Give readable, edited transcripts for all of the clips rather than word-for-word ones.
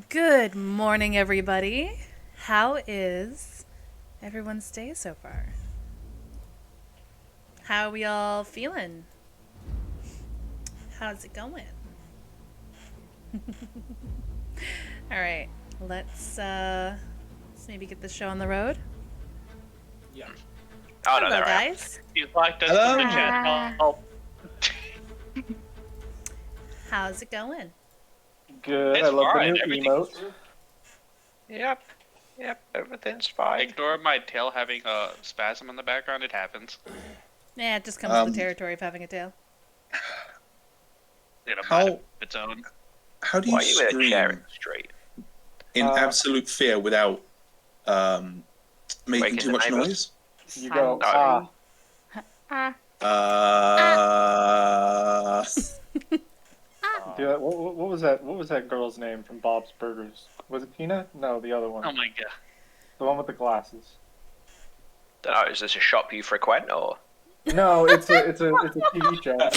Good morning, everybody. How is everyone's day so far? How are we all feeling? How's it going? All right, let's maybe get this show on the road. Yeah. Oh, no, Hello, there I am. guys. You liked us Hello? in the chat. Oh, How's it going? Good. It's I love fine, the new everything's- emote. Yep, everything's fine. ignore my tail having a spasm in the background. It happens. Yeah, it just comes with the territory of having a tail. In a How- mind of its own. How do Why you are you in a chair in scream the street? in Uh, absolute fear without making Waking too the much neighbors? noise? You go, No. Dude, what was that? What was that girl's name from Bob's Burgers? Was it Tina? No, the other one. Oh my god. The one with the glasses. Dunno, is this a shop you frequent or? No, it's a TV show. Oh,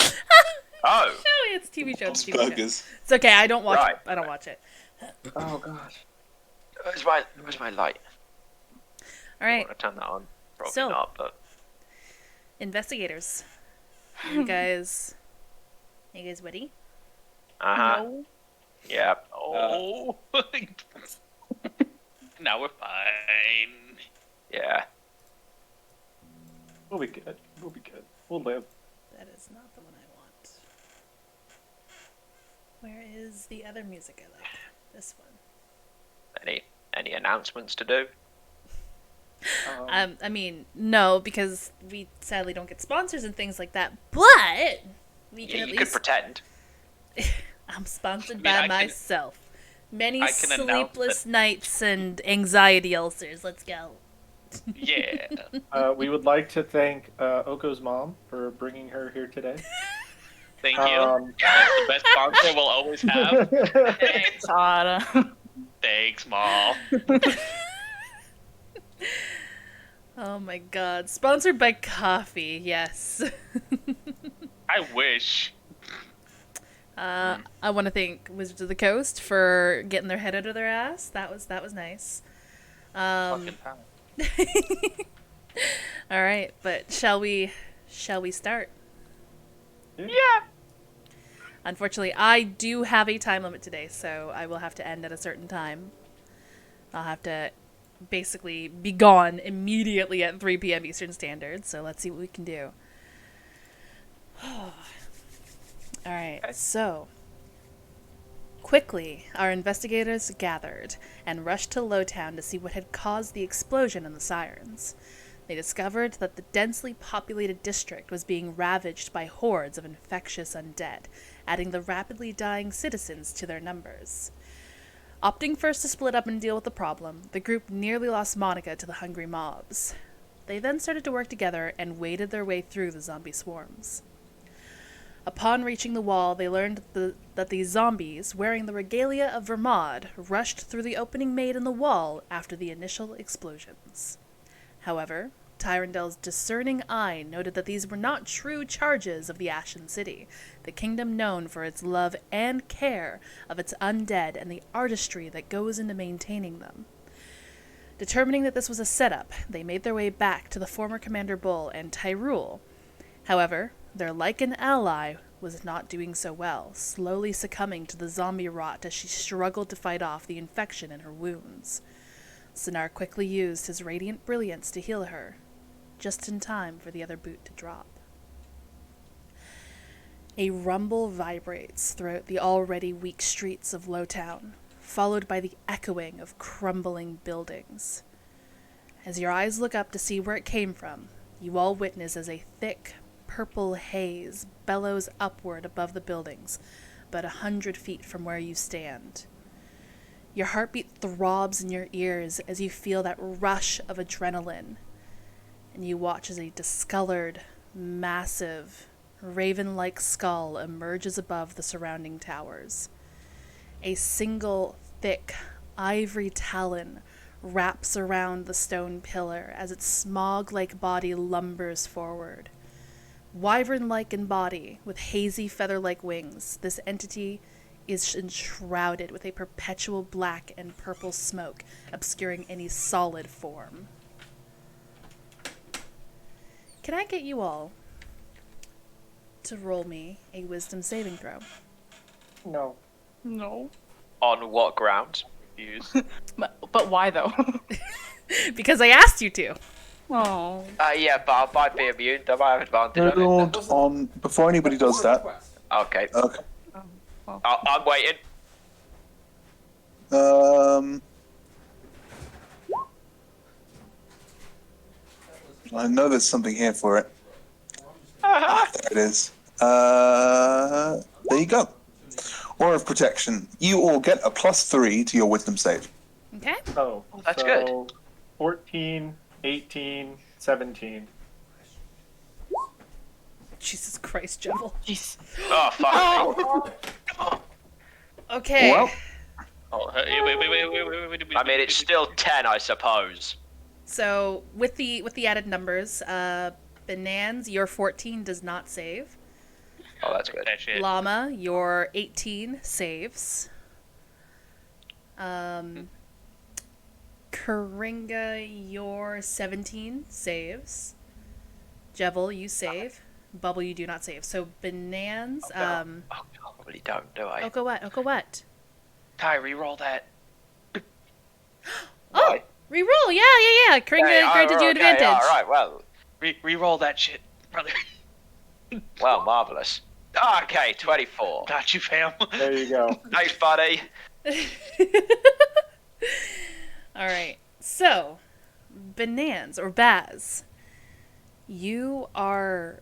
Oh, it's a TV show. It's Bob's a TV show. Burgers. It's okay. I don't watch. Right. I don't watch it. Oh gosh. where's my light? All I right, want to turn that on. Probably So- not, but investigators. You guys ready? uh-huh. Yeah. Oh. Now we're fine. Yeah. We'll be good. We'll be good. We'll live. That is not the one I want. Where is the other music I like? This one. Any announcements to do? I mean, no, because we sadly don't get sponsors and things like that. But we can Yeah, at you could least. pretend. I'm sponsored I mean, by I can- myself. Many I can announce sleepless nights and anxiety ulcers. Let's go. Yeah. We would like to thank Oko's mom for bringing her here today. Thank you. That's the best sponsor we'll always have. Thanks, Ada. Thanks, Maul. Oh my god. Sponsored by coffee, yes. I wish. I want to thank Wizards of the Coast for getting their head out of their ass. That was nice. Fucking time. All right, but shall we start? Yeah. Unfortunately, I do have a time limit today, so I will have to end at a certain time. I'll have to basically be gone immediately at 3 p.m. Eastern Standard, so let's see what we can do. All right, so quickly, our investigators gathered and rushed to Lowtown to see what had caused the explosion and the sirens. They discovered that the densely populated district was being ravaged by hordes of infectious undead, adding the rapidly dying citizens to their numbers. Opting first to split up and deal with the problem, the group nearly lost Monica to the hungry mobs. They then started to work together and waded their way through the zombie swarms. Upon reaching the wall, they learned that the zombies, wearing the regalia of Vermod, rushed through the opening made in the wall after the initial explosions. However, Tyrandel's discerning eye noted that these were not true charges of the Ashen City, the kingdom known for its love and care of its undead and the artistry that goes into maintaining them. Determining that this was a setup, they made their way back to the former Commander Bull and Tyrul. However, their Lycan ally was not doing so well, slowly succumbing to the zombie rot as she struggled to fight off the infection in her wounds. Sinar quickly used his radiant brilliance to heal her, just in time for the other boot to drop. A rumble vibrates throughout the already weak streets of Lowtown, followed by the echoing of crumbling buildings. As your eyes look up to see where it came from, you all witness as a thick, purple haze bellows upward above the buildings, about 100 feet from where you stand. Your heartbeat throbs in your ears as you feel that rush of adrenaline, and you watch as a discolored, massive, raven-like skull emerges above the surrounding towers. A single, thick, ivory talon wraps around the stone pillar as its smog-like body lumbers forward. Wyvern-like in body, with hazy feather-like wings, this entity is enshrouded with a perpetual black and purple smoke, obscuring any solid form. Can I get you all to roll me a wisdom saving throw? No. No. On what grounds? Use. But why though? Because I asked you to. Oh. Yeah, but I might be immune. I might have advantage on it. Rolled on before anybody does that. Okay. Okay. I'm waiting. I know there's something here for it. There it is. There you go. Aura of Protection. You all get a +3 to your wisdom save. Okay. Oh, That's so good. 14, 18, 17. Jesus Christ, Jevil. Jeez. Oh, fuck. Okay. Well, Oh, wait. I mean, it's still 10, I suppose. So with the added numbers, Banans, your 14 does not save. Oh, that's good. That shit. Llama, your 18 saves. Karinga, your 17 saves. Jevil, you save. Bubble, you do not save. So Banans, Oh, I really don't, do I? Oko what? Ty, re-roll that. Oh, reroll, yeah. Karinga granted you advantage. Yeah, all right, well, Re-roll that shit, brother. well, marvelous. Okay, 24. Got you, fam. There you go. Thanks, buddy. All right. So, Banans or Baz, you are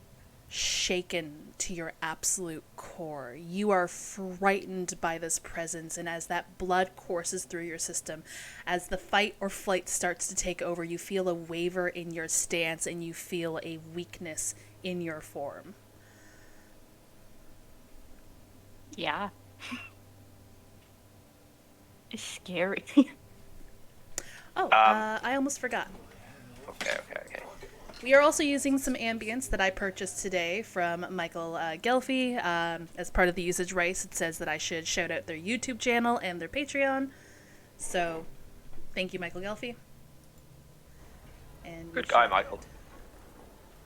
shaken to your absolute core. You are frightened by this presence, and as that blood courses through your system, as the fight or flight starts to take over, you feel a waver in your stance and you feel a weakness in your form. Yeah. It's scary. Oh, I almost forgot. Okay. We are also using some ambience that I purchased today from Michael Gelfi. As part of the usage rights, it says that I should shout out their YouTube channel and their Patreon. So, thank you, Michael Gelfi. And Good guy, Michael.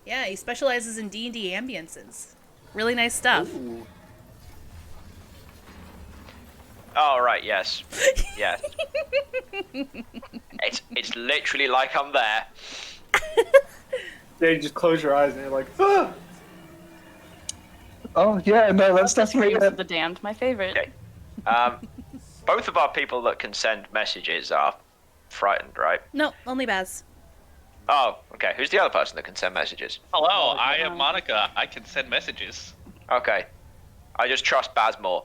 Yeah, he specializes in D&D ambiences. Really nice stuff. Oh, right, yes. Yes. It's literally like I'm there. Yeah, you just close your eyes and you're like, ah! oh yeah, no, that's definitely Tears of the Damned, my favorite. Okay. Both of our people that can send messages are frightened, right? No, only Baz. Oh, okay. Who's the other person that can send messages? Hello, I am Monica. I can send messages. Okay. I just trust Baz more.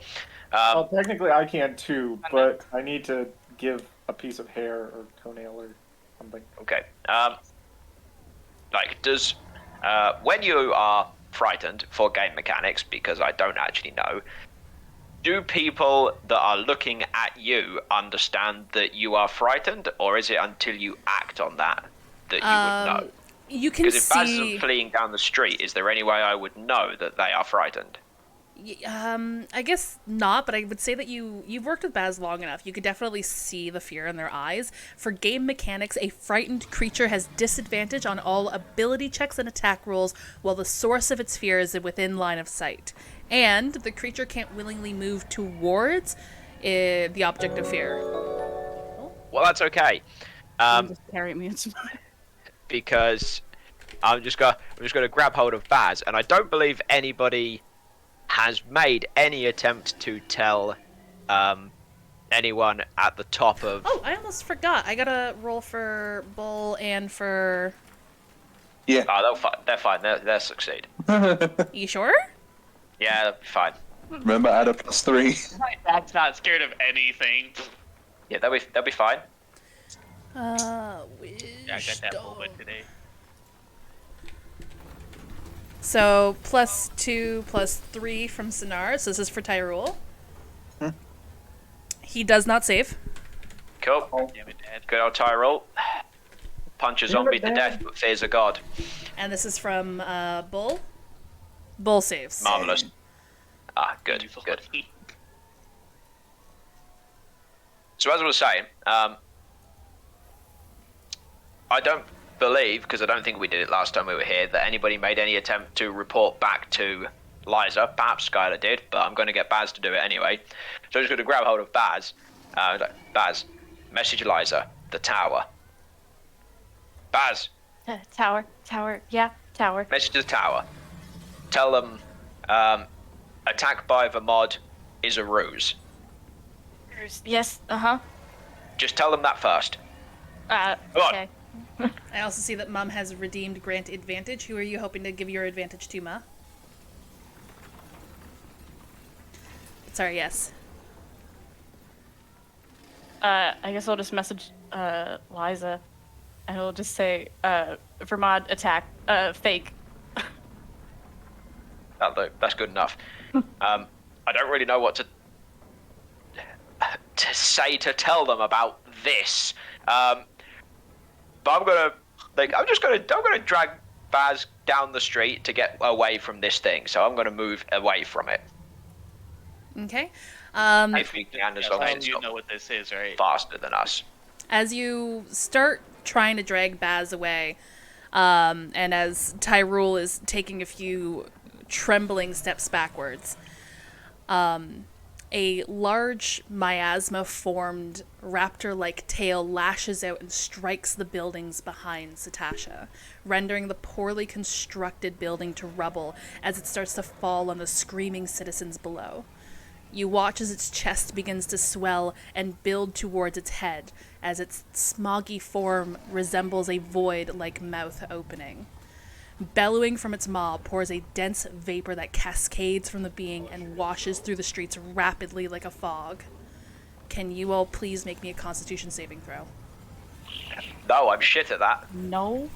Well, technically I can too, but I need to give a piece of hair or toenail or something. Okay. Does when you are frightened for game mechanics, because I don't actually know, do people that are looking at you understand that you are frightened, or is it until you act on that you would know? You can Because if Baz see... isn't fleeing down the street, is there any way I would know that they are frightened? I guess not, but I would say that you've worked with Baz long enough. You could definitely see the fear in their eyes. For game mechanics, a frightened creature has disadvantage on all ability checks and attack rolls while the source of its fear is within line of sight. And the creature can't willingly move towards the object of fear. Well, that's okay. Just carry me. It's fine. Because I'm just gonna grab hold of Baz, and I don't believe anybody has made any attempt to tell anyone at the top of... Oh, I almost forgot. I gotta roll for Bull and for... Yeah. Oh, they're fine. They'll succeed. You sure? Yeah, they'll be fine. Remember, add a +3. My dad's not scared of anything. Yeah, they'll be fine. Yeah, I got that moment today. So, +2, +3 from Sinar. So this is for Tyrul. He does not save. Cool. Damn it, Dad. Good old Tyrell. Punch a zombie to death, but fears a god. And this is from Bull. Bull saves. Marvelous. Ah, good, You good. lucky. So as I was saying, I don't believe, because I don't think we did it last time we were here, that anybody made any attempt to report back to Liza. Perhaps Skylar did, but I'm going to get Baz to do it anyway. So I'm just going to grab hold of Baz. Baz, message Liza, the tower. Baz. Tower. Yeah, tower. Message to the tower. Tell them attack by the mod is a ruse. Yes, Just tell them that first. okay. I also see that Mum has redeemed Grant Advantage. Who are you hoping to give your advantage to, Ma? Sorry, yes. I guess I'll just message Liza, and I'll just say, Vermont attack, fake. That's good enough. I don't really know what to say to tell them about this. But I'm gonna drag Baz down the street to get away from this thing. So I'm gonna move away from it. Okay. If we can, as long as it's You not know what this is, right? faster than us. As you start trying to drag Baz away, and as Tyrul is taking a few trembling steps backwards, a large miasma-formed raptor-like tail lashes out and strikes the buildings behind Satasha, rendering the poorly constructed building to rubble as it starts to fall on the screaming citizens below. You watch as its chest begins to swell and build towards its head, as its smoggy form resembles a void-like mouth opening. Bellowing from its maw pours a dense vapor that cascades from the being and washes through the streets rapidly like a fog. Can you all please make me a Constitution saving throw? No, I'm shit at that. No.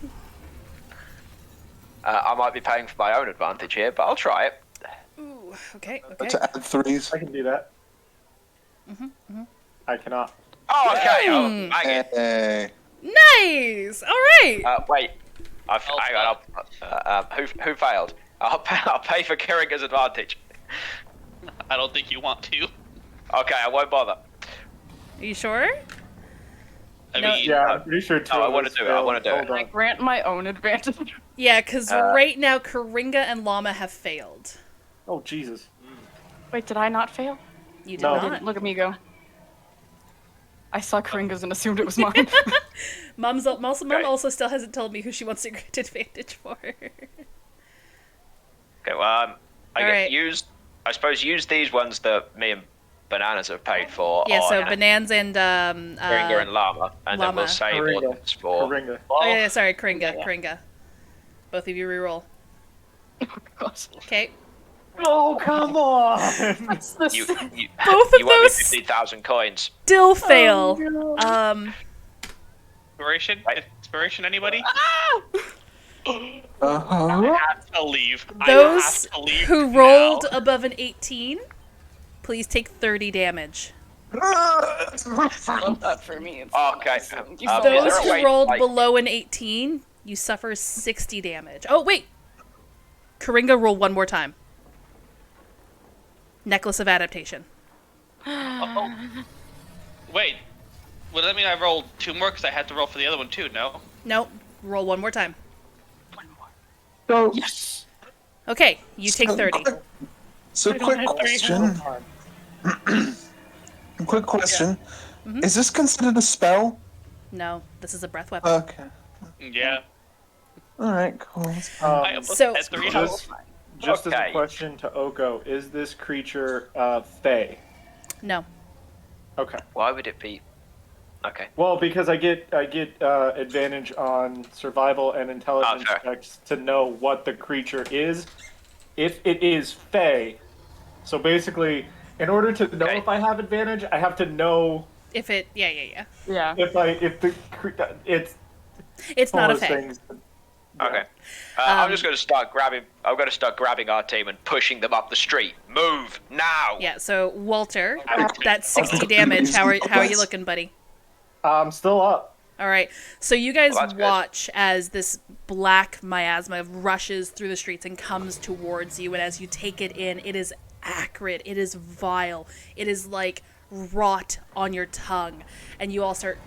I might be paying for my own advantage here, but I'll try it. Ooh, okay. To add threes. I can do that. I cannot. Oh, okay. Oh, bang it. Hey. Nice! Alright! Wait. Hang on. Who failed? I'll pay for Keringa's advantage. I don't think you want to. Okay, I won't bother. Are you sure? I No. mean, Yeah, I'm pretty sure. No, I want to do it. I want to do it. I grant my own advantage. Yeah, because right now Keringa and Llama have failed. Oh Jesus. Wait, did I not fail? You did No. not. Look at me go. I saw Keringa's and assumed it was mine. Mum also still hasn't told me who she wants to grant advantage for. Okay, well, use these ones that me and Bananas have paid for. Yeah, so on Bananas and Keringa and Llama, and then we'll Llama. save Keringa. ordnance for. Keringa. Oh yeah, sorry, Keringa. Yeah. Keringa. Both of you reroll. Gosh. Okay. Oh come on! That's the You Both of you owe me those 50,000 coins. still fail. inspiration, anybody? Uh-huh. I have to leave. Those I have to leave who now. rolled above an 18, please take 30 damage. love that for me. It's Okay. awesome. You Is saw there Those a who way, rolled like- below an 18, you suffer 60 damage. Oh, wait. Keringa, roll one more time. Necklace of Adaptation. Oh. Wait. Well, that mean I rolled 2 more because I had to roll for the other one too, no? Nope. Roll one more time. one more. So, Yes. Okay, you take 30. So, quick question. Quick question. Is this considered a spell? No, this is a breath weapon. Okay. Yeah. Alright, cool. I almost so- had 3 Just, just as Okay. a question to Oko, is this creature Fey? No. Okay. Why would it be? Okay. Well, because I get advantage on survival and intelligence fair. checks to know what the creature is. If it is Fey, so basically, in order to know Okay. if I have advantage, I have to know If it, yeah. Yeah. It's one not a of those fey. things. Okay. I'm just going to start grabbing. I'm going to start grabbing our team and pushing them up the street. Move now. Yeah, so Walter, Okay. that's 60 damage. How are you looking, buddy? I'm still up. All right. So you guys Well, that's good. watch as this black miasma rushes through the streets and comes towards you, and as you take it in, it is acrid, it is vile, it is like rot on your tongue, and you all start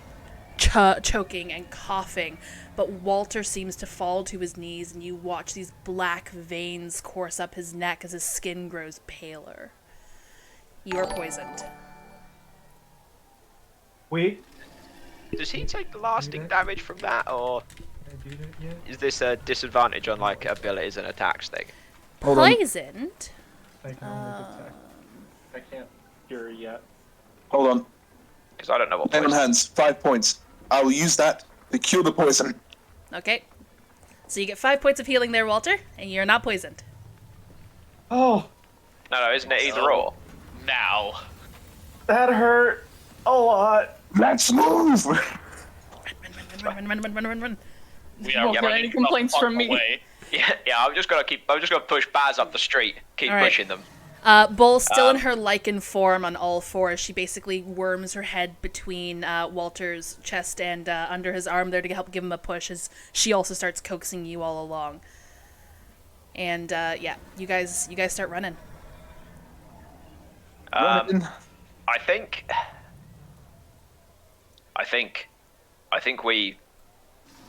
choking and coughing. But Walter seems to fall to his knees, and you watch these black veins course up his neck as his skin grows paler. You are poisoned. Wait. Does he take the lasting damage from that, or Can I do that yet? is this a disadvantage on like abilities and attacks thing? Hold on. Poisoned? I can only detect. I can't cure yet. Hold on. Because I don't know what. Lay on poison- hands. 5 points. I will use that to cure the poison. Okay. So you get 5 points of healing there, Walter, and you're not poisoned. Oh, No, isn't it either or? Now. that hurt a lot. Let's move! Run. We are Won't get running any complaints the fuck from me. away. Yeah. I'm just gonna push Baz up the street. Keep All right. pushing them. Bull, still in her lichen form on all fours, she basically worms her head between Walter's chest and under his arm there to help give him a push as she also starts coaxing you all along. And yeah, you guys start running. Running. I think we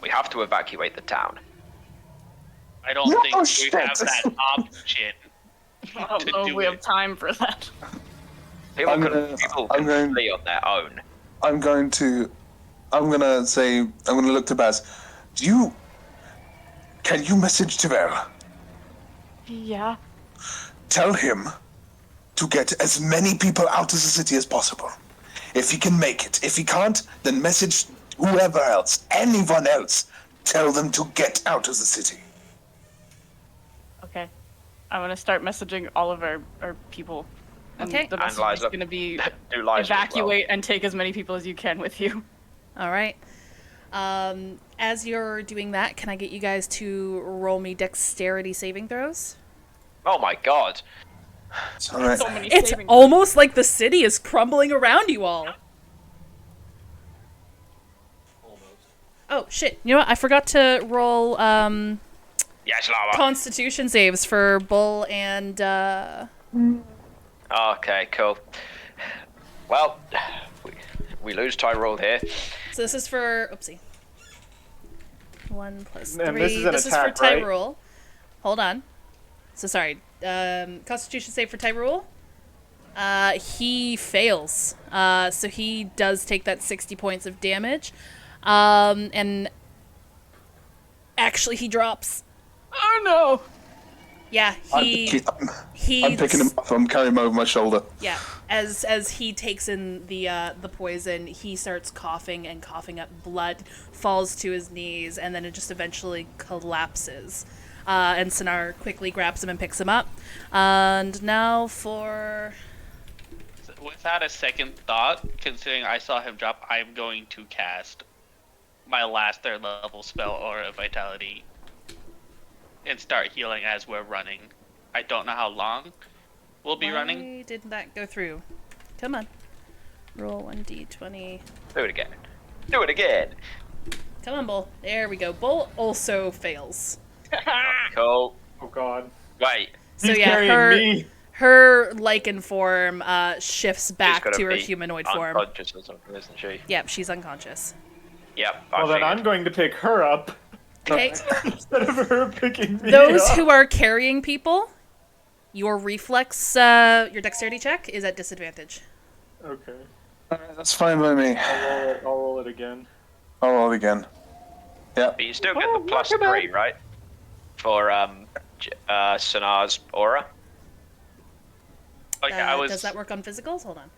have to evacuate the town. I don't No, think we shit. have that option. I don't To know if do we it. have time for that. People I'm can, gonna- people I'm can going- flee on their own. I'm gonna look to Baz. Can you message Tyrell? Yeah. Tell him to get as many people out of the city as possible. If he can make it. If he can't, then message whoever else, anyone else. Tell them to get out of the city. Okay. I'm gonna start messaging all of our people. And Okay. the And message is Liza. gonna be Do Liza as well. evacuate and take as many people as you can with you. All right. As you're doing that, can I get you guys to roll me dexterity saving throws? Oh my god. It's alright. So many It's saving. almost like the city is crumbling around you all. Oh shit! You know what? I forgot to roll Yes, Lava. Constitution saves for Bull and Okay, cool. Well, we lose Tyrell here. so this is for oopsie. 1 plus 3. And this is an this attack, is for right? Tyrell. Hold on. So sorry. Constitution save for Tyrell. He fails. So he does take that 60 points of damage. And actually he drops. Oh no! Yeah, I'm picking him up. I'm carrying him over my shoulder. Yeah, as he takes in the poison, he starts coughing and coughing up blood, falls to his knees, and then it just eventually collapses. And Sinar quickly grabs him and picks him up. And now for... Without a second thought, considering I saw him drop, I'm going to cast my last 3rd level spell, Aura of Vitality, and start healing as we're running. I don't know how long we'll be running. Why didn't that go through? Come on. Roll 1d20. Do it again. Do it again. Come on, Bull. There we go. Bull also fails. Cool. Oh god. Wait. So He's yeah, carrying me. her lichen form shifts She's back gonna to her be humanoid form. unconscious or something, isn't she? Yep, she's unconscious. Yep. Well, then I'm figured. going to pick her up Okay. instead of her picking me Those up. who are carrying people, your reflex, your dexterity check is at disadvantage. Okay. Alright, that's fine by me. I'll roll it again. I'll roll again. Yep. But you still get Oh, the plus look at 3, right? For Sanar's aura. Like I was. Does that work on physicals? Hold on.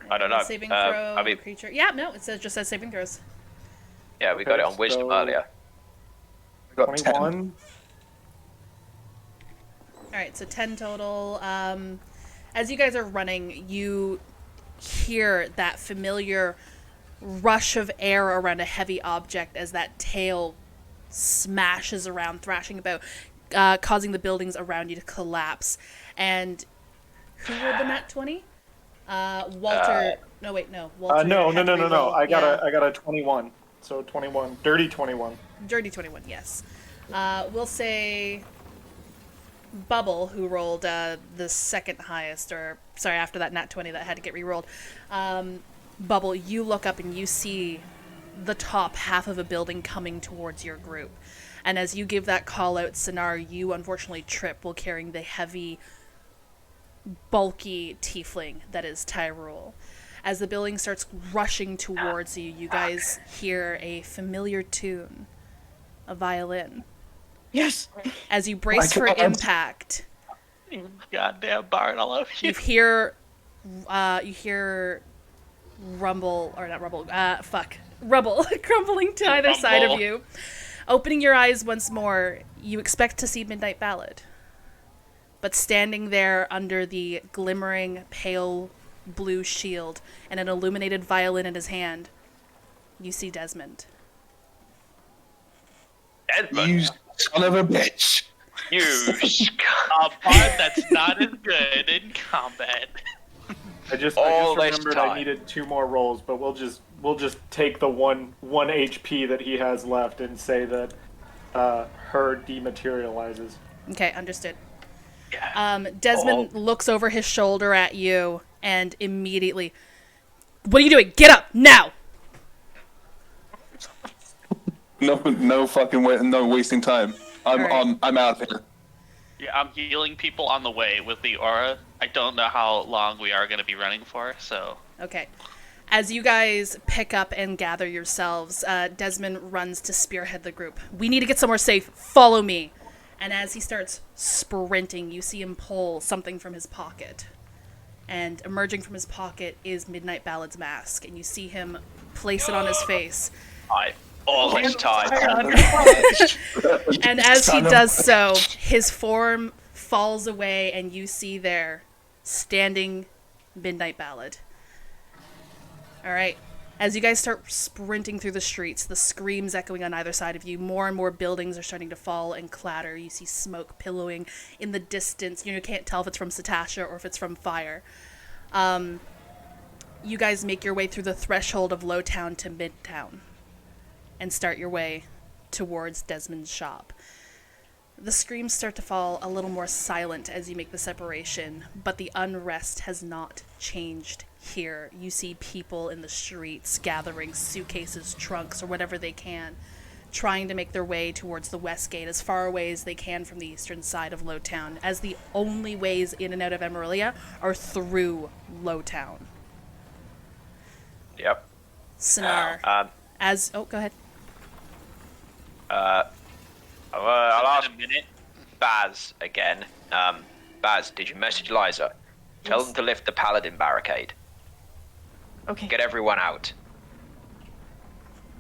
I don't know. Saving throw, I mean, creature. Yeah, no, it just says saving throws. yeah, we got it on wisdom so- earlier. I got 10. 21. All right, so 10 total. As you guys are running, you hear that familiar rush of air around a heavy object as that tail smashes around, thrashing about, causing the buildings around you to collapse. And who rolled the nat 20? Walter. No, wait, no. Walter. No. had to re-roll. I got Yeah. a 21. So 21. Dirty 21. Dirty 21, yes. We'll say Bubble, who rolled the second highest, or sorry, after that nat 20 that had to get re-rolled. Bubble, you look up and you see the top half of a building coming towards your group. And as you give that call out, Sinar, you unfortunately trip while carrying the heavy, bulky tiefling that is Tyrul. As the building starts rushing towards you, you guys hear a familiar tune, a violin. Yes. As you brace for impact, You goddamn Bard, I love you. you hear rumble, or not rumble, rubble crumbling to either side of Rumble. you. Opening your eyes once more, you expect to see Midnight Ballad. But standing there under the glimmering, pale blue shield and an illuminated violin in his hand, you see Desmond. Edmund, You son of a bitch. you A Bard that's not as good in combat. I just All this remembered time. I needed 2 more rolls, but we'll just take the one HP that he has left and say that her dematerializes. Okay, understood. Desmond looks over his shoulder at you and immediately, what are you doing? Get up now! No fucking way, no wasting time. Alright. I'm out of here. Yeah, I'm healing people on the way with the aura. I don't know how long we are going to be running for, so... Okay. As you guys pick up and gather yourselves, Desmond runs to spearhead the group. We need to get somewhere safe. Follow me. And as he starts sprinting, you see him pull something from his pocket. And emerging from his pocket is Midnight Ballad's mask. And you see him place it on his face. all this time. And as he Son of- does so, his form falls away, and you see there, standing, Midnight Ballad. Alright. As you guys start sprinting through the streets, the screams echoing on either side of you, more and more buildings are starting to fall and clatter. You see smoke pillowing in the distance. You can't tell if it's from Satasha or if it's from fire. You guys make your way through the threshold of Lowtown to Midtown and start your way towards Desmond's shop. The screams start to fall a little more silent as you make the separation, but the unrest has not changed here. You see people in the streets gathering suitcases, trunks, or whatever they can, trying to make their way towards the west gate as far away as they can from the eastern side of Lowtown, as the only ways in and out of Emerilla are through Lowtown. Yep. Sinar, oh, go ahead. I'll ask In a minute. Baz again. Baz, did you message Liza? Tell them to lift the paladin barricade. Okay. Get everyone out.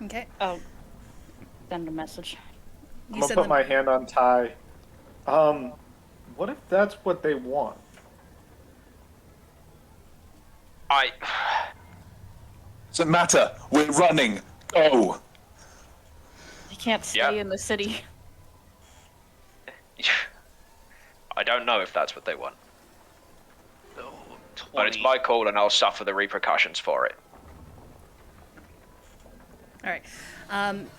Okay. Oh, send a message. I'm You gonna said put them. my hand on Ty. What if that's what they want? Doesn't matter. We're running. Go. You can't stay Yep. in the city. I don't know if that's what they want, Oh, 20. but it's my call and I'll suffer the repercussions for it. Alright.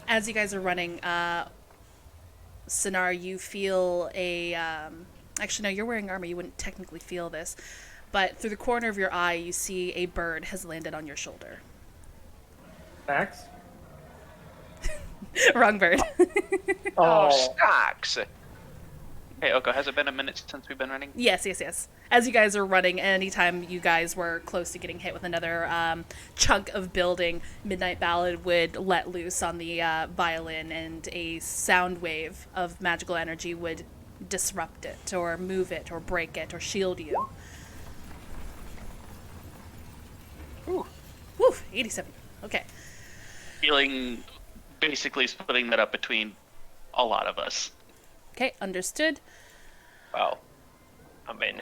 As you guys are running, Sinar, you feel a... actually, no, you're wearing armor. You wouldn't technically feel this. But through the corner of your eye, you see a bird has landed on your shoulder. Max? Wrong bird. Oh, Oh, stacks! Hey, Oko, has it been a minute since we've been running? Yes. As you guys are running, anytime you guys were close to getting hit with another chunk of building, Midnight Ballad would let loose on the violin, and a sound wave of magical energy would disrupt it, or move it, or break it, or shield you. Ooh. Woo, 87. Okay. Feeling basically splitting that up between a lot of us. Okay, understood. Well, I mean,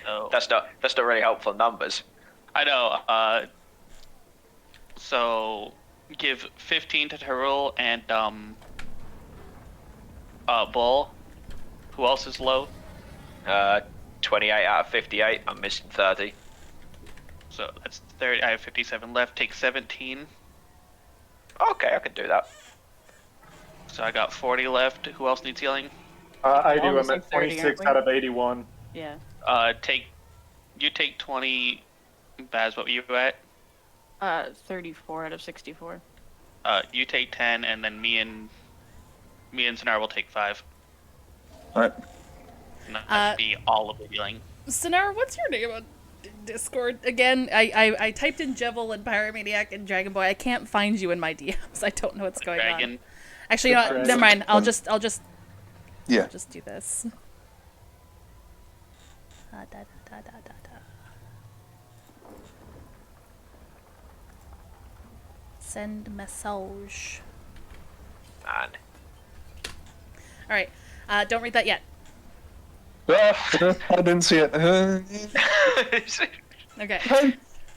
So, that's not really helpful numbers. I know. So give 15 to Tyrul and Bull. Who else is low? 28 out of 58. I'm missing 30. So that's 30. I have 57 left. Take 17. Okay, I can do that. So I got 40 left. Who else needs healing? I do. Almost I'm like at 30, 26 aren't out of 81. we? Yeah. You take 20. Baz, what were you at? 34 out of 64. You take 10, and then me and Sonar will take 5. All right. And that should be all of the healing. Sonar, what's your name on Discord again? I typed in Jevil and Pyromaniac and Dragon Boy. I can't find you in my DMs. I don't know what's going Dragon. on. Actually, you know what? Dragon. Never mind. I'll just Yeah. do this. Da, da, da, da, da, da. Send message. Man. All right. Don't read that yet. I didn't see it. Okay.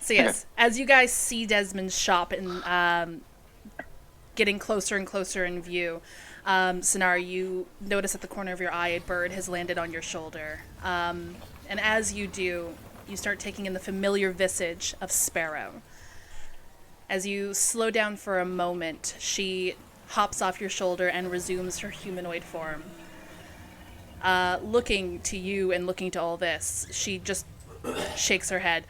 So yes, as you guys see Desmond's shop and getting closer and closer in view, Sonar, you notice at the corner of your eye a bird has landed on your shoulder. And as you do, you start taking in the familiar visage of Sparrow. As you slow down for a moment, she hops off your shoulder and resumes her humanoid form. Looking to you and looking to all this, she just shakes her head.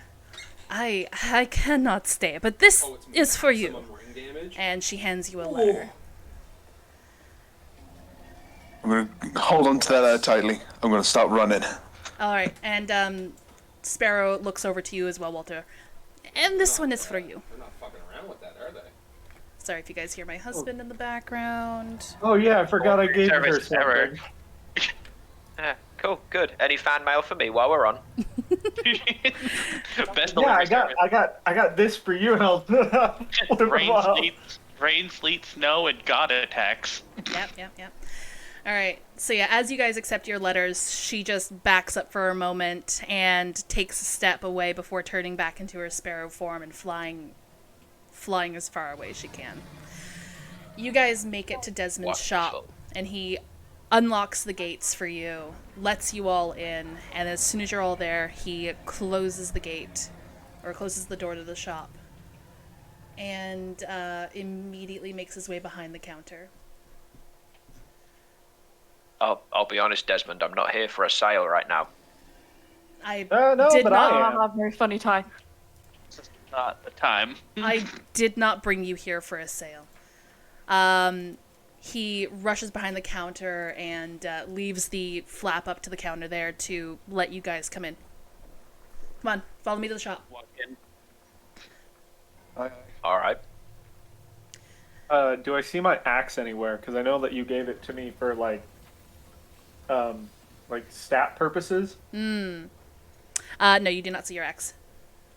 I cannot stay, but this is for you. And she hands you a letter. I'm gonna hold on to that letter tightly. I'm gonna start running. All right, and Sparrow looks over to you as well, Walter. And this one is for you. They're not fucking around with that, are they? Sorry if you guys hear my husband in the background. Oh yeah, I forgot I gave her Service error. something. Yeah, cool, good. Any fan mail for me while we're on? Best Yeah, delivery service. I got this for you, and I'll Rain, sleet, snow, and god attacks. Yep. All right. So yeah, as you guys accept your letters, she just backs up for a moment and takes a step away before turning back into her sparrow form and flying as far away as she can. You guys make it to Desmond's shop, and he unlocks the gates for you, lets you all in, and as soon as you're all there, he closes the gate, or closes the door to the shop, and immediately makes his way behind the counter. I'll be honest, Desmond, I'm not here for a sale right now. I no, did but not. I am. A very funny tie. Not the time. I did not bring you here for a sale. He rushes behind the counter and leaves the flap up to the counter there to let you guys come in. Come on, follow me to the shop. Walk in. All right. Do I see my axe anywhere? Because I know that you gave it to me for like stat purposes. No, you do not see your ex.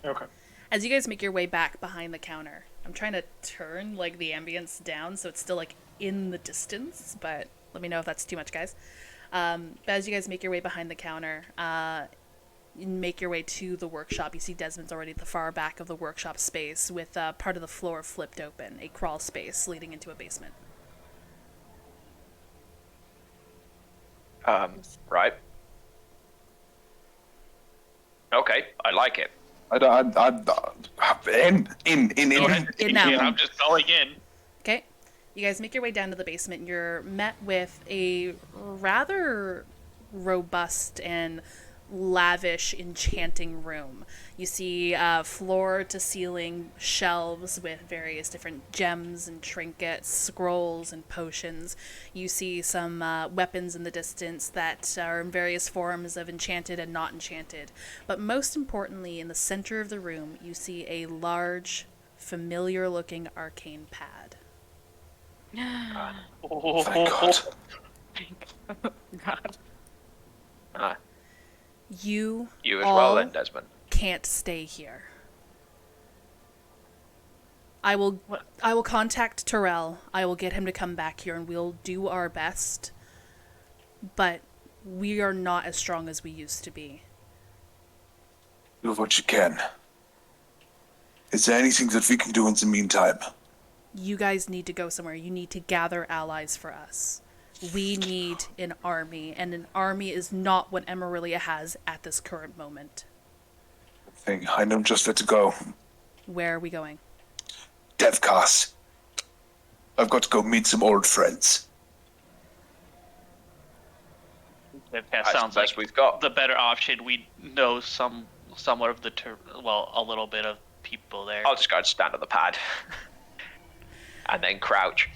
Okay. As you guys make your way back behind the counter, I'm trying to turn like the ambience down so it's still like in the distance, but let me know if that's too much, guys. But as you guys make your way behind the counter, you make your way to the workshop. You see Desmond's already at the far back of the workshop space with part of the floor flipped open, a crawl space leading into a basement. Right. Okay, I like it. In now. I'm just going in. Okay. You guys make your way down to the basement. You're met with a rather robust and lavish, enchanting room. You see floor-to-ceiling shelves with various different gems and trinkets, scrolls and potions. You see some weapons in the distance that are in various forms of enchanted and not enchanted. But most importantly, in the center of the room, you see a large, familiar-looking arcane pad. Oh, Thank God. God. You You as all well then, Desmond. can't stay here. I will contact Terrell. I will get him to come back here and we'll do our best. But we are not as strong as we used to be. Do what you can. Is there anything that we can do in the meantime? You guys need to go somewhere. You need to gather allies for us. We need an army, and an army is not what Emerilla has at this current moment. I know just where to go. Where are we going? Devcast. I've got to go meet some old friends. Devcast That's sounds the best like we've got. the better option. We know somewhat of the a little bit of people there. I'll just go and stand on the pad. And then crouch.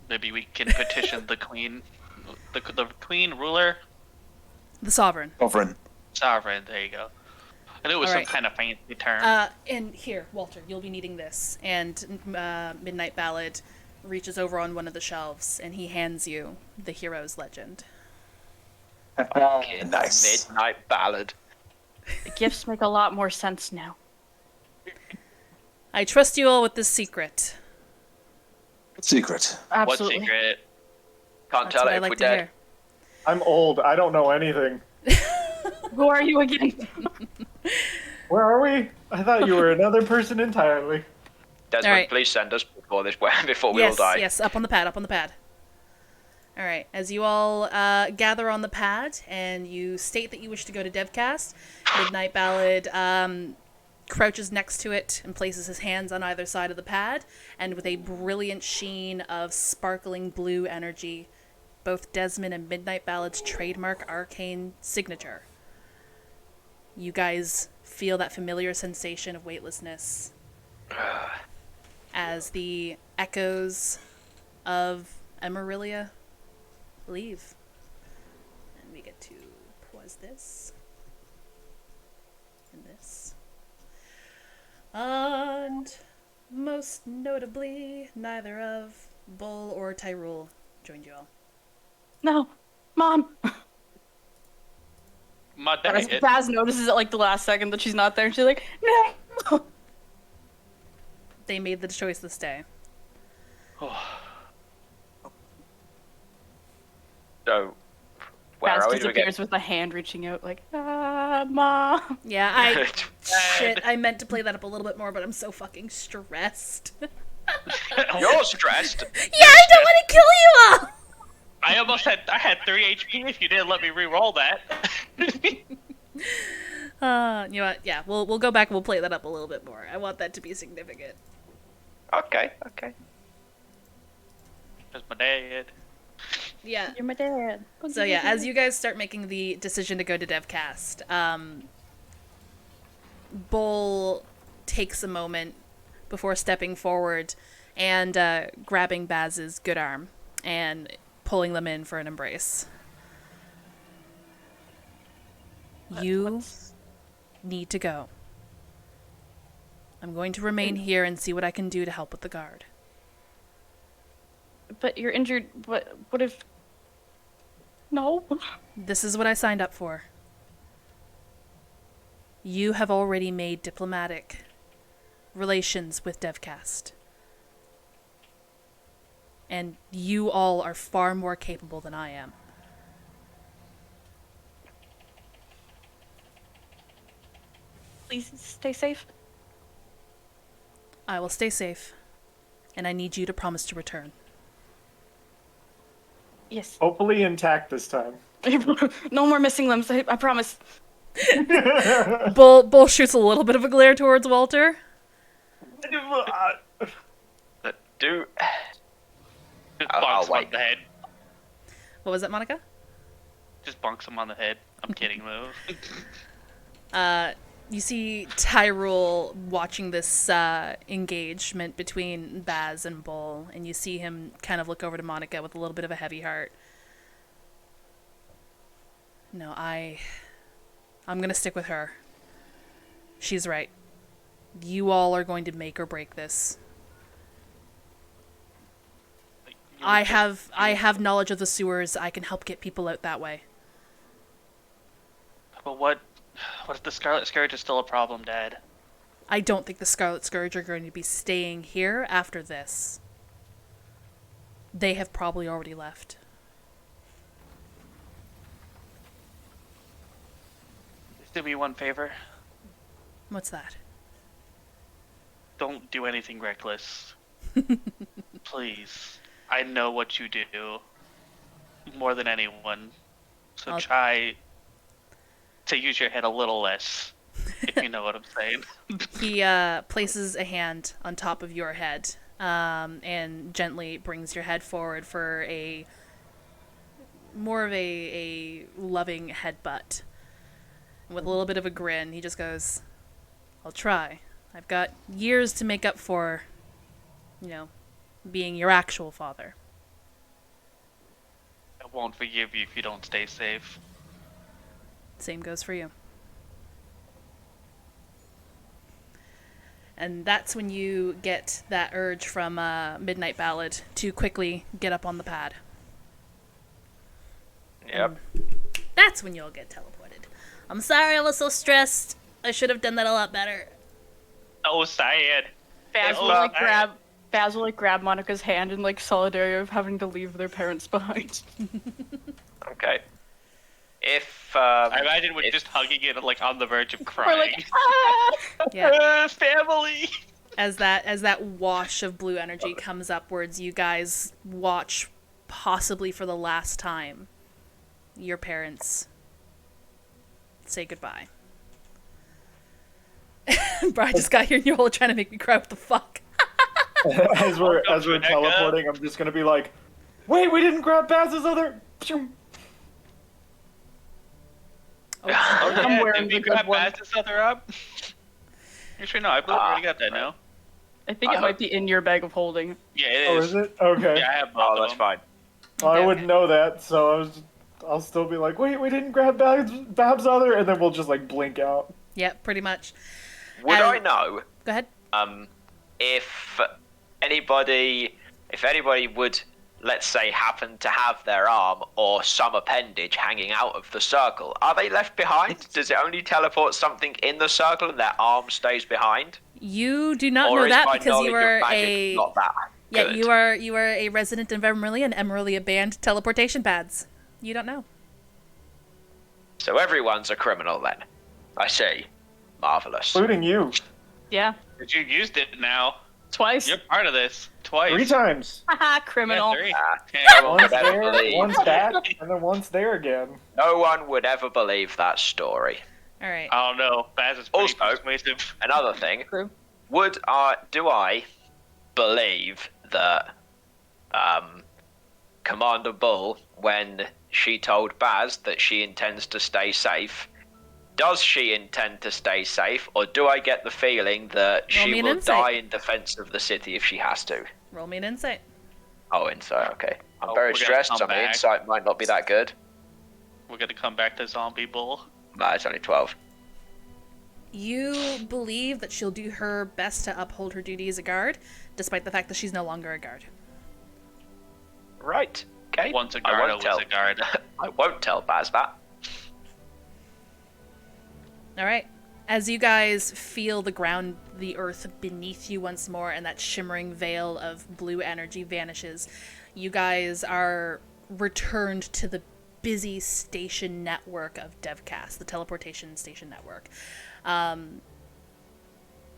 Maybe we can petition the queen, the queen ruler, The sovereign. sovereign. There you go. I knew it was All some right. kind of fancy term. And here, Walter, you'll be needing this. And Midnight Ballad reaches over on one of the shelves, and he hands you the hero's legend. Nice. Midnight Ballad. The gifts make a lot more sense now. I trust you all with this secret. Secret. Absolutely. What secret? Can't That's tell what it I if like we're to dead. hear. I'm old. I don't know anything. Who are you again? Where are we? I thought you were another person entirely. Desmond, All right. please send us before we all die. Yes, up on the pad, up on the pad. All right, as you all gather on the pad and you state that you wish to go to Devcast, Midnight Ballad crouches next to it and places his hands on either side of the pad, and with a brilliant sheen of sparkling blue energy, both Desmond and Midnight Ballad's trademark arcane signature. You guys feel that familiar sensation of weightlessness as the echoes of Emerilla leave. And we get to pause this. And this. And most notably, neither of Bull or Tyrul joined you all. No. Mom. My dad. Baz notices at like the last second that she's not there, and she's like, no. They made the choice this day. So, where Baz are we? Do we disappears get... with a hand reaching out, like, Mom. Yeah, shit, I meant to play that up a little bit more, but I'm so fucking stressed. You're stressed. Yeah, I don't want to kill you all! I had 3 HP if you didn't let me re-roll that. You know what? Yeah, we'll go back and we'll play that up a little bit more. I want that to be significant. Okay. That's my dad. Yeah. You're my dad. So yeah, as you guys start making the decision to go to Devcast, Bull takes a moment before stepping forward and grabbing Baz's good arm and pulling them in for an embrace. You need to go. I'm going to remain here and see what I can do to help with the guard. But you're injured. What if... No. This is what I signed up for. You have already made diplomatic relations with Devcast. And you all are far more capable than I am. Please stay safe. I will stay safe. And I need you to promise to return. Yes. Hopefully intact this time. No more missing limbs, I promise. Bull shoots a little bit of a glare towards Walter. Do... Just I'll bonks him on wait. the head. What was that, Monica? Just bonks him on the head. I'm kidding, though. You see Tyrul watching this engagement between Baz and Bull, and you see him kind of look over to Monica with a little bit of a heavy heart. No, I'm gonna stick with her. She's right. You all are going to make or break this. I have knowledge of the sewers. I can help get people out that way. But what if the Scarlet Scourge is still a problem, Dad? I don't think the Scarlet Scourge are going to be staying here after this. They have probably already left. Just do me one favor. What's that? Don't do anything reckless. Please. I know what you do more than anyone. So try to use your head a little less, if you know what I'm saying. He places a hand on top of your head and gently brings your head forward for a more of a loving headbutt. With a little bit of a grin, he just goes, I'll try. I've got years to make up for, being your actual father. I won't forgive you if you don't stay safe. Same goes for you. And that's when you get that urge from Midnight Ballad to quickly get up on the pad. Yep. That's when you'll get teleported. I'm sorry I was so stressed. I should have done that a lot better. Oh, sad. Baz will like grab Monica's hand in like solidarity of having to leave their parents behind. Okay. If I imagine we're just hugging it like on the verge of We're crying. like, ah! Yeah. Family. As that wash of blue energy comes upwards, you guys watch, possibly for the last time, your parents say goodbye. Brian just got here and you're all trying to make me cry. What the fuck? as we're Rebecca. teleporting, I'm just gonna be like, wait, we didn't grab Baz's other. Oh, yeah, wearing did we the good grab one. Baz's other up? Actually, no, I believe we already got that now. I think it might be in your bag of holding. Yeah, it Oh, is. is it? Okay. Yeah, I have both oh, of that's them. fine. Well, I Okay, wouldn't okay. know that, so I'll still be like, wait, we didn't grab Bab's other, and then we'll just like blink out. Yep, pretty much. Would Um, I know Go ahead. if anybody would, let's say, happen to have their arm or some appendage hanging out of the circle? Are they left behind? Does it only teleport something in the circle and their arm stays behind? You do not Or know is that my because knowledge you of are magic not that yeah, good? you are a resident of Emerilla, and Emerilla banned teleportation pads. You don't know. So everyone's a criminal then. I see. Marvelous. Including you. Yeah, But you used it now. twice. You're part of this. Twice. 3 times. Haha, criminal. Yeah, 3. Ah, Yeah, no one Once would ever there, believe. once back, and then once there again. No one would ever believe that story. All right. I don't know. Baz is pretty Also- persuasive. Another thing. True. Do I believe that Commander Bull, when she told Baz that she intends to stay safe, does she intend to stay safe, or do I get the feeling that Roll me she an will insight. die in defense of the city if she has to? Roll me an insight. Oh, insight, okay. I'm Oh, very we're gonna stressed, come so my back. insight might not be that good. We're gonna come back to Zombie Bull. No, it's only 12. You believe that she'll do her best to uphold her duty as a guard, despite the fact that she's no longer a guard. Right, okay. Once a I guard, won't always tell. a guard. I won't tell Baz that. All right. As you guys feel the earth beneath you once more, and that shimmering veil of blue energy vanishes, you guys are returned to the busy station network of DevCast, the teleportation station network.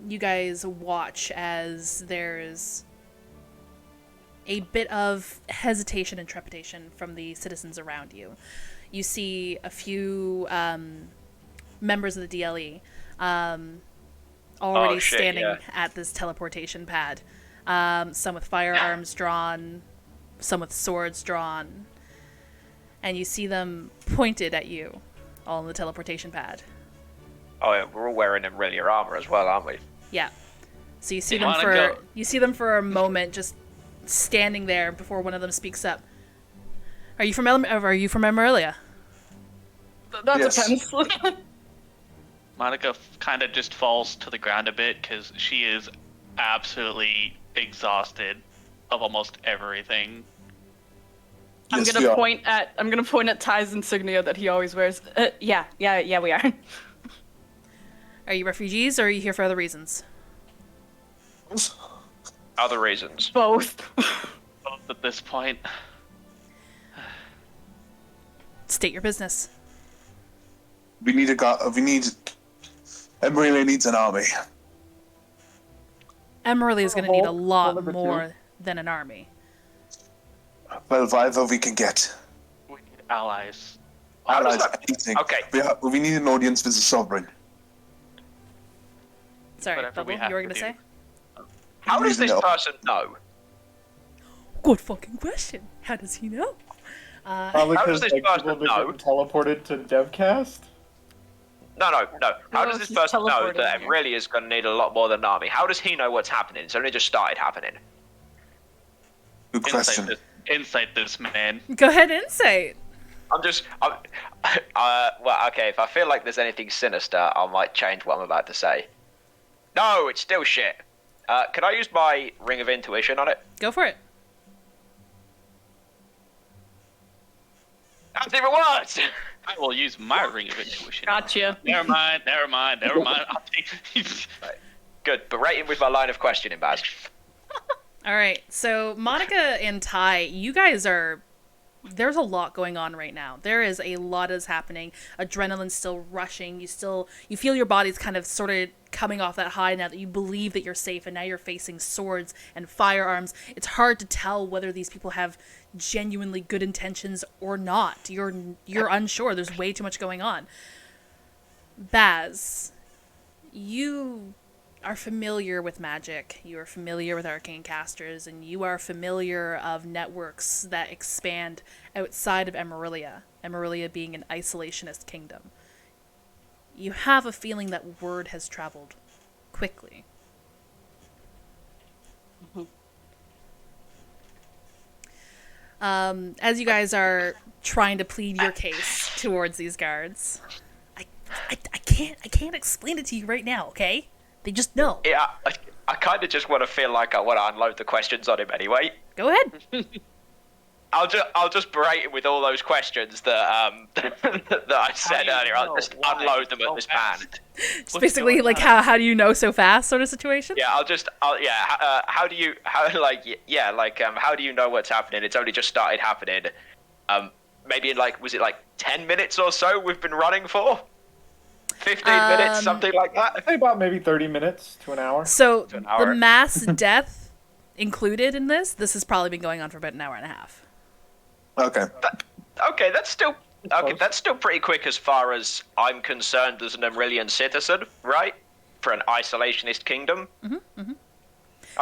You guys watch as there's a bit of hesitation and trepidation from the citizens around you. You see a few members of the DLE already Oh, shit, standing yeah. at this teleportation pad. Some with firearms drawn, some with swords drawn. And you see them pointed at you, all on the teleportation pad. Oh, yeah, we're all wearing Emerilla armor as well, aren't we? Yeah. So you see You them wanna go? for a moment, just standing there before one of them speaks up. Are you from Emerilla? That Yes. depends. Monica kind of just falls to the ground a bit because she is absolutely exhausted of almost everything. I'm Yes, we gonna are. point at Ty's insignia that he always wears. Yeah, we are. Are you refugees, or are you here for other reasons? Other reasons. Both. Both at this point. State your business. We need Emerilla needs an army. Emerilla is going to need a Hold lot number two. more than an army. Well, whatever we can get. We need allies. How does Allies, that- anything. Okay. We need an audience with the sovereign. Sorry, Whatever Bubble, we have you were to going to do. say? How does this No. person know? Good fucking question. How does he know? Probably How does because this like, person people have know? been teleported to DevCast. No. How No, does this he's person know teleporting that here. Emerilla is going to need a lot more than an army? How does he know what's happening? It's only just started happening. Good question. Insight this man. Go ahead, insight. Well, okay, if I feel like there's anything sinister, I might change what I'm about to say. No, it's still shit. Can I use my Ring of Intuition on it? Go for it. That's even worse! I will use my ring of intuition. Gotcha. Never mind. I'll take. Right. Good, but rating with my line of questioning, Baz. All right. So Monica and Ty, you guys are. There's a lot going on right now. There is a lot is happening. Adrenaline's still rushing. You feel your body's kind of sort of coming off that high now that you believe that you're safe, and now you're facing swords and firearms. It's hard to tell whether these people have genuinely good intentions or not. You're unsure. There's way too much going on. Baz, you are familiar with magic, you are familiar with arcane casters, and you are familiar of networks that expand outside of Emerilla, Emerilla being an isolationist kingdom. You have a feeling that word has traveled quickly. As you guys are trying to plead your case towards these guards, I can't explain it to you right now, okay? They just know. Yeah, I kind of just want to feel like I want to unload the questions on him anyway. Go ahead. I'll just berate him with all those questions that that I said earlier. I'll just unload them at this man. Just basically, like, how do you know so fast sort of situation? Yeah, how do you know what's happening? It's only just started happening. Maybe in was it 10 minutes or so we've been running for? 15 minutes, something like that? I'd say about maybe 30 minutes to an hour. So an hour. the mass death included in this has probably been going on for about an hour and a half. Okay. Okay, that's still Close. that's still pretty quick as far as I'm concerned as an Emerillian citizen, right? For an isolationist kingdom. Okay,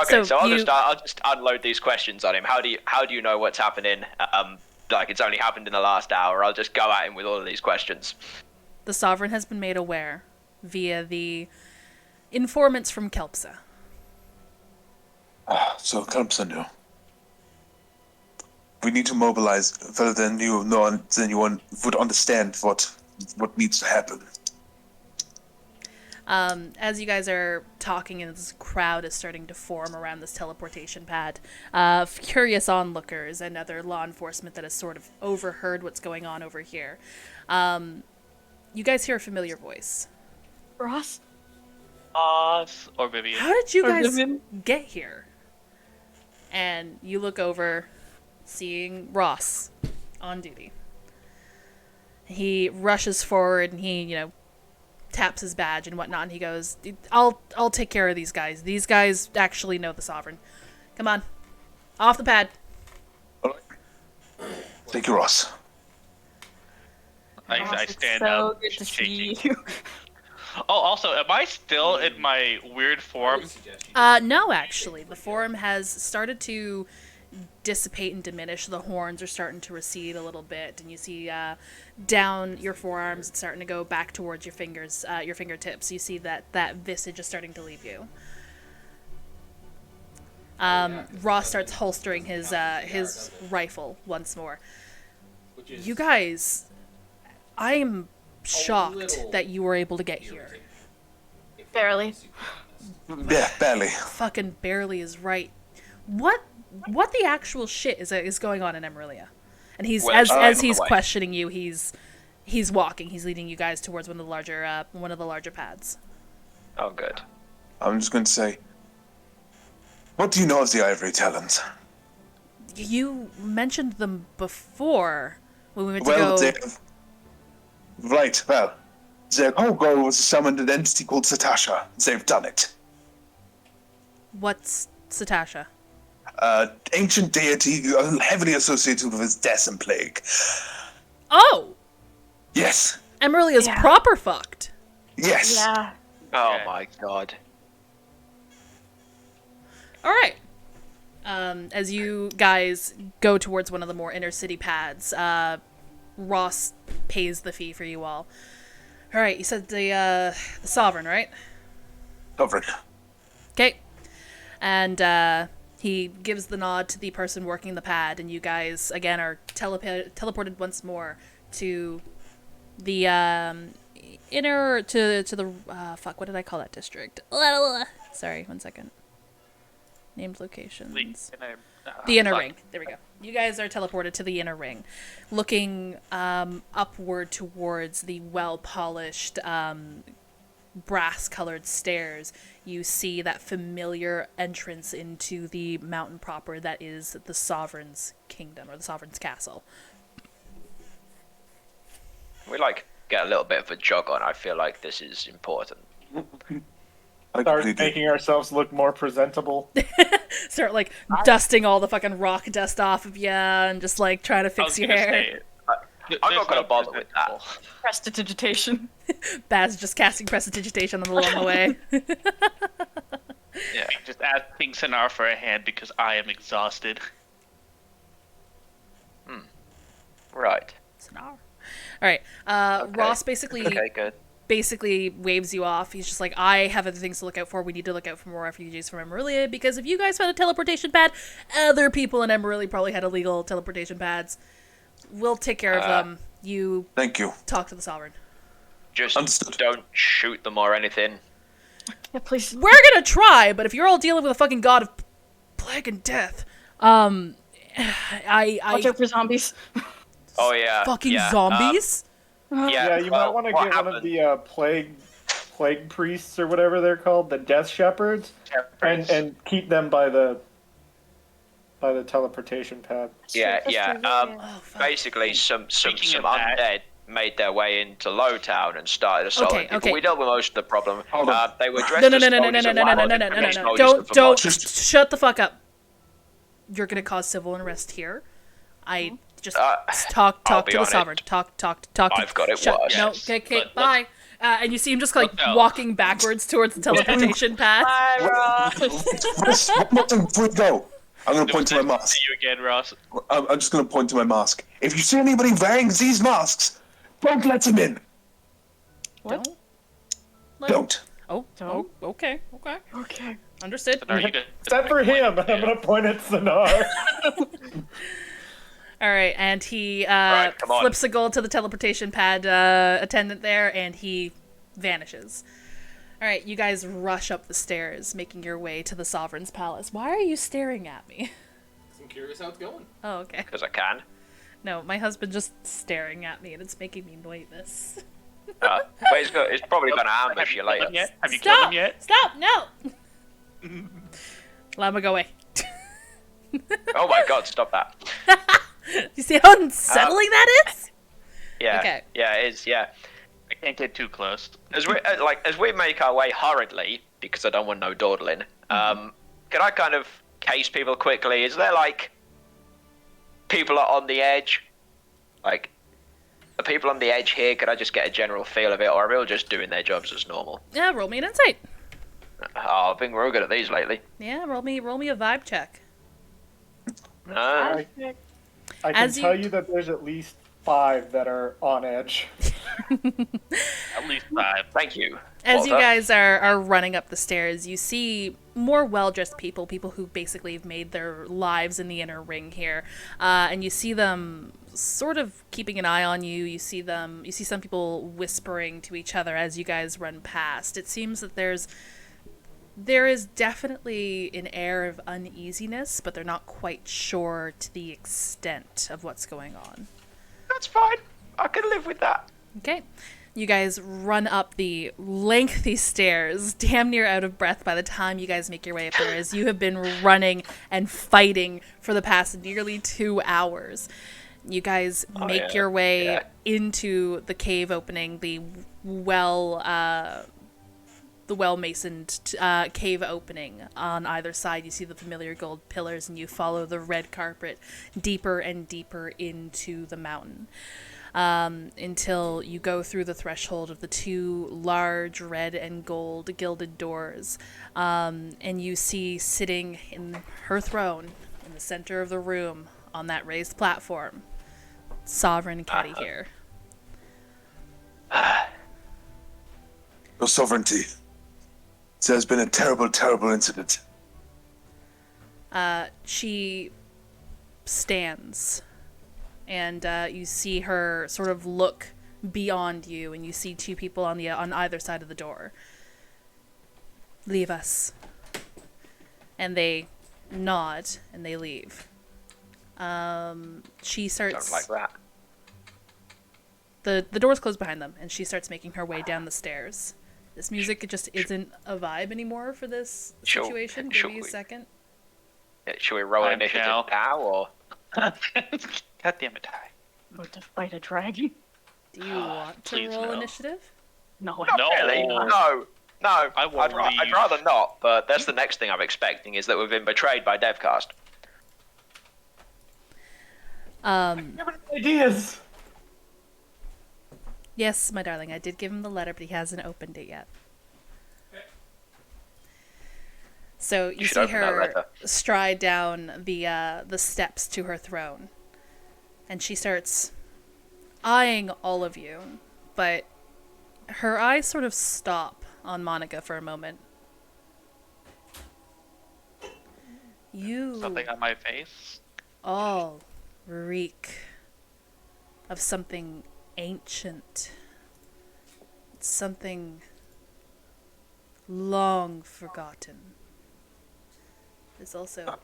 So so I'll just unload these questions on him. How do you know what's happening? It's only happened in the last hour. I'll just go at him with all of these questions. The Sovereign has been made aware via the informants from Kelpsa. So Kelpsa knew. We need to mobilize further than anyone would understand what needs to happen. As you guys are talking and this crowd is starting to form around this teleportation pad, curious onlookers and other law enforcement that has sort of overheard what's going on over here. You guys hear a familiar voice. Ross? Or Vivian. How did you Or guys Vivian? get here? And you look over, seeing Ross on duty. He rushes forward and he, taps his badge and whatnot, and he goes, I'll take care of these guys. These guys actually know the Sovereign. Come on. Off the pad. Thank you, Ross. I Ross, stand it's so up. good to shaking. see you. Oh, also, am I still in my weird I form? would suggest you No, actually. The form has started to dissipate and diminish. The horns are starting to recede a little bit, and you see down your forearms, it's starting to go back towards your fingers, your fingertips. You see that visage is starting to leave you. Ross starts holstering his rifle once more. which is You guys, I am shocked little that you were able to get here. irritating. If Barely. Yeah, barely. Fucking barely is right. What the actual shit is going on in Emerilla? And he's Well, as on he's the way. questioning you, he's walking. He's leading you guys towards one of the larger pads. Oh, good. I'm just going to say, what do you know of the Ivory Talons? You mentioned them before when we went to Well, go. right. Well, their whole goal was to summon an entity called Satasha. They've done it. What's Satasha? Ancient deity heavily associated with his death and plague. Oh, Yes. Emerilla's Yeah. proper fucked. Yes. Oh Yeah. my god. All right. As you guys go towards one of the more inner city pads, Ross pays the fee for you all. All right, you said the Sovereign, right? Covered. Okay. And he gives the nod to the person working the pad, and you guys again are teleported once more to the inner to the fuck. What did I call that district? Sorry, 1 second. Named locations. The inner ring. There we go. You guys are teleported to the inner ring, looking upward towards the well-polished, brass-colored stairs. You see that familiar entrance into the mountain proper that is the Sovereign's kingdom, or the Sovereign's castle. We get a little bit of a jog on. I feel like this is important. Start making ourselves look more presentable. Start dusting all the fucking rock dust off of you and just trying to fix your hair. I'm not gonna bother with that. Prestidigitation. Baz just casting prestidigitation along the way. Yeah, just asking Sonar for a hand because I am exhausted. Right. Sonar. All right. Okay. Ross basically Okay, good. waves you off. He's just like, I have other things to look out for. We need to look out for more refugees from Emerilla, because if you guys found a teleportation pad, other people in Emerilla probably had illegal teleportation pads. We'll take care of them. You Thank you. talk to the Sovereign. Just Understood. don't shoot them or anything. Yeah, please. We're gonna try, but if you're all dealing with a fucking god of plague and death, Watch out for zombies. Oh yeah. fucking yeah. zombies? Yeah, you might want to get one of the plague priests or whatever they're called, the death shepherds, and keep them by the teleportation pad. Yeah. Oh, fuck. Basically, some Speaking of that- undead made their way into Lowtown and started assaulting people. okay. We dealt with most of the problem. Hold on. They were dressed No. as soldiers and whatnot. Don't shut the fuck up. You're gonna cause civil unrest here. I just talk I'll to be the on it. Sovereign. Talk. I've got it Shut. worse. No, Yes, okay, but bye. And you see him just out. walking backwards towards the teleportation pad. Ross, one more thing before we go. I'm going to point to my mask. See you again, Ross. I'm just going to point to my mask. If you see anybody wearing these masks, don't let them in. What? Don't. Oh, okay. Okay. Understood. Sonar, you good? Except for him, I'm gonna point at Sonar. All right, and he Right, come on. flips a gold to the teleportation pad attendant there, and he vanishes. All right, you guys rush up the stairs, making your way to the Sovereign's palace. Why are you staring at me? I'm curious how it's going. Oh, okay. Because I can. No, my husband just staring at me, and it's making me nervous. But it's probably going to ambush you later. Have you killed him yet? Stop! No! Let me go away. Oh my god, stop that. You see how unsettling that is? Yeah. Okay. Yeah, it is, yeah. I can't get too close. As we make our way hurriedly, because I don't want no dawdling, can I kind of case people quickly? Is there people are on the edge? Are people on the edge here? Could I just get a general feel of it, or are people just doing their jobs as normal? Yeah, roll me an insight. Oh, I think we're all good at these lately. Yeah, roll me a vibe check. No. I can As tell you- you that there's at least 5 that are on edge. At least 5. Thank you. As you Walter. guys are running up the stairs, you see more well-dressed people who basically have made their lives in the inner ring here, and you see them sort of keeping an eye on you. You see some people whispering to each other as you guys run past. It seems that there is definitely an air of uneasiness, but they're not quite sure to the extent of what's going on. That's fine. I can live with that. Okay. You guys run up the lengthy stairs, damn near out of breath by the time you guys make your way up there, as you have been running and fighting for the past nearly 2 hours. You guys make your way into the cave opening, the well-masoned cave opening. On either side, you see the familiar gold pillars, and you follow the red carpet deeper and deeper into the mountain. until you go through the threshold of the two large red and gold gilded doors, and you see sitting in her throne in the center of the room on that raised platform, Sovereign Caddy here. Your sovereignty. There's been a terrible, terrible incident. She stands, and you see her sort of look beyond you, and you see two people on either side of the door. Leave us. And they nod, and they leave. She starts... Don't like that. The doors close behind them, and she starts making her way down the stairs. This music just isn't a vibe anymore for this situation. Give me a second. Should we roll I'm initiative down. now, or? God damn it, Ty. About to fight a dragon? Do you want to please roll no. initiative? No, Not No. really. No. I won't I'd leave. rather not, but that's the next thing I'm expecting, is that we've been betrayed by Devcast. Ideas. Yes, my darling, I did give him the letter, but he hasn't opened it yet. So you should see open that her letter. stride down the steps to her throne, and she starts eyeing all of you, but her eyes sort of stop on Monica for a moment. You Something on my face. all reek of something ancient. Something long forgotten. This also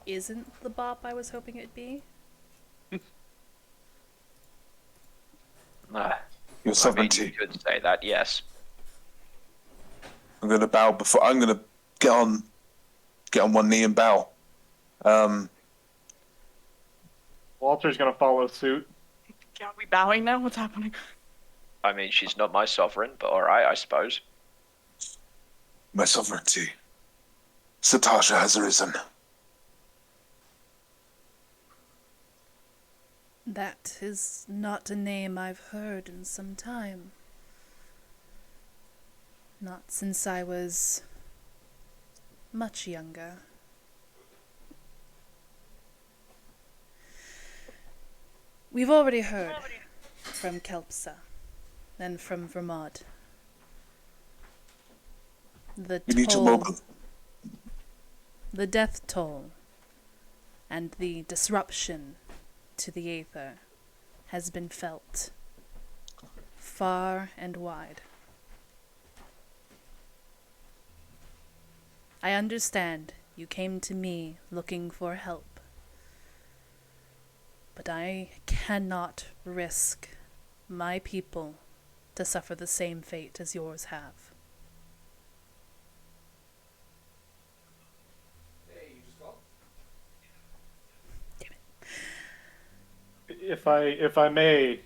isn't the bop I was hoping it'd be. Your sovereignty. You could say that, yes. I'm gonna bow before. I'm gonna get on one knee and bow. Walter's gonna follow suit. Are we bowing now? What's happening? I mean, she's not my sovereign, but alright, I suppose. My sovereignty. Satasha has arisen. That is not a name I've heard in some time. Not since I was much younger. We've already heard from Kelpsa and from Vermod. The You need to toll, mobilize. the death toll, and the disruption to the aether has been felt far and wide. I understand you came to me looking for help, but I cannot risk my people to suffer the same fate as yours have. Hey, you just called? If I may,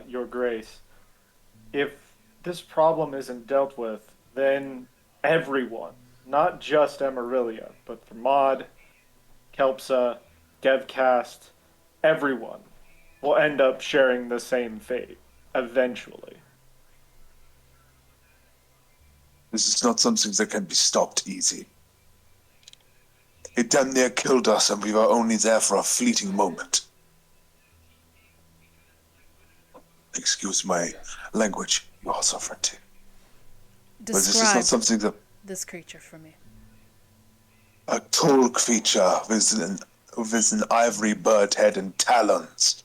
Your Grace, if this problem isn't dealt with, then everyone, not just Emerilla, but Vermod, Kelpsa, Devcast, everyone will end up sharing the same fate, eventually. This is not something that can be stopped easy. It damn near killed us, and we were only there for a fleeting moment. Excuse my language, Your Sovereignty. But this is Describe not something that this creature for me. a tall creature with an ivory bird head and talons.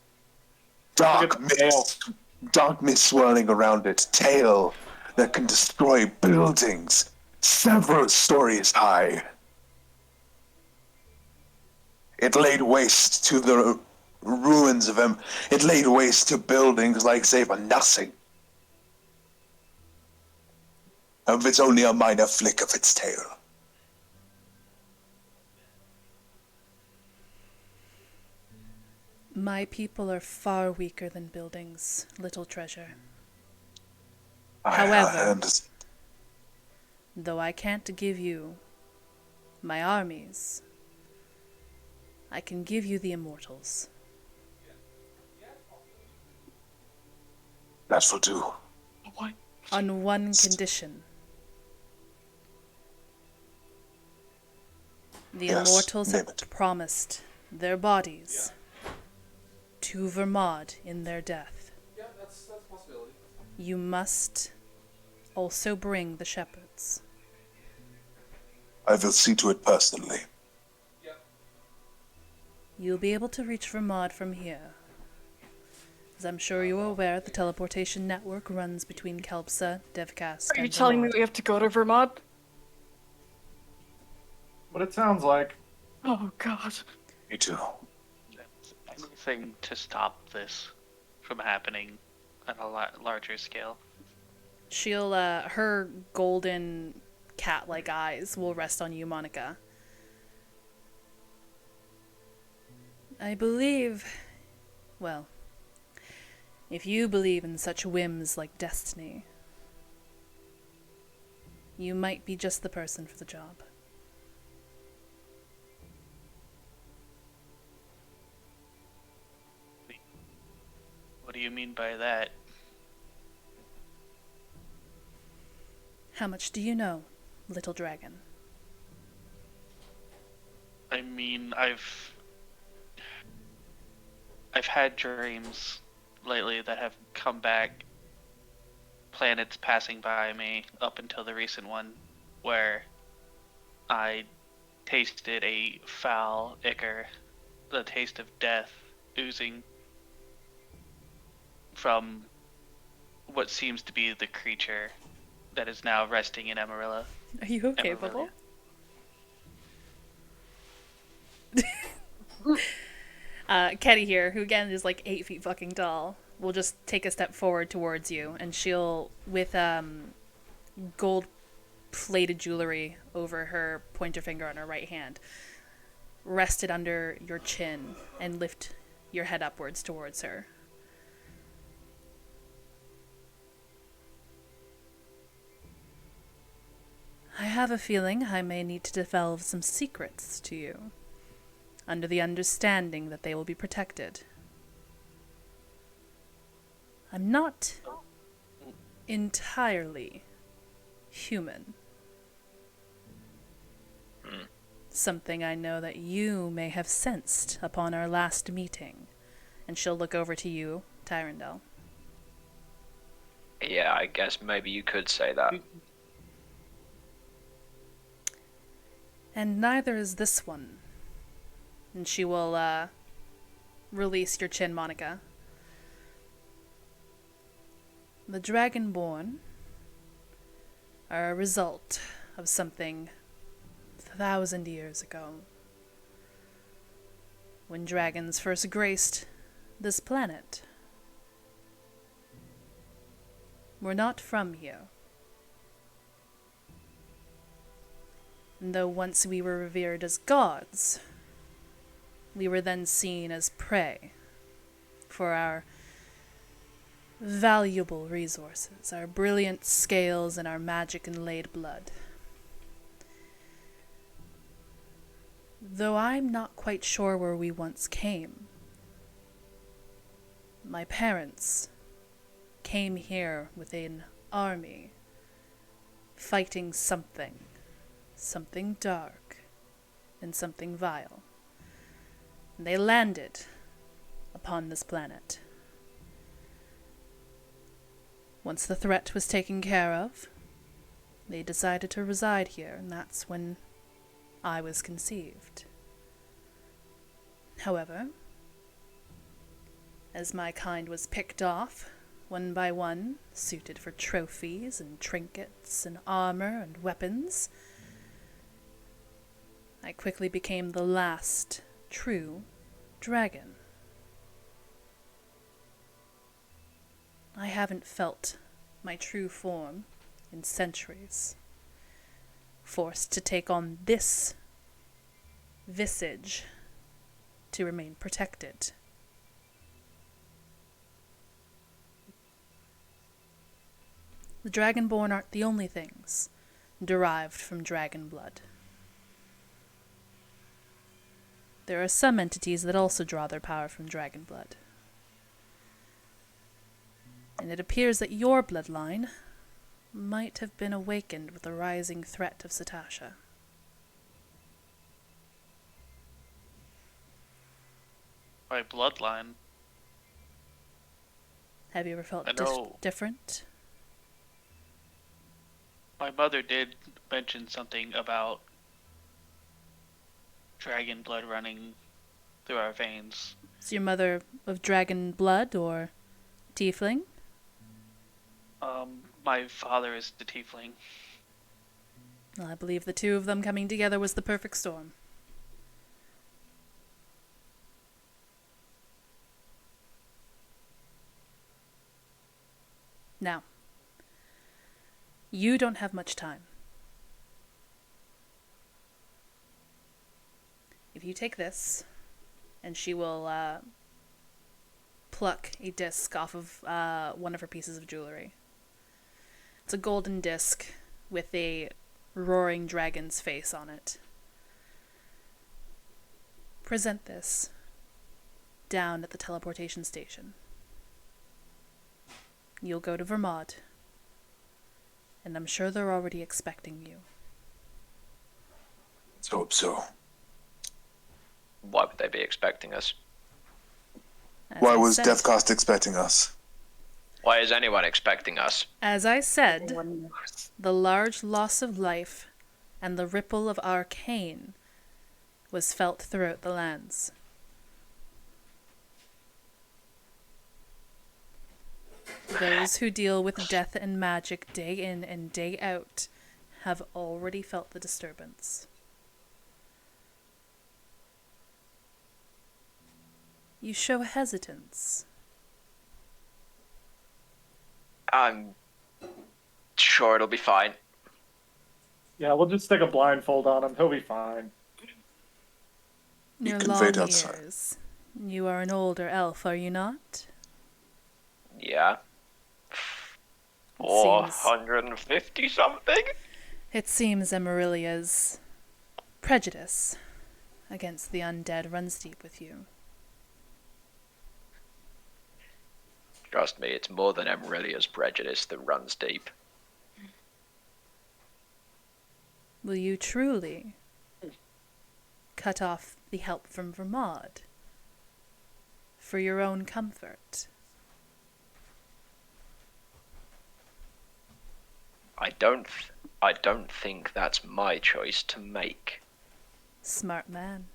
Look at the Dark mist swirling around it, tail that can destroy buildings several stories high. It laid waste to the ruins of them. It laid waste to buildings like they were nothing. And it's only a minor flick of its tail. My people are far weaker than buildings, little treasure. However- I understand. Though I can't give you my armies, I can give you the immortals. That will do. What? On one condition. The Yes, immortals name have it. promised their bodies to Vermod in their death. Yeah, that's a possibility. You must also bring the shepherds. I will see to it personally. Yeah. You'll be able to reach Vermod from here. As I'm sure you're aware, the teleportation network runs between Kelpsa, Devcast, Are you and telling me Vermod. we have to go to Vermont? What it sounds like. Oh god. Me too. Anything to stop this from happening on a larger scale. She'll, her golden cat-like eyes will rest on you, Monica. I believe, well, if you believe in such whims like destiny, you might be just the person for the job. What do you mean by that? How much do you know, little dragon? I mean, I've had dreams lately that have come back, planets passing by me up until the recent one, where I tasted a foul ichor, the taste of death oozing from what seems to be the creature that is now resting in Emerilla. Are you okay, Emerilla. Bubble? Ketty here, who again is like 8 feet fucking tall, will just take a step forward towards you, and she'll, with gold-plated jewelry over her pointer finger on her right hand, rest it under your chin and lift your head upwards towards her. I have a feeling I may need to divulge some secrets to you, under the understanding that they will be protected. I'm not entirely human. Something I know that you may have sensed upon our last meeting. And she'll look over to you, Tyrandel. Yeah, I guess maybe you could say that. And neither is this one. And she will, release your chin, Monica. The Dragonborn are a result of something 1,000 years ago, when dragons first graced this planet. We're not from here. And though once we were revered as gods, we were then seen as prey for our valuable resources, our brilliant scales and our magic-inlaid blood. Though I'm not quite sure where we once came, my parents came here with an army, fighting something dark and something vile. And they landed upon this planet. Once the threat was taken care of, they decided to reside here, and that's when I was conceived. However, as my kind was picked off, one by one, suited for trophies and trinkets and armor and weapons, I quickly became the last true dragon. I haven't felt my true form in centuries, forced to take on this visage to remain protected. The Dragonborn aren't the only things derived from dragon blood. There are some entities that also draw their power from dragon blood. And it appears that your bloodline might have been awakened with the rising threat of Satasha. My bloodline. Have you ever felt I know. different? My mother did mention something about dragon blood running through our veins. Is your mother of dragon blood or tiefling? My father is the tiefling. Well, I believe the two of them coming together was the perfect storm. Now, you don't have much time. If you take this, and she will pluck a disc off of one of her pieces of jewelry. It's a golden disc with a roaring dragon's face on it. Present this down at the teleportation station. You'll go to Vermont, and I'm sure they're already expecting you. Let's hope so. Why would they be expecting us? As Why I was said- Deathcast expecting us? Why is anyone expecting us? As I said, One knows. the large loss of life and the ripple of arcane was felt throughout the lands. Those who deal with death and magic day in and day out have already felt the disturbance. You show hesitance. I'm sure it'll be fine. Yeah, we'll just stick a blindfold on him. He'll be fine. You Your can long wait outside. years. You are an older elf, are you not? Yeah. Seems- 450 something? It seems Emerillia's prejudice against the undead runs deep with you. Trust me, it's more than Emerillia's prejudice that runs deep. Will you truly cut off the help from Vermont for your own comfort? I don't think that's my choice to make. Smart man.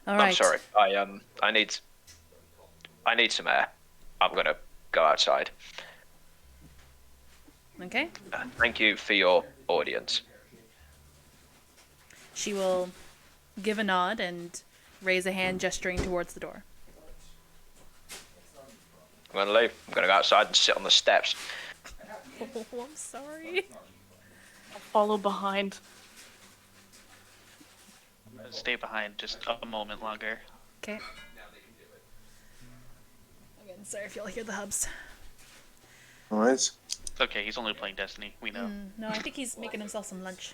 All right. I'm sorry. I need some air. I'm gonna go outside. Okay. Thank you for your audience. She will give a nod and raise a hand gesturing towards the door. I'm gonna leave. I'm gonna go outside and sit on the steps. Oh, I'm sorry. I'll follow behind. Stay behind just a moment longer. Okay. Again, sorry if y'all hear the hubs. Alright. It's okay, he's only playing Destiny. We know. No, I think he's making himself some lunch.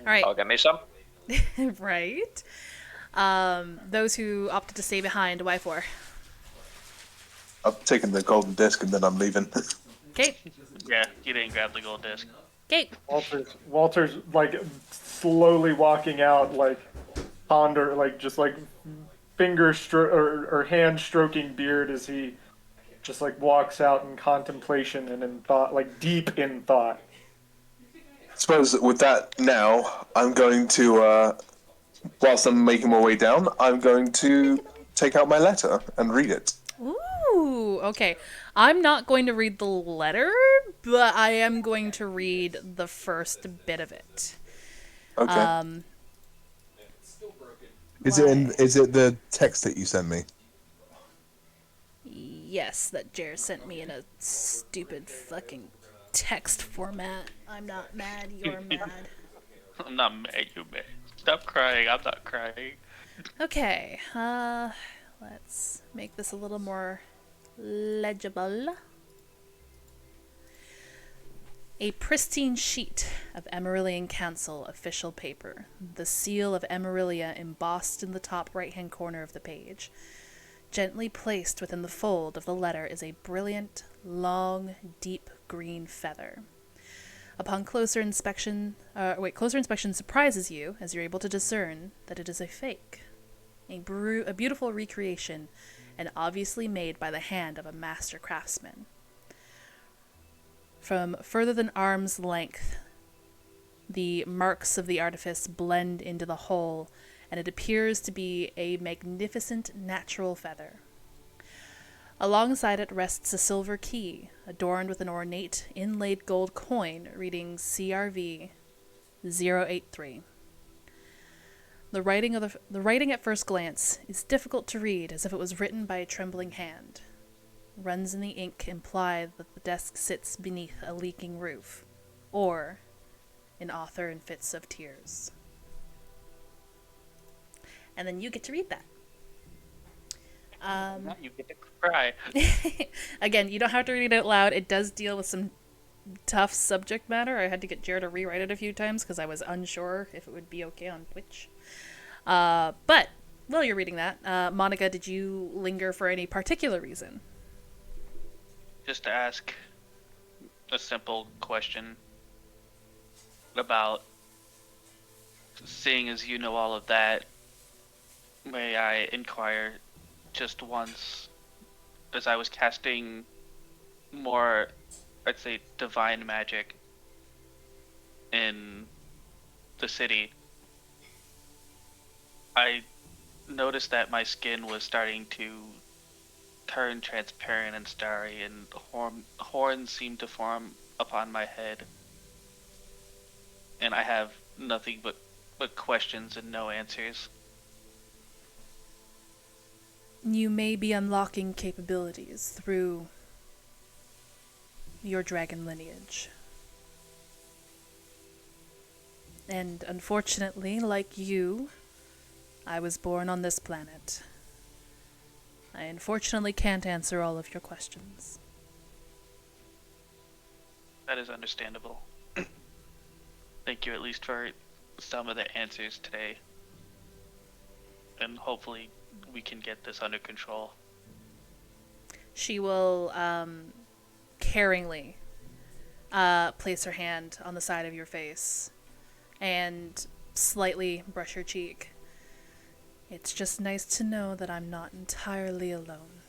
All right. I'll get me some. Right. Those who opted to stay behind, why for? I'm taking the golden disc and then I'm leaving. Okay. Yeah, you didn't grab the gold disc. Okay. Walter's like slowly walking out, like just like or hand stroking beard as he just like walks out in contemplation and in thought, like deep in thought. I suppose with that now, I'm going to, whilst I'm making my way down, I'm going to take out my letter and read it. Ooh, okay. I'm not going to read the letter, but I am going to read the first bit of it. Okay. Is it the text that you sent me? Yes, that Jer sent me in a stupid fucking text format. I'm not mad, you're mad. I'm not mad, you mad. Stop crying, I'm not crying. Okay, let's make this a little more legible. A pristine sheet of Emerillian Council official paper, the seal of Emerilla embossed in the top right-hand corner of the page. Gently placed within the fold of the letter is a brilliant, long, deep green feather. Upon closer inspection surprises you as you're able to discern that it is a fake, a beautiful recreation, and obviously made by the hand of a master craftsman. From further than arm's length, the marks of the artifice blend into the whole, and it appears to be a magnificent natural feather. Alongside it rests a silver key, adorned with an ornate inlaid gold coin reading CRV 083. The writing at first glance is difficult to read, as if it was written by a trembling hand. Runs in the ink imply that the desk sits beneath a leaking roof, or an author in fits of tears. And then you get to read that. Now you get to cry. Again, you don't have to read it out loud. It does deal with some tough subject matter. I had to get Jared to rewrite it a few times because I was unsure if it would be okay on Twitch. But while you're reading that, Monica, did you linger for any particular reason? Just to ask a simple question about, seeing as you know all of that, may I inquire just once, as I was casting more, I'd say, divine magic in the city, I noticed that my skin was starting to turn transparent and starry, and horns seemed to form upon my head. And I have nothing but questions and no answers. You may be unlocking capabilities through your dragon lineage. And unfortunately, like you, I was born on this planet. I unfortunately can't answer all of your questions. That is understandable. Thank you at least for some of the answers today. And hopefully we can get this under control. She will caringly place her hand on the side of your face and slightly brush your cheek. It's just nice to know that I'm not entirely alone.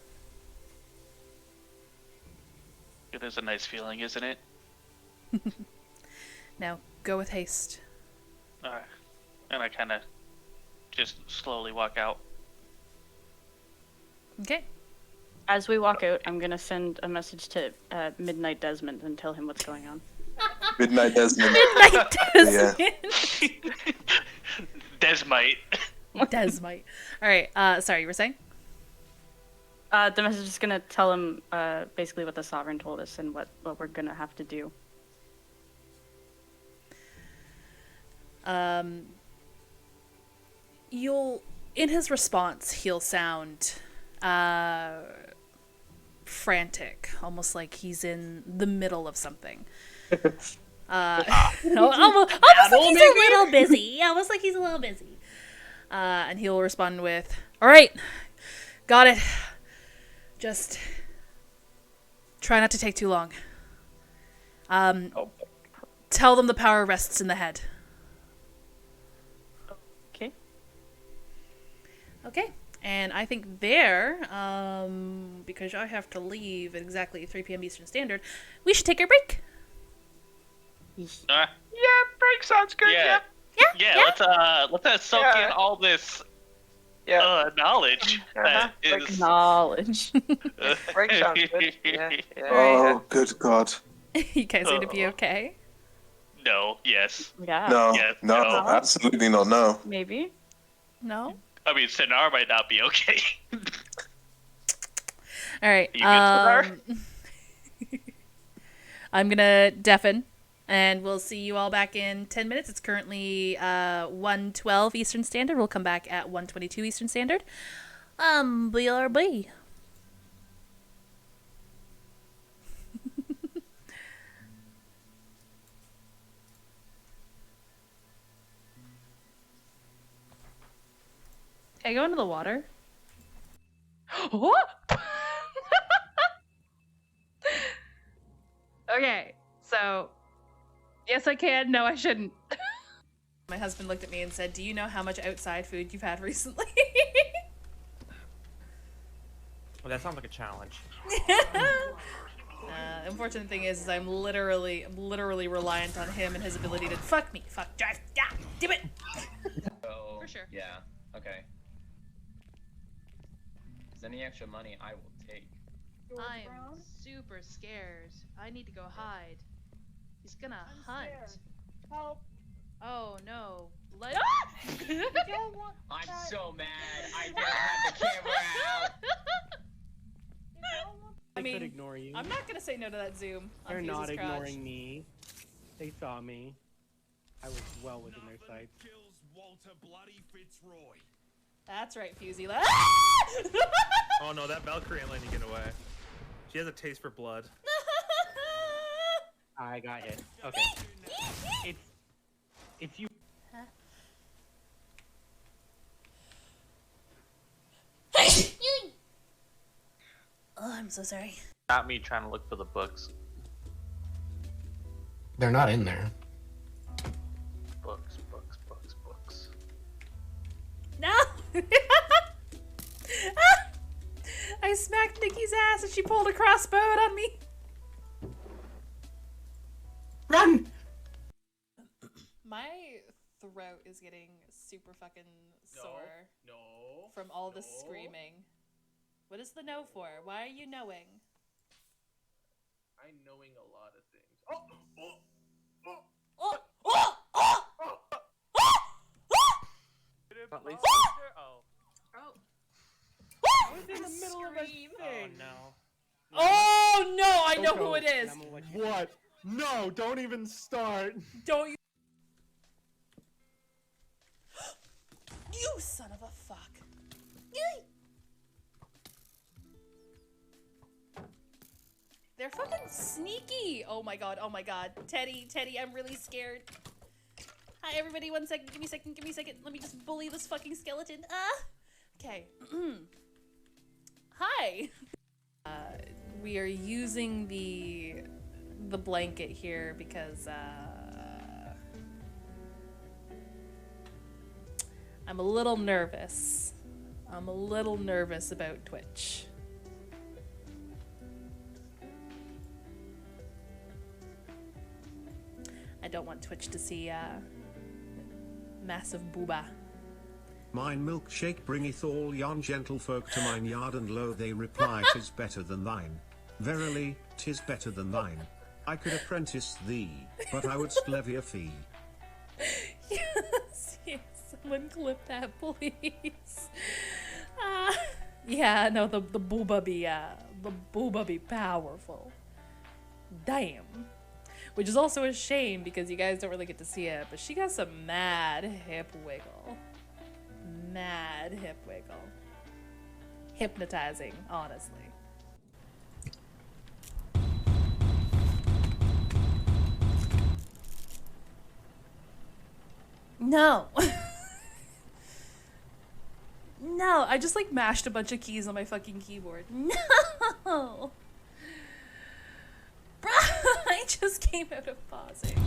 It is a nice feeling, isn't it? Now, go with haste. And I kind of just slowly walk out. Okay. As we walk out, I'm gonna send a message to Midnight Desmond and tell him what's going on. Midnight Desmond. Midnight Desmond. Desmite. Desmite. Alright, sorry, you were saying? The message is gonna tell him basically what the Sovereign told us and what we're gonna have to do. In his response, he'll sound frantic, almost like he's in the middle of something. Almost like he's a little busy. Almost like he's a little busy. And he'll respond with, "All right, got it. Just try not to take too long. Tell them the power rests in the head." Okay. Okay. And I think there, because I have to leave at exactly 3 p.m. Eastern Standard, we should take a break. Yeah, break sounds good. Yeah. Let's soak in all this knowledge. That is... Knowledge. Break sounds good. Yeah. Oh, good God. You guys going to be okay? No. Yes. Yeah. No, Yes, no, no. absolutely not, no. Maybe. No? I mean, Sinar might not be okay. All right. You good, Sinar? I'm going to deafen, and we'll see you all back in 10 minutes. It's currently 1:12 Eastern Standard. We'll come back at 1:22 Eastern Standard. BRB. I go into the water. What? Okay, so yes, I can. No, I shouldn't. My husband looked at me and said, "Do you know how much outside food you've had recently?" Well, that sounds like a challenge. Unfortunate thing is I'm literally reliant on him and his ability to fuck me, drive, damn it. So, For sure. Yeah. Okay. Is any extra money I will take. I'm super scared. I need to go hide. He's gonna hunt. Help! Oh no. Blood. I'm so mad. I didn't have the camera out. I They could mean, ignore you. I'm not gonna say no to that zoom. on They're Fuse's not crotch. ignoring me. They saw me. I was well within their sights. That's right, Fusey. Oh no, that Valkyrie ain't letting you get away. She has a taste for blood. I got hit. Okay. It's you. Oh, I'm so sorry. Not me trying to look for the books. They're not in there. Books. No! I smacked Nikki's ass and she pulled a crossbow on me. Run! My throat is getting super fucking sore from all the screaming. What is the no for? Why are you knowing? I'm knowing a lot of things. At least I was in the middle of a thing. Oh, no. Oh no, I know who it is. What? No, don't even start. Don't you? You son of a fuck. Yay. They're fucking sneaky. Oh my god, oh my god. Teddy, I'm really scared. Hi everybody, 1 second, give me a second. Let me just bully this fucking skeleton. Okay. Hi. We are using the blanket here because I'm a little nervous. I'm a little nervous about Twitch. I don't want Twitch to see massive booba. Mine milkshake bringeth all yon gentlefolk to mine yard, and lo they reply, 'tis better than thine. Verily, 'tis better than thine. I could apprentice thee, but I would levy a fee. Yes, someone clip that, please. Yeah, no, the booba be powerful. Damn. Which is also a shame because you guys don't really get to see it, but she got some mad hip wiggle. Mad hip wiggle. Hypnotizing, honestly. No. No, I just like mashed a bunch of keys on my fucking keyboard. No. Bruh, I just came out of pausing.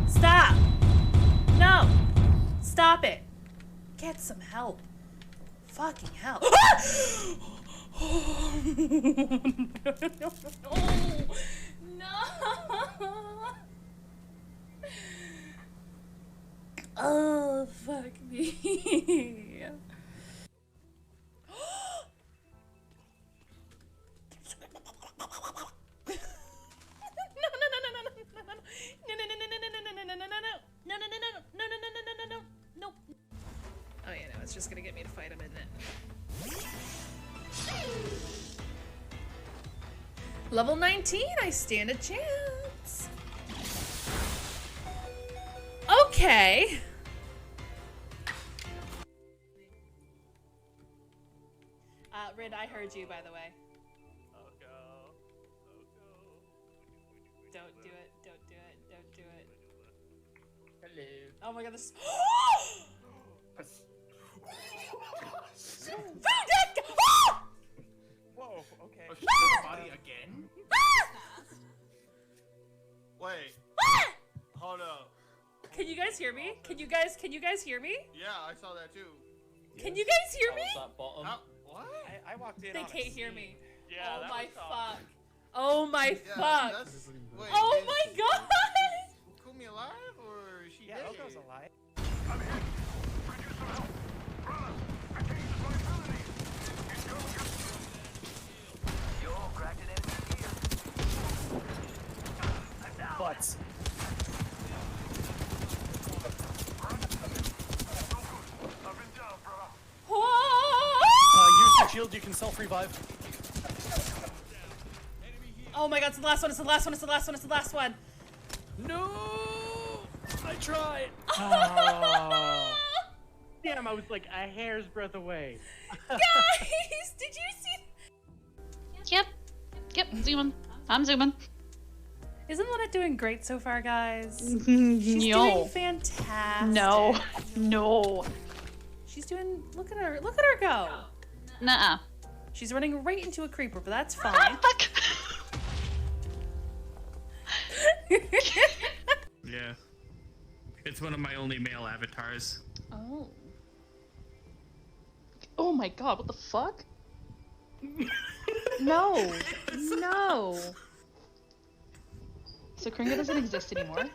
Stop! No! Stop it! Get some help. Fucking help. No! Oh, fuck me. No. Oh yeah, no, it's just gonna get me to fight him, isn't it? Level 19, I stand a chance. Okay. Rid, I heard you, by the way. Oh my god, this. Whoa, okay. Oh, she's got a body again? Wait. Hold up. Can you guys hear me? Can you guys hear me? Yeah, I saw that too. Can you guys hear me? What? I walked in They on a can't hear scene. me. Yeah, Oh that my was fuck. Oh my Yeah, fuck. that's- wait, Oh is my god. Okomie alive or is she Yeah, dead? Oko's alive. Butts. Use the shield, you can self-revive. Oh my god, it's the last one, it's the last one, it's the last one, it's the last one. No! I tried! Oh. Damn, I was like a hair's breadth away. Guys, did you see? Yep, zooming. I'm zooming. Isn't Lynette doing great so far, guys? She's No. doing fantastic. No. She's doing, look at her go. Nuh-uh. She's running right into a creeper, but that's fine. Fuck. Yeah. It's one of my only male avatars. Oh. Oh my god, what the fuck? No. No. So Kringa doesn't exist anymore.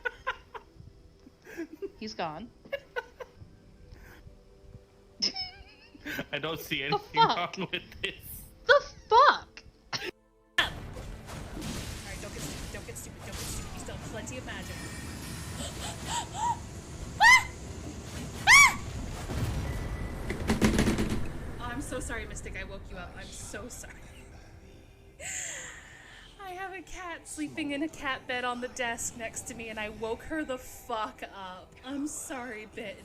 He's gone. I don't see anything fuck? wrong with this. The fuck? Alright, don't get stupid, don't get stupid, don't get stupid. You still have plenty of magic. Oh, I'm so sorry, Mystic. I woke you up. I'm so sorry. I have a cat sleeping in a cat bed on the desk next to me, and I woke her the fuck up. I'm sorry, Bitten.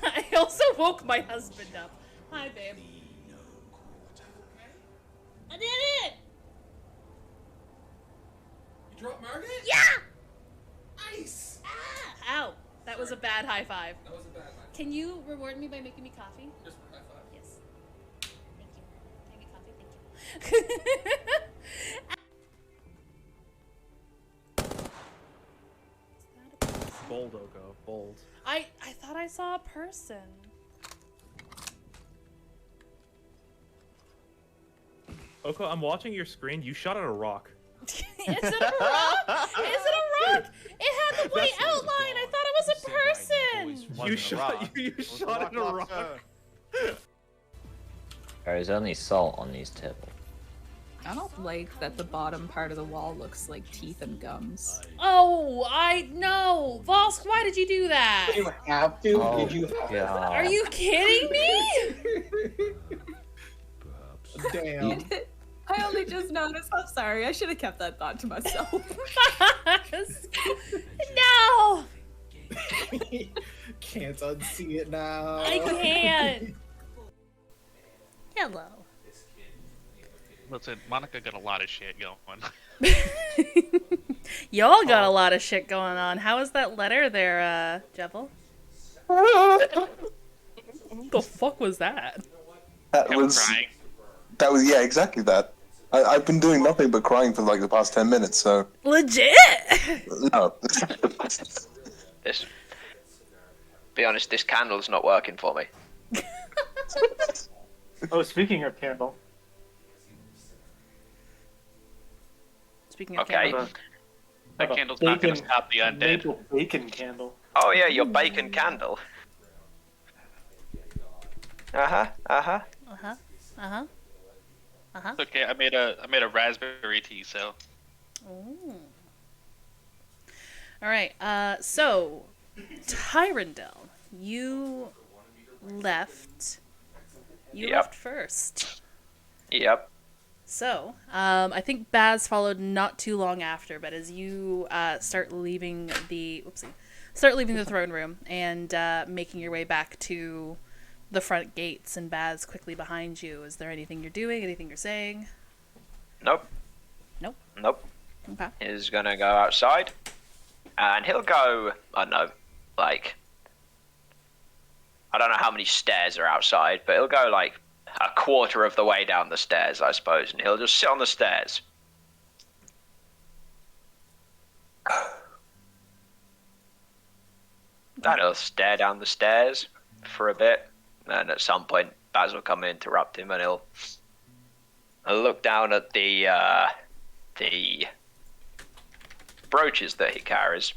I also woke my husband up. Hi, babe. I did it! You dropped Margaret? Yeah! Nice! Ow! That was a bad high five. That was a bad one. Can you reward me by making me coffee? Just high five. Yes. Thank you. Can I get coffee? Thank you. Bold, Oko. Bold. I thought I saw a person. Oko, I'm watching your screen. You shot at a rock. Is it a rock? Is it a rock? It had the white outline. I thought it was a person. You shot. You shot at a rock. There's only salt on these tables. I don't like that the bottom part of the wall looks like teeth and gums. Oh, I know. Vosk, why did you do that? Did you have to? Oh, Did you have God. Are you kidding me? Damn. I only just noticed. I'm sorry. I should have kept that thought to myself. No! Can't unsee it now. I can't. Hello. Listen, Monica got a lot of shit going. Y'all got a lot of shit going on. How is that letter there, Jevel? The fuck was that? That was yeah, exactly that. I've been doing nothing but crying for like the past 10 minutes, so... Legit? No. This... Be honest, this candle's not working for me. Oh, speaking of candle. Speaking of Okay. candle. That candle's not going to Bacon- stop the undead. Maple bacon candle. Oh yeah, your bacon candle. Uh-huh, uh-huh. Uh-huh. Uh-huh. Uh-huh. It's okay, I made a raspberry tea, so. Ooh. Alright, so Tyrandel, you left. You Yep. left first. Yep. So, I think Baz followed not too long after, but as you start leaving the throne room and making your way back to the front gates, and Baz quickly behind you, is there anything you're doing? Anything you're saying? Nope. Nope. Nope. Okay. is gonna go outside, and he'll go, I don't know, like, I don't know how many stairs are outside, but he'll go like a quarter of the way down the stairs, I suppose, and he'll just sit on the stairs. And he'll stare down the stairs for a bit, and at some point, Baz will come and interrupt him, and he'll look down at the brooches that he carries,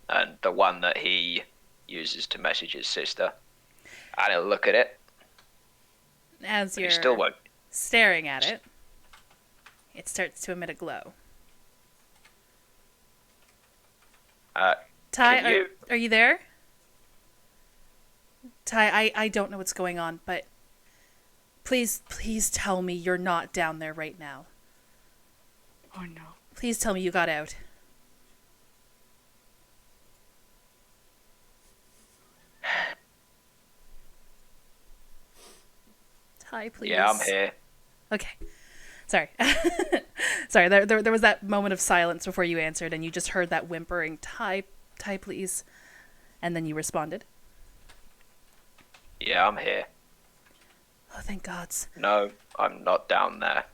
and the one that he uses to message his sister, and he'll look at it. As you're still won't. staring at it, it starts to emit a glow. Ty, are you there? Ty, I don't know what's going on, but please tell me you're not down there right now. Oh no. Please tell me you got out. Ty, please. Yeah, I'm here. Okay. Sorry. Sorry, there was that moment of silence before you answered, and you just heard that whimpering, Ty, please. And then you responded. Yeah, I'm here. Oh, thank gods. No, I'm not down there.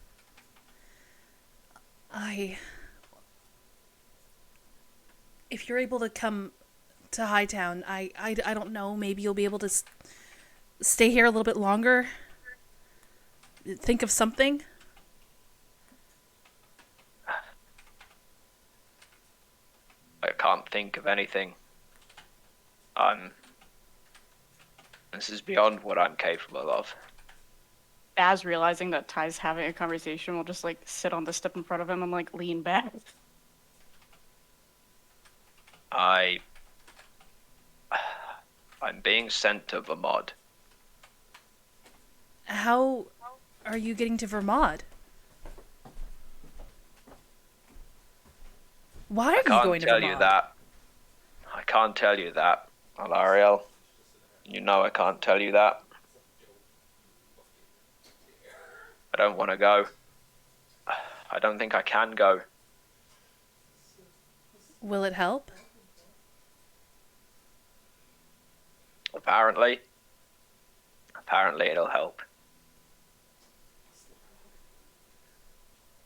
If you're able to come to Hightown, I don't know, maybe you'll be able to stay here a little bit longer? Think of something? I can't think of anything. This is beyond what I'm capable of. As realizing that Ty's having a conversation, will just like sit on the step in front of him and like lean back. I'm being sent to Vermont. How are you getting to Vermont? Why are you going to Vermont? I can't tell you that, Alariel. You know I can't tell you that. I don't want to go. I don't think I can go. Will it help? Apparently it'll help.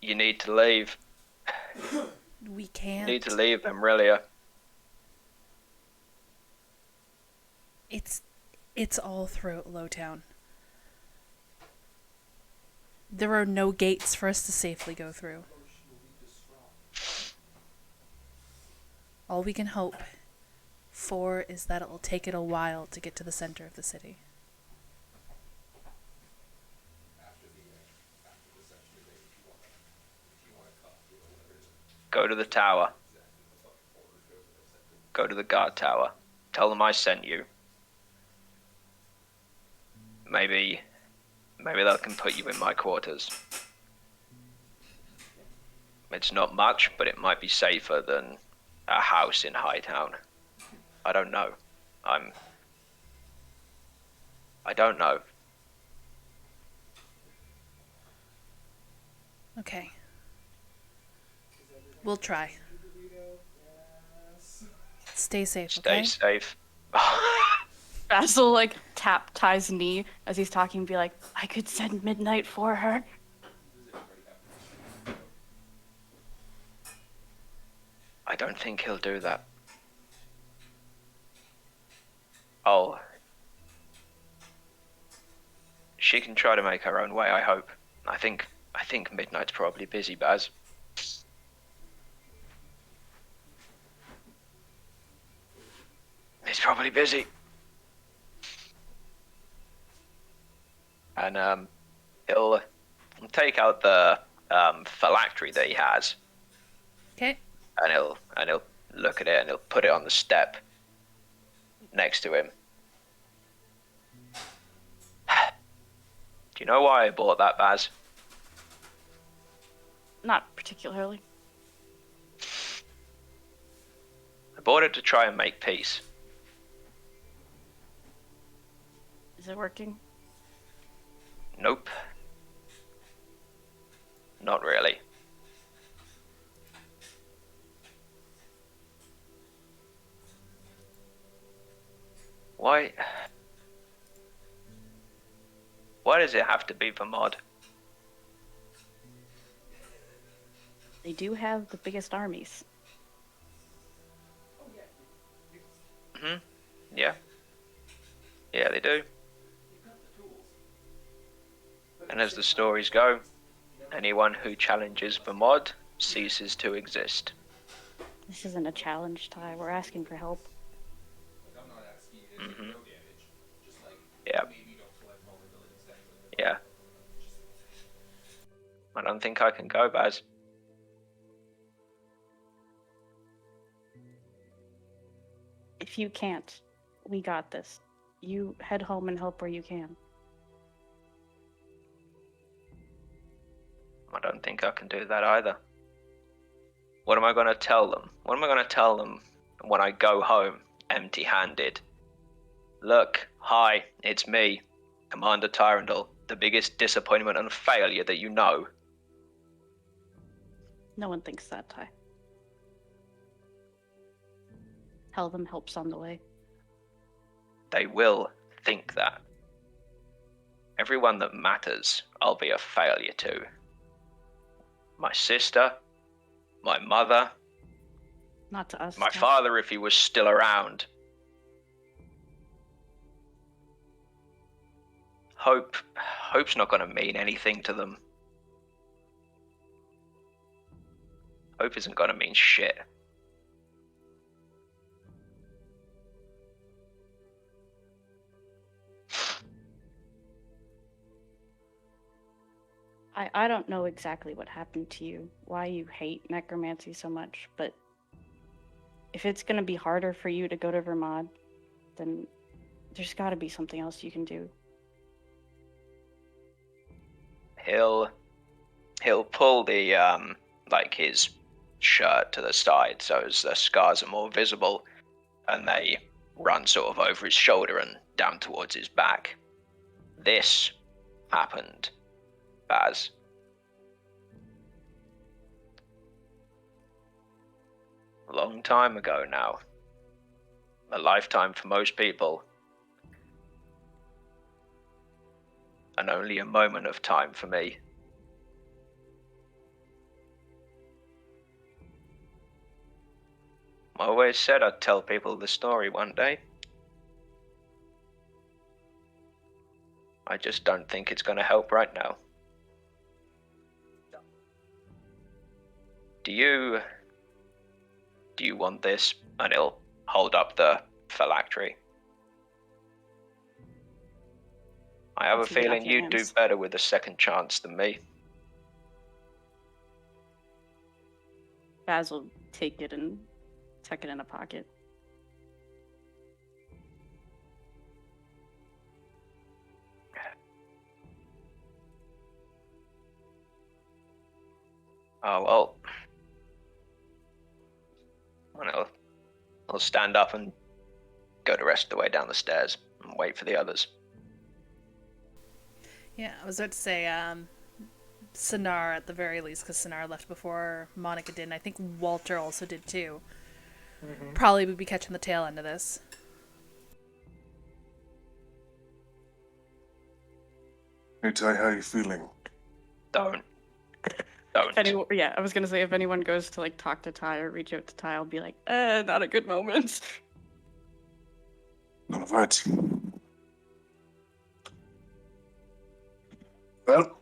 You need to leave. We can't. You need to leave Emerilla. It's all throughout Lowtown. There are no gates for us to safely go through. All we can hope for is that it will take it a while to get to the center of the city. Go to the tower. Go to the guard tower. Tell them I sent you. Maybe they can put you in my quarters. It's not much, but it might be safer than a house in Hightown. I don't know. I don't know. Okay. We'll try. Stay safe, okay? Stay safe. Basil like tap Ty's knee as he's talking and be like, I could send midnight for her. I don't think he'll do that. Oh. She can try to make her own way, I hope. I think Midnight's probably busy, Baz. He's probably busy. And he'll take out the phylactery that he has. Okay. And he'll look at it and he'll put it on the step next to him. Do you know why I bought that, Baz? Not particularly. I bought it to try and make peace. Is it working? Nope. Not really. Why? Why does it have to be Vermod? They do have the biggest armies. Hmm. Yeah. Yeah, they do. And as the stories go, anyone who challenges Vermod ceases to exist. This isn't a challenge, Ty. We're asking for help. Mm-hmm. Yeah. Yeah. I don't think I can go, Baz. If you can't, we got this. You head home and help where you can. I don't think I can do that either. What am I going to tell them? What am I going to tell them when I go home empty-handed? Look, hi, it's me, Commander Tyrandal, the biggest disappointment and failure that you know. No one thinks that, Ty. Tell them help's on the way. They will think that. Everyone that matters, I'll be a failure to. My sister, my mother, Not to us. my Ty. father if he was still around. Hope's not going to mean anything to them. Hope isn't going to mean shit. I don't know exactly what happened to you, why you hate necromancy so much, but if it's gonna be harder for you to go to Vermont, then there's gotta be something else you can do. He'll pull the like his shirt to the side so as the scars are more visible, and they run sort of over his shoulder and down towards his back. This happened, Baz. A long time ago now. A lifetime for most people. And only a moment of time for me. I always said I'd tell people the story one day. I just don't think it's going to help right now. Do you want this? And he'll hold up the phylactery. I have a Take it off feeling your you'd do hands. better with a second chance than me. Baz will take it and tuck it in a pocket. Oh, well. And I'll stand up and go the rest of the way down the stairs and wait for the others. Yeah, I was about to say, Sinar at the very least, because Sinar left before Monica did, and I think Walter also did too. Mm-hmm. Probably would be catching the tail end of this. Hey Ty, how are you feeling? Don't. If anyone, yeah, I was gonna say if anyone goes to like talk to Ty or reach out to Ty, I'll be like, not a good moment. All right. Well,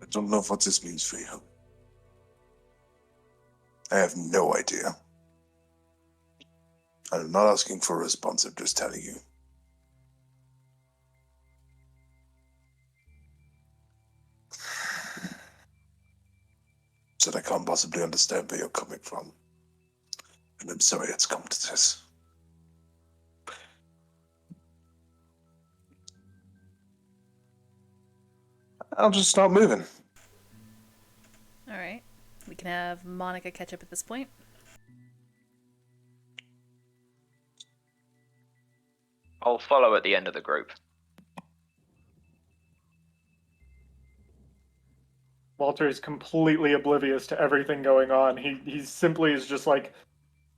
I don't know what this means for you. I have no idea. I'm not asking for a response, I'm just telling you. Said I can't possibly understand where you're coming from. And I'm sorry it's come to this. I'll just start moving. Alright. We can have Monica catch up at this point. I'll follow at the end of the group. What? Walter is completely oblivious to everything going on. He simply is just like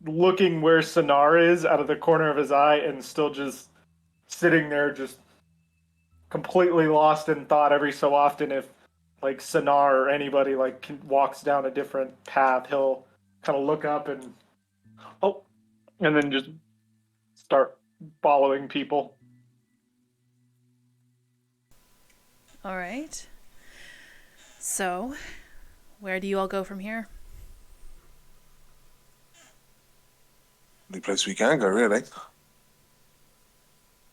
looking where Sonar is out of the corner of his eye and still just sitting there just completely lost in thought. Every so often, if like Sonar or anybody like walks down a different path, he'll kind of look up and and then just start following people. All right. So, where do you all go from here? Only place we can go, really.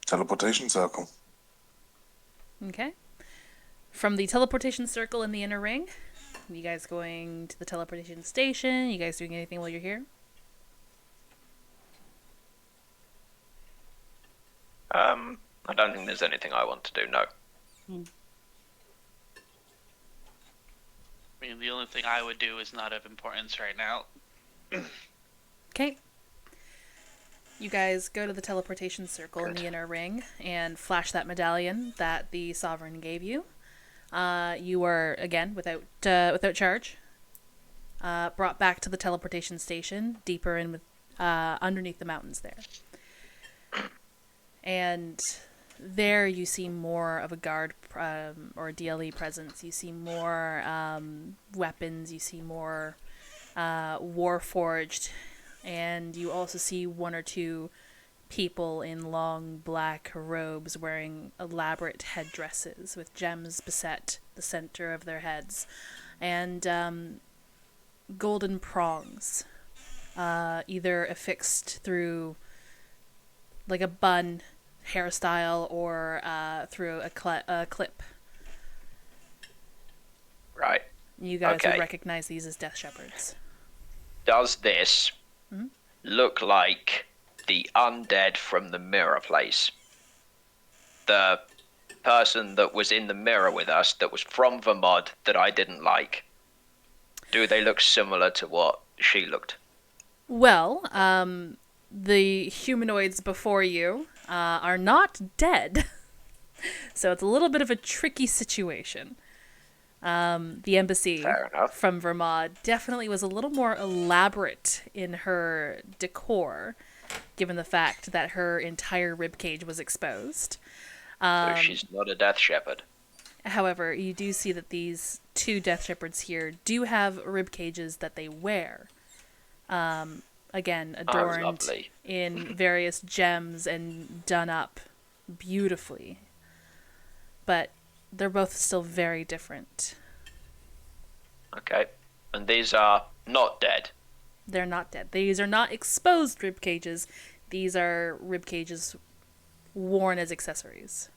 Teleportation circle. Okay. From the teleportation circle in the inner ring, you guys going to the teleportation station? You guys doing anything while you're here? I don't think there's anything I want to do, no. I mean, the only thing I would do is not of importance right now. Okay. You guys go to the teleportation circle in the inner ring and flash that medallion that the Sovereign gave you. You are, again, without charge, brought back to the teleportation station, deeper in with, underneath the mountains there. And there you see more of a guard or DLE presence. You see more weapons. You see more Warforged. And you also see one or two people in long black robes wearing elaborate headdresses with gems beset the center of their heads. And golden prongs, either affixed through like a bun hairstyle or through a clip. Right. You guys would recognize these as Death Shepherds. Does this look like the undead from the mirror place? The person that was in the mirror with us that was from VOD that I didn't like. Do they look similar to what she looked? Well, the humanoids before you are not dead. So it's a little bit of a tricky situation. The embassy from Vermont definitely was a little more elaborate in her decor, given the fact that her entire ribcage was exposed. So she's not a Death Shepherd. However, you do see that these two Death Shepherds here do have ribcages that they wear. Again, adorned in various gems and done up beautifully. But they're both still very different. Okay. And these are not dead? They're not dead. These are not exposed rib cages. These are rib cages worn as accessories.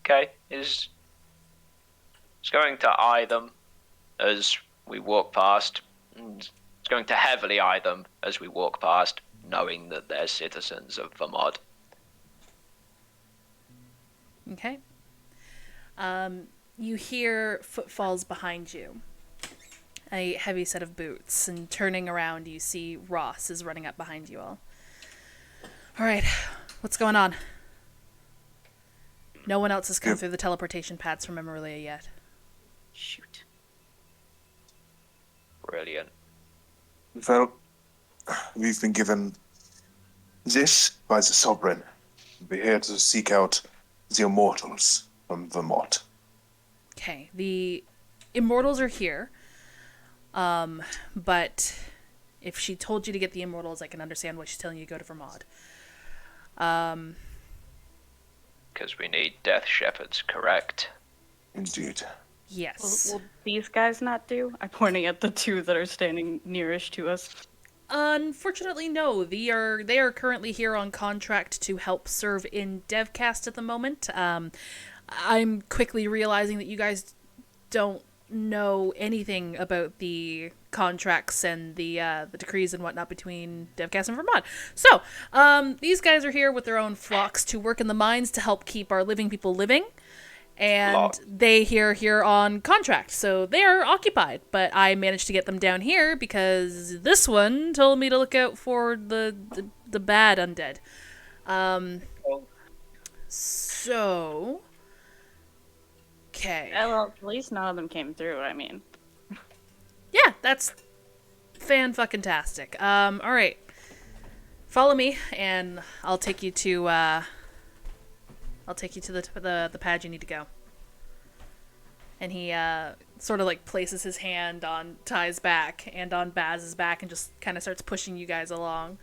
Okay. Is going to eye them as we walk past. It's going to heavily eye them as we walk past, knowing that they're citizens of VOD. Okay. You hear footfalls behind you. A heavy set of boots, and turning around you see Ross is running up behind you all. Alright, what's going on? No one else has come through the teleportation paths from Emerilla yet. Shoot. Brilliant. Well, we've been given this by the Sovereign. We're here to seek out the Immortals from Vermont. Okay, the Immortals are here. But if she told you to get the Immortals, I can understand why she's telling you to go to Vermont. Because we need Death Shepherds, correct? Indeed. Yes. Will these guys not do? I'm pointing at the two that are standing nearest to us. Unfortunately, no. They are currently here on contract to help serve in DevCast at the moment. I'm quickly realizing that you guys don't know anything about the contracts and the decrees and whatnot between DevCast and Vermont. So, these guys are here with their own flocks to work in the mines to help keep our living people living. And they here on contract, so they are occupied. But I managed to get them down here because this one told me to look out for the bad undead. So Okay. Well, at least none of them came through. I mean, Yeah, that's fan-fucking-tastic. All right. Follow me, and I'll take you to the pad you need to go. And he sort of like places his hand on Ty's back and on Baz's back, and just kind of starts pushing you guys along.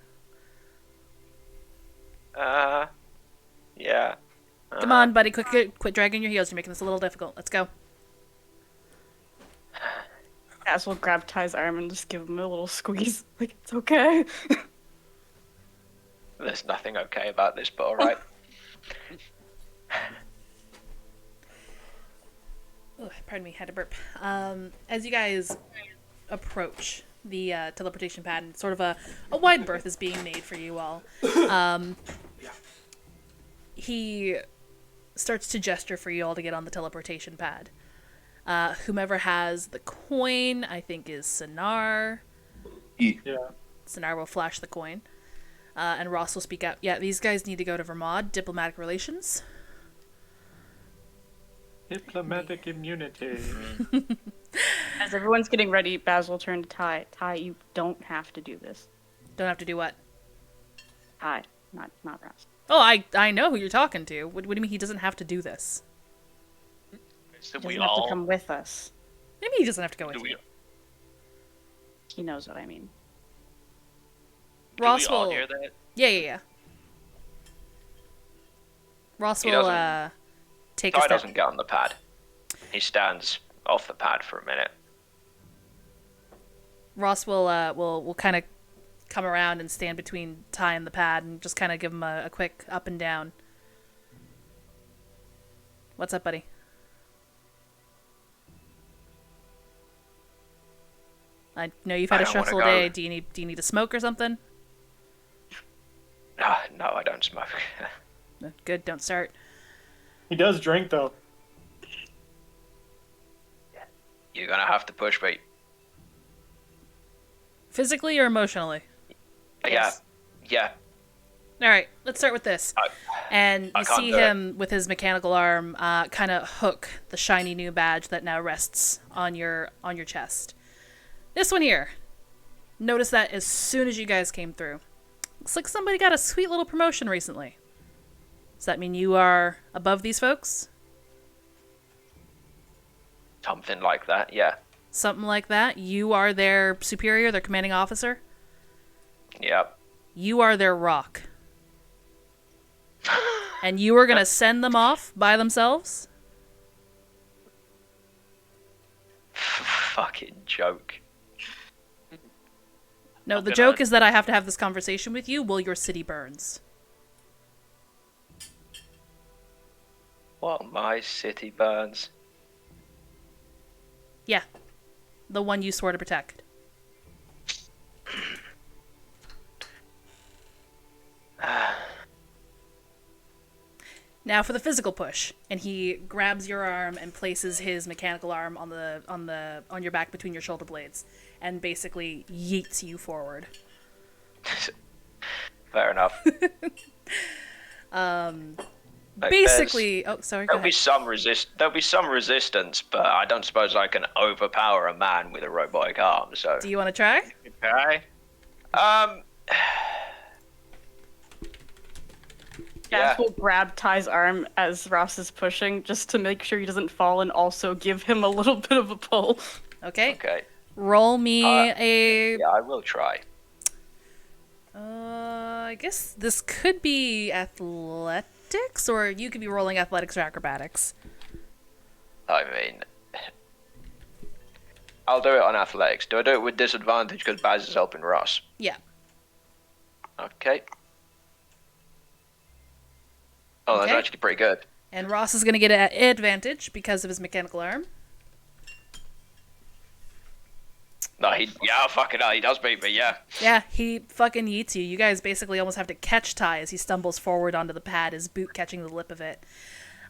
Yeah. Come on, buddy, quit dragging your heels. You're making this a little difficult. Let's go. As will grab Ty's arm and just give him a little squeeze. Like, it's okay. There's nothing okay about this, but alright. Oh, pardon me, had to burp. As you guys approach the teleportation pad, and sort of a wide berth is being made for you all. He starts to gesture for you all to get on the teleportation pad. Whomever has the coin, I think is Sinar. Yeah. Sinar will flash the coin. And Ross will speak out. Yeah, these guys need to go to Vermont, diplomatic relations. Diplomatic immunity. As everyone's getting ready, Baz will turn to Ty. Ty, you don't have to do this. Don't have to do what? Ty, not Ross. Oh, I know who you're talking to. What do you mean he doesn't have to do this? So He we doesn't have all to come with us. Maybe he doesn't have to go with do we, you. He knows what I mean. Ross do we all will. hear that? Yeah. Ross He will doesn't- take a Ty step. doesn't get on the pad. He stands off the pad for a minute. Ross will kind of come around and stand between Ty and the pad and just kind of give him a quick up and down. What's up, buddy? I know you've had I a don't wanna stressful go. day. Do you need a smoke or something? No, I don't smoke. Good, don't start. He does drink, though. You're gonna have to push me. Physically or emotionally? Yeah. All right, let's start with this. And you can't see do it. him with his mechanical arm kind of hook the shiny new badge that now rests on your chest. This one here. Notice that as soon as you guys came through. Looks like somebody got a sweet little promotion recently. Does that mean you are above these folks? Something like that, yeah. Something like that? You are their superior, their commanding officer? Yep. You are their rock. And you are going to send them off by themselves? Fucking joke. No, the joke is that I have to have this conversation with you while your city burns. While my city burns. Yeah. The one you swore to protect. Now for the physical push, and he grabs your arm and places his mechanical arm on your back between your shoulder blades, and basically yeets you forward. Fair enough. Like, Basically, oh sorry. Go There'll be ahead. there'll be some resistance, but I don't suppose I can overpower a man with a robotic arm. So. Do you want to try? Okay. Yeah. Baz will grab Ty's arm as Ross is pushing, just to make sure he doesn't fall, and also give him a little bit of a pull. Okay. Okay. Roll me a. Yeah, I will try. I guess this could be athletics, or you could be rolling athletics or acrobatics. I mean, I'll do it on athletics. Do I do it with disadvantage because Baz is helping Ross? Yeah. Okay. Oh, that's Okay. actually pretty good. And Ross is going to get an advantage because of his mechanical arm. No, fucking hell, he does beat me, yeah. Yeah, he fucking yeets you. You guys basically almost have to catch Ty as he stumbles forward onto the pad, his boot catching the lip of it.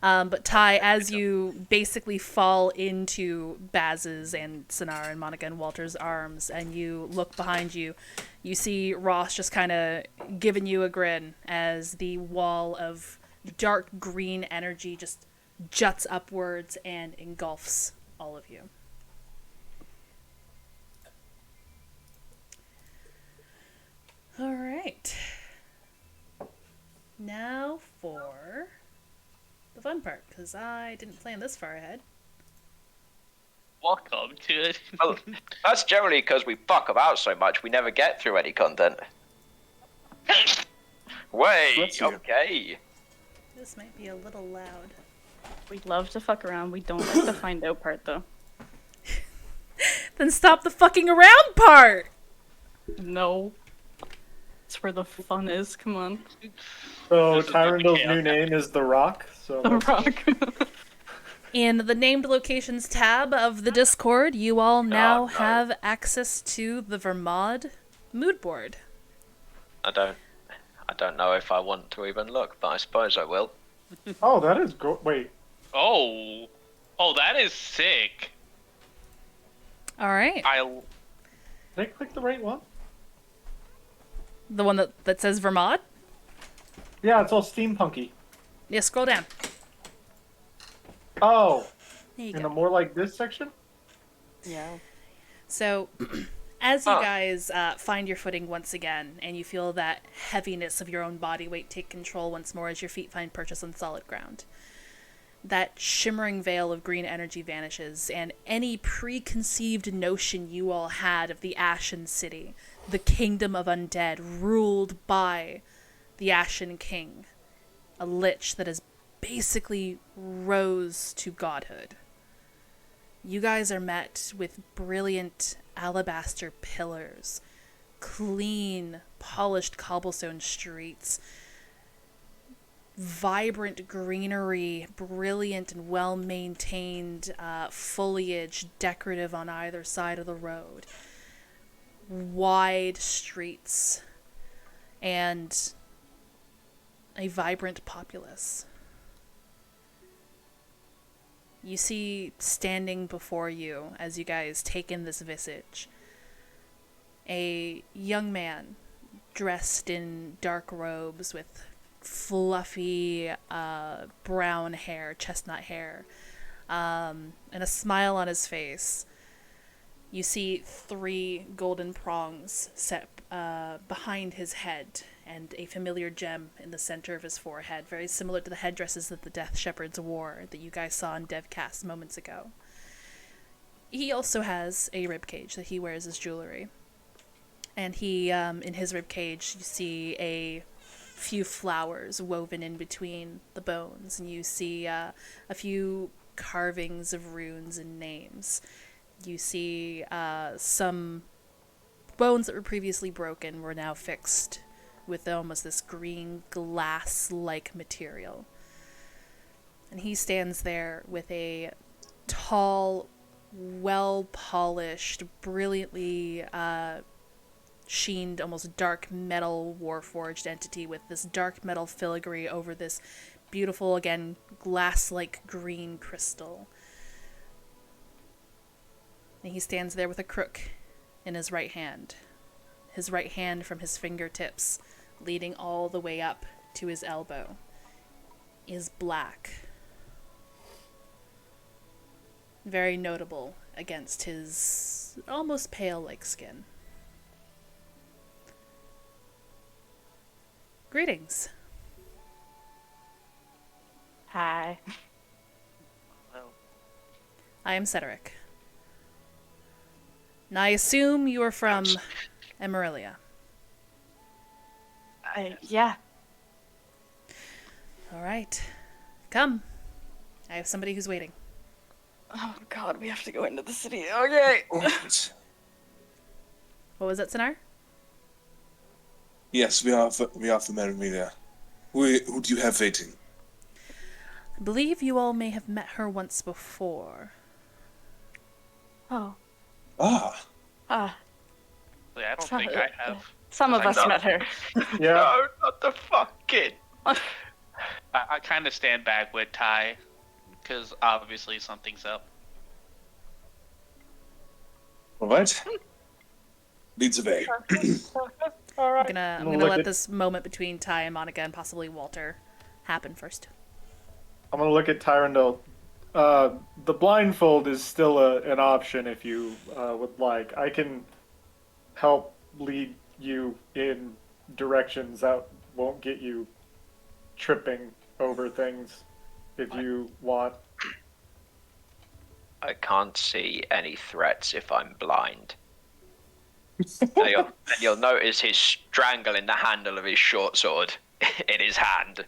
But Ty, as you basically fall into Baz's and Sinar and Monica and Walter's arms, and you look behind you, you see Ross just kind of giving you a grin as the wall of dark green energy just juts upwards and engulfs all of you. All right. Now for the fun part, because I didn't plan this far ahead. Welcome to it. Well, that's generally because we fuck about so much we never get through any content. Wait, okay. This might be a little loud. We love to fuck around. We don't like the find out part, though. Then stop the fucking around part! No. That's where the fun is. Come on. So Tyrandel's new name is The Rock. So The Rock. In the named locations tab of the Discord, you all now have access to the Vermod mood board. I don't know if I want to even look, but I suppose I will. Oh, that is wait. Oh, that is sick. All right. Did I click the right one? The one that says Vermod? Yeah, it's all steampunky. Yeah, scroll down. Oh, There you in go. the more like this section? Yeah. So, as you guys find your footing once again, and you feel that heaviness of your own body weight take control once more as your feet find purchase on solid ground, that shimmering veil of green energy vanishes, and any preconceived notion you all had of the Ashen City, the kingdom of undead, ruled by the Ashen King, a lich that has basically rose to godhood. You guys are met with brilliant alabaster pillars, clean, polished cobblestone streets, vibrant greenery, brilliant and well-maintained foliage decorative on either side of the road, wide streets, and a vibrant populace. You see standing before you, as you guys take in this visage, a young man dressed in dark robes with fluffy brown hair, chestnut hair, and a smile on his face. You see 3 golden prongs set behind his head, and a familiar gem in the center of his forehead, very similar to the headdresses that the Death Shepherds wore that you guys saw in DevCast moments ago. He also has a ribcage that he wears as jewelry. And he, in his ribcage, you see a few flowers woven in between the bones, and you see a few carvings of runes and names. You see some bones that were previously broken were now fixed with almost this green glass-like material. And he stands there with a tall, well-polished, brilliantly sheened, almost dark metal warforged entity with this dark metal filigree over this beautiful, again, glass-like green crystal. And he stands there with a crook in his right hand. His right hand from his fingertips, leading all the way up to his elbow, is black. Very notable against his almost pale-like skin. Greetings. Hi. I am Cedric. And I assume you are from Emerilla. Yeah. All right. Come. I have somebody who's waiting. Oh god, we have to go into the city. Okay. What was that, Sinar? Yes, we are from Emerilla. Who do you have waiting? I believe you all may have met her once before. Oh. Ah. Ah. I don't think I have. Some of us met her. Yeah. No, not the fucking. I kind of stand back with Ty, because obviously something's up. All right. Leads the way. All right. I'm gonna let this moment between Ty and Monica and possibly Walter happen first. I'm gonna look at Tyrandel. The blindfold is still an option if you would like. I can help lead you in directions that won't get you tripping over things if you want. I can't see any threats if I'm blind. And you'll notice he's strangling the handle of his short sword in his hand.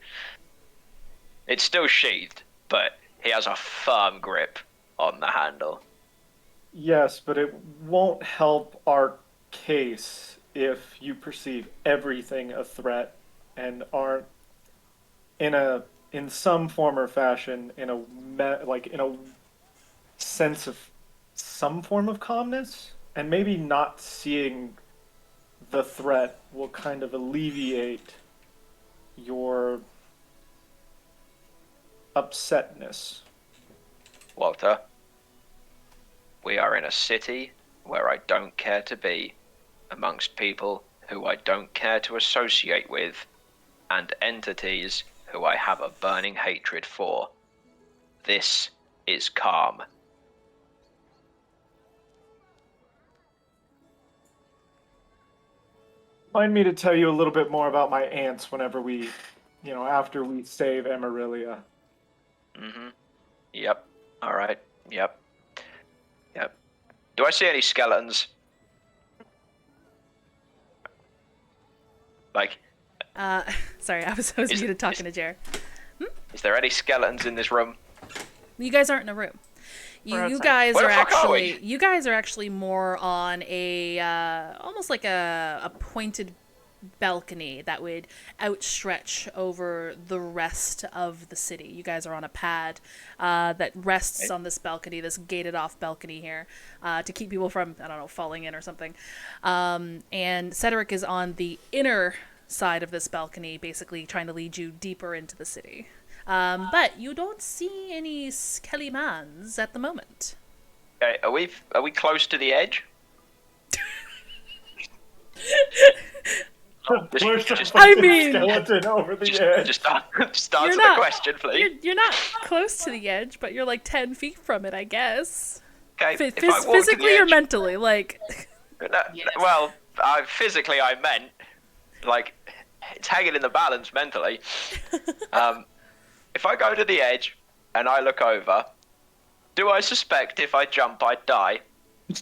It's still sheathed, but he has a firm grip on the handle. Yes, but it won't help our case if you perceive everything a threat and aren't in some form or fashion in a sense of some form of calmness, and maybe not seeing the threat will kind of alleviate your upsetness. Walter, we are in a city where I don't care to be, amongst people who I don't care to associate with, and entities who I have a burning hatred for. This is calm. Mind me to tell you a little bit more about my aunts whenever we, after we save Emerilla. Mm-hmm. Yep. All right. Yep. Yep. Do I see any skeletons? Like, sorry, I was muted talking to Jer. is there any skeletons in this room? You guys aren't in a room. You guys are actually more on a almost like a pointed balcony that would outstretch over the rest of the city. You guys are on a pad that rests on this balcony, this gated off balcony here, to keep people from, I don't know, falling in or something. And Cedric is on the inner side of this balcony, basically trying to lead you deeper into the city. But you don't see any skeletons at the moment. Okay, are we close to the edge? Skeleton over the edge. Just answer the question, please. You're not close to the edge, but you're like 10 feet from it, I guess. Okay, physically or mentally, like. Well, physically I meant, like, it's hanging in the balance mentally. If I go to the edge and I look over, do I suspect if I jump I'd die? Do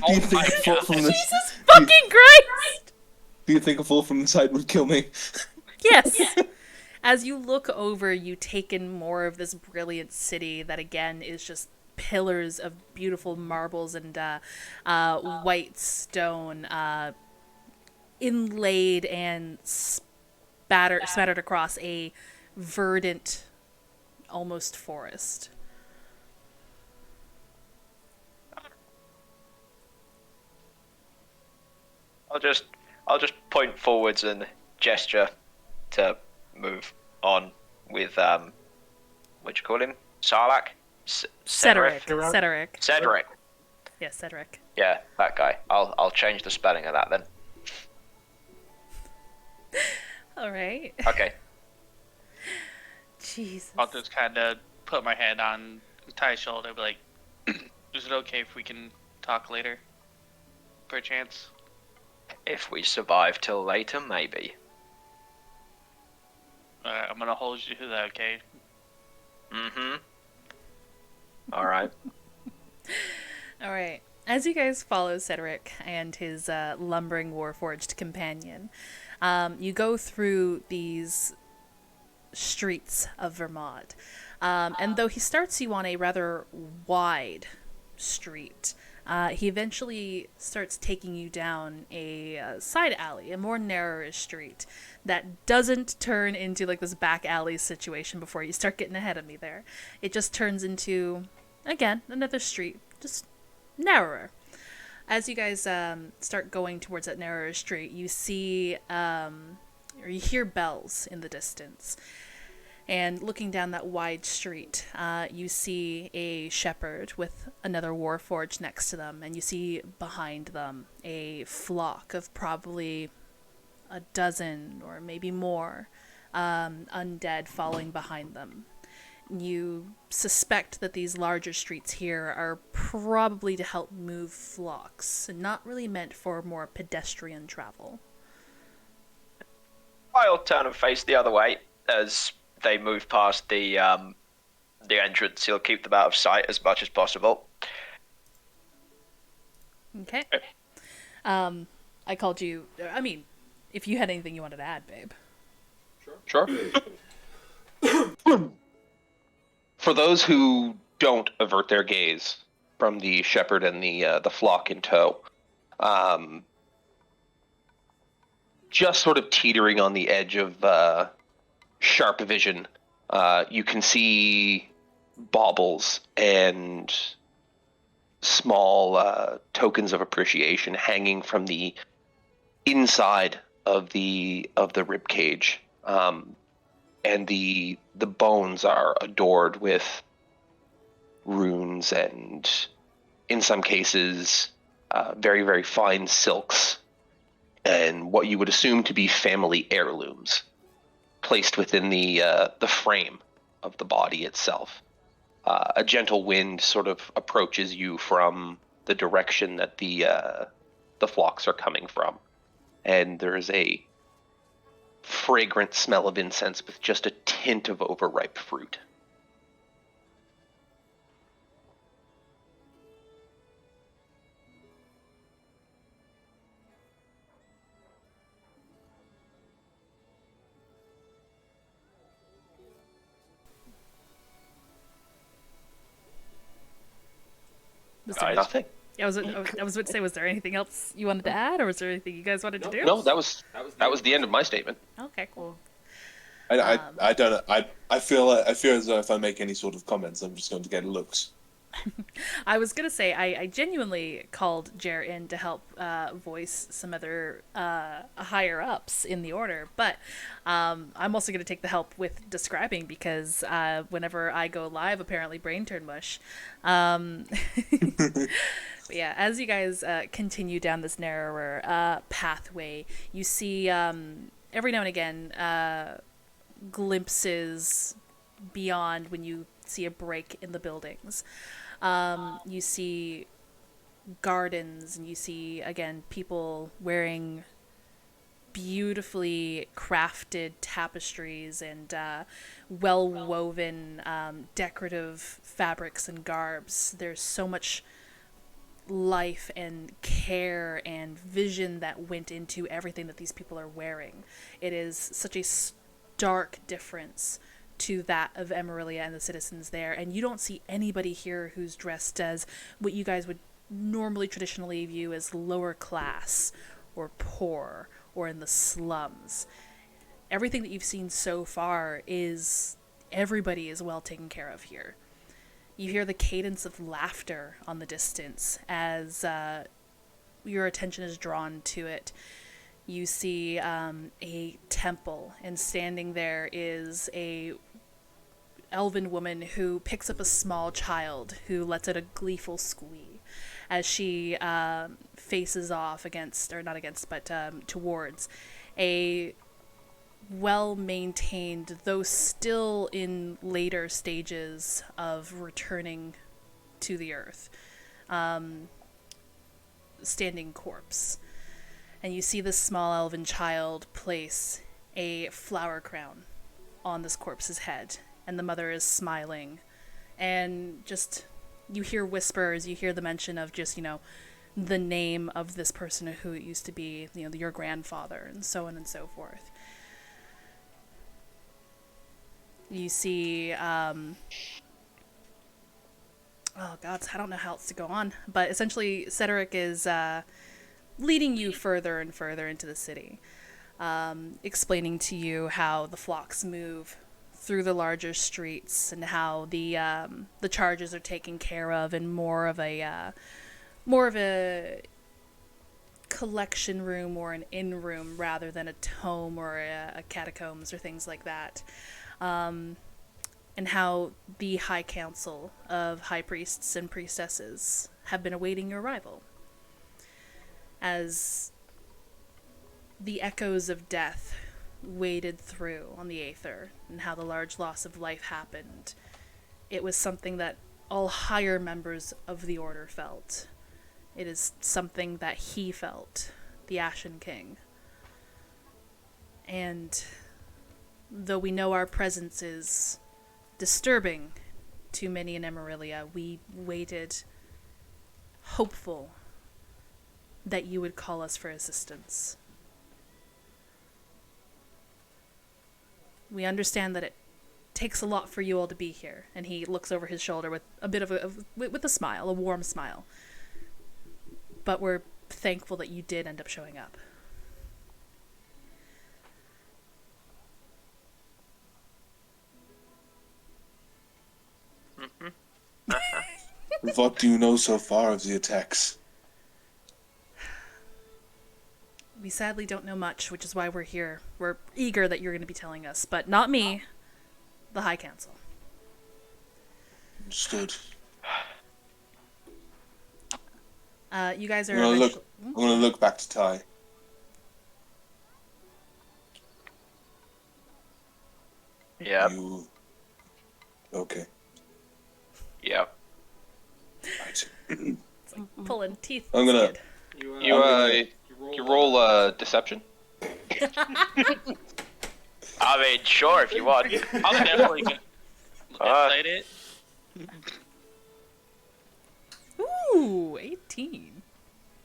you think a fall from the Jesus fucking Christ! Do you think a fall from the side would kill me? Yes. As you look over, you take in more of this brilliant city that again is just pillars of beautiful marbles and white stone, inlaid and spattered across a verdant, almost forest. I'll just point forwards and gesture to move on with what'd you call him? Sarlacc? Cedric. Cedric. Yes, Cedric. Yeah, that guy. I'll change the spelling of that then. All right. Okay. Jesus. I'll just kind of put my hand on Ty's shoulder, be like, "Is it okay if we can talk later, perchance?" If we survive till later, maybe. I'm gonna hold you to that, okay? Mm-hmm. All right. All right. As you guys follow Cedric and his lumbering warforged companion, you go through these streets of Vermont. And though he starts you on a rather wide street, he eventually starts taking you down a side alley, a more narrower street that doesn't turn into like this back alley situation before you start getting ahead of me there. It just turns into, again, another street, just narrower. As you guys start going towards that narrower street, you see, or you hear bells in the distance. And looking down that wide street, you see a shepherd with another warforged next to them, and you see behind them a flock of probably a dozen or maybe more undead following behind them. you suspect that these larger streets here are probably to help move flocks, and not really meant for more pedestrian travel. I'll turn and face the other way as they move past the entrance. He'll keep them out of sight as much as possible. Okay. I called you. I mean, if you had anything you wanted to add, babe. Sure. For those who don't avert their gaze from the shepherd and the flock in tow, just sort of teetering on the edge of sharp vision, you can see baubles and small tokens of appreciation hanging from the inside of the rib cage, and the bones are adored with runes and, in some cases, very, very fine silks and what you would assume to be family heirlooms placed within the frame of the body itself. A gentle wind sort of approaches you from the direction that the flocks are coming from, and there's a fragrant smell of incense with just a tint of overripe fruit. Nothing. I was about to say, was there anything else you wanted to add, or was there anything you guys wanted to do? No, that was the end of my statement. Okay, cool. I don't know. I feel as though if I make any sort of comments, I'm just going to get looks. I was gonna say I genuinely called Jer in to help voice some other higher ups in the order, but I'm also gonna take the help with describing, because whenever I go live, apparently brain turn mush. But yeah, as you guys continue down this narrower pathway, you see every now and again glimpses beyond when you see a break in the buildings. You see gardens, and you see, again, people wearing beautifully crafted tapestries and well-woven decorative fabrics and garbs. There's so much life and care and vision that went into everything that these people are wearing. It is such a stark difference to that of Emerilla and the citizens there, and you don't see anybody here who's dressed as what you guys would normally traditionally view as lower class or poor or in the slums. Everything that you've seen so far is everybody is well taken care of here. You hear the cadence of laughter on the distance as your attention is drawn to it. You see a temple, and standing there is a elven woman who picks up a small child who lets out a gleeful squeak as she faces off against, or not against, but towards a well-maintained, though still in later stages of returning to the earth, standing corpse. And you see this small elven child place a flower crown on this corpse's head, and the mother is smiling, and just, you hear whispers, you hear the mention of just, the name of this person who it used to be, your grandfather, and so on and so forth. You see, oh god, I don't know how else to go on, but essentially Cedric is leading you further and further into the city, explaining to you how the flocks move through the larger streets, and how the charges are taken care of in more of a collection room or an inn room rather than a tome or a catacombs or things like that. And how the High Council of High Priests and Priestesses have been awaiting your arrival. As the echoes of death waded through on the Aether, and how the large loss of life happened, it was something that all higher members of the Order felt. It is something that he felt, the Ashen King. And though we know our presence is disturbing to many in Emerilla, we waited, hopeful that you would call us for assistance. We understand that it takes a lot for you all to be here. And he looks over his shoulder with a bit of with a smile, a warm smile. But we're thankful that you did end up showing up. What do you know so far of the attacks? We sadly don't know much, which is why we're here. We're eager that you're going to be telling us, but not me, the High Council. Understood. You guys are I'm gonna look back to Ty. Yep. You... Okay. Yep. It's like pulling teeth. I'm gonna... Kid. You roll deception? I mean, sure, if you want. I'll definitely get excited. Ooh, 18.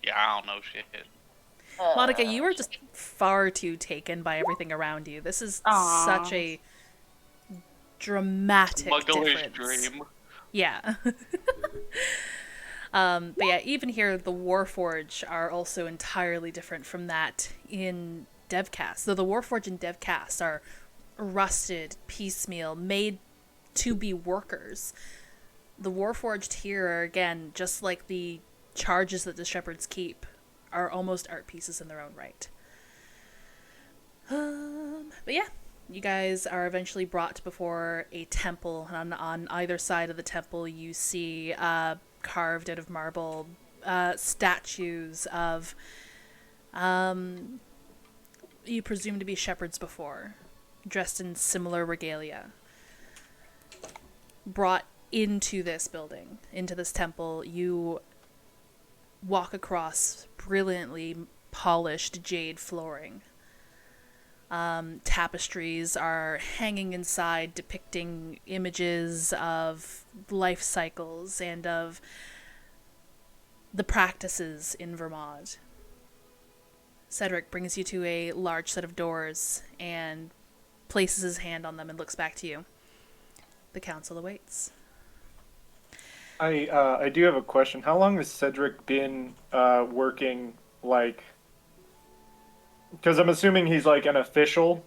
Yeah, I don't know shit. Monica, you are just far too taken by everything around you. This is such a dramatic Smuggler's difference. dream. Yeah. But yeah, even here, the Warforge are also entirely different from that in DevCast. Though the Warforge in DevCast are rusted, piecemeal, made to be workers. The Warforged here are, again, just like the charges that the Shepherds keep, are almost art pieces in their own right. But yeah, you guys are eventually brought before a temple, and on either side of the temple you see carved out of marble statues of you presume to be shepherds before, dressed in similar regalia, brought into this building, into this temple. You walk across brilliantly polished jade flooring. Tapestries are hanging inside depicting images of life cycles and of the practices in Vermont. Cedric brings you to a large set of doors and places his hand on them and looks back to you. The council awaits. I do have a question. How long has Cedric been working, like... Because I'm assuming he's like an official.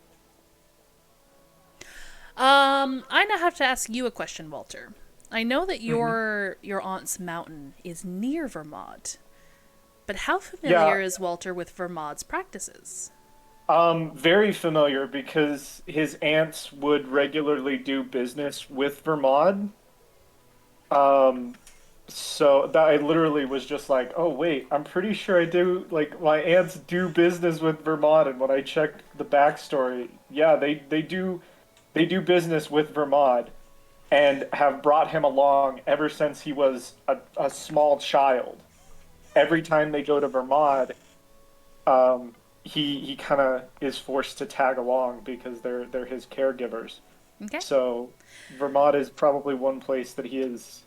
I now have to ask you a question, Walter. I know that your aunt's mountain is near Vermont, but how familiar is Walter with Vermont's practices? Very familiar, because his aunts would regularly do business with Vermont. So that I literally was just like, oh wait, I'm pretty sure I do, like, my aunts do business with Vermont, and when I checked the backstory, yeah, they do business with Vermont, and have brought him along ever since he was a small child. Every time they go to Vermont, he kind of is forced to tag along because they're his caregivers. Okay. So Vermont is probably one place that he is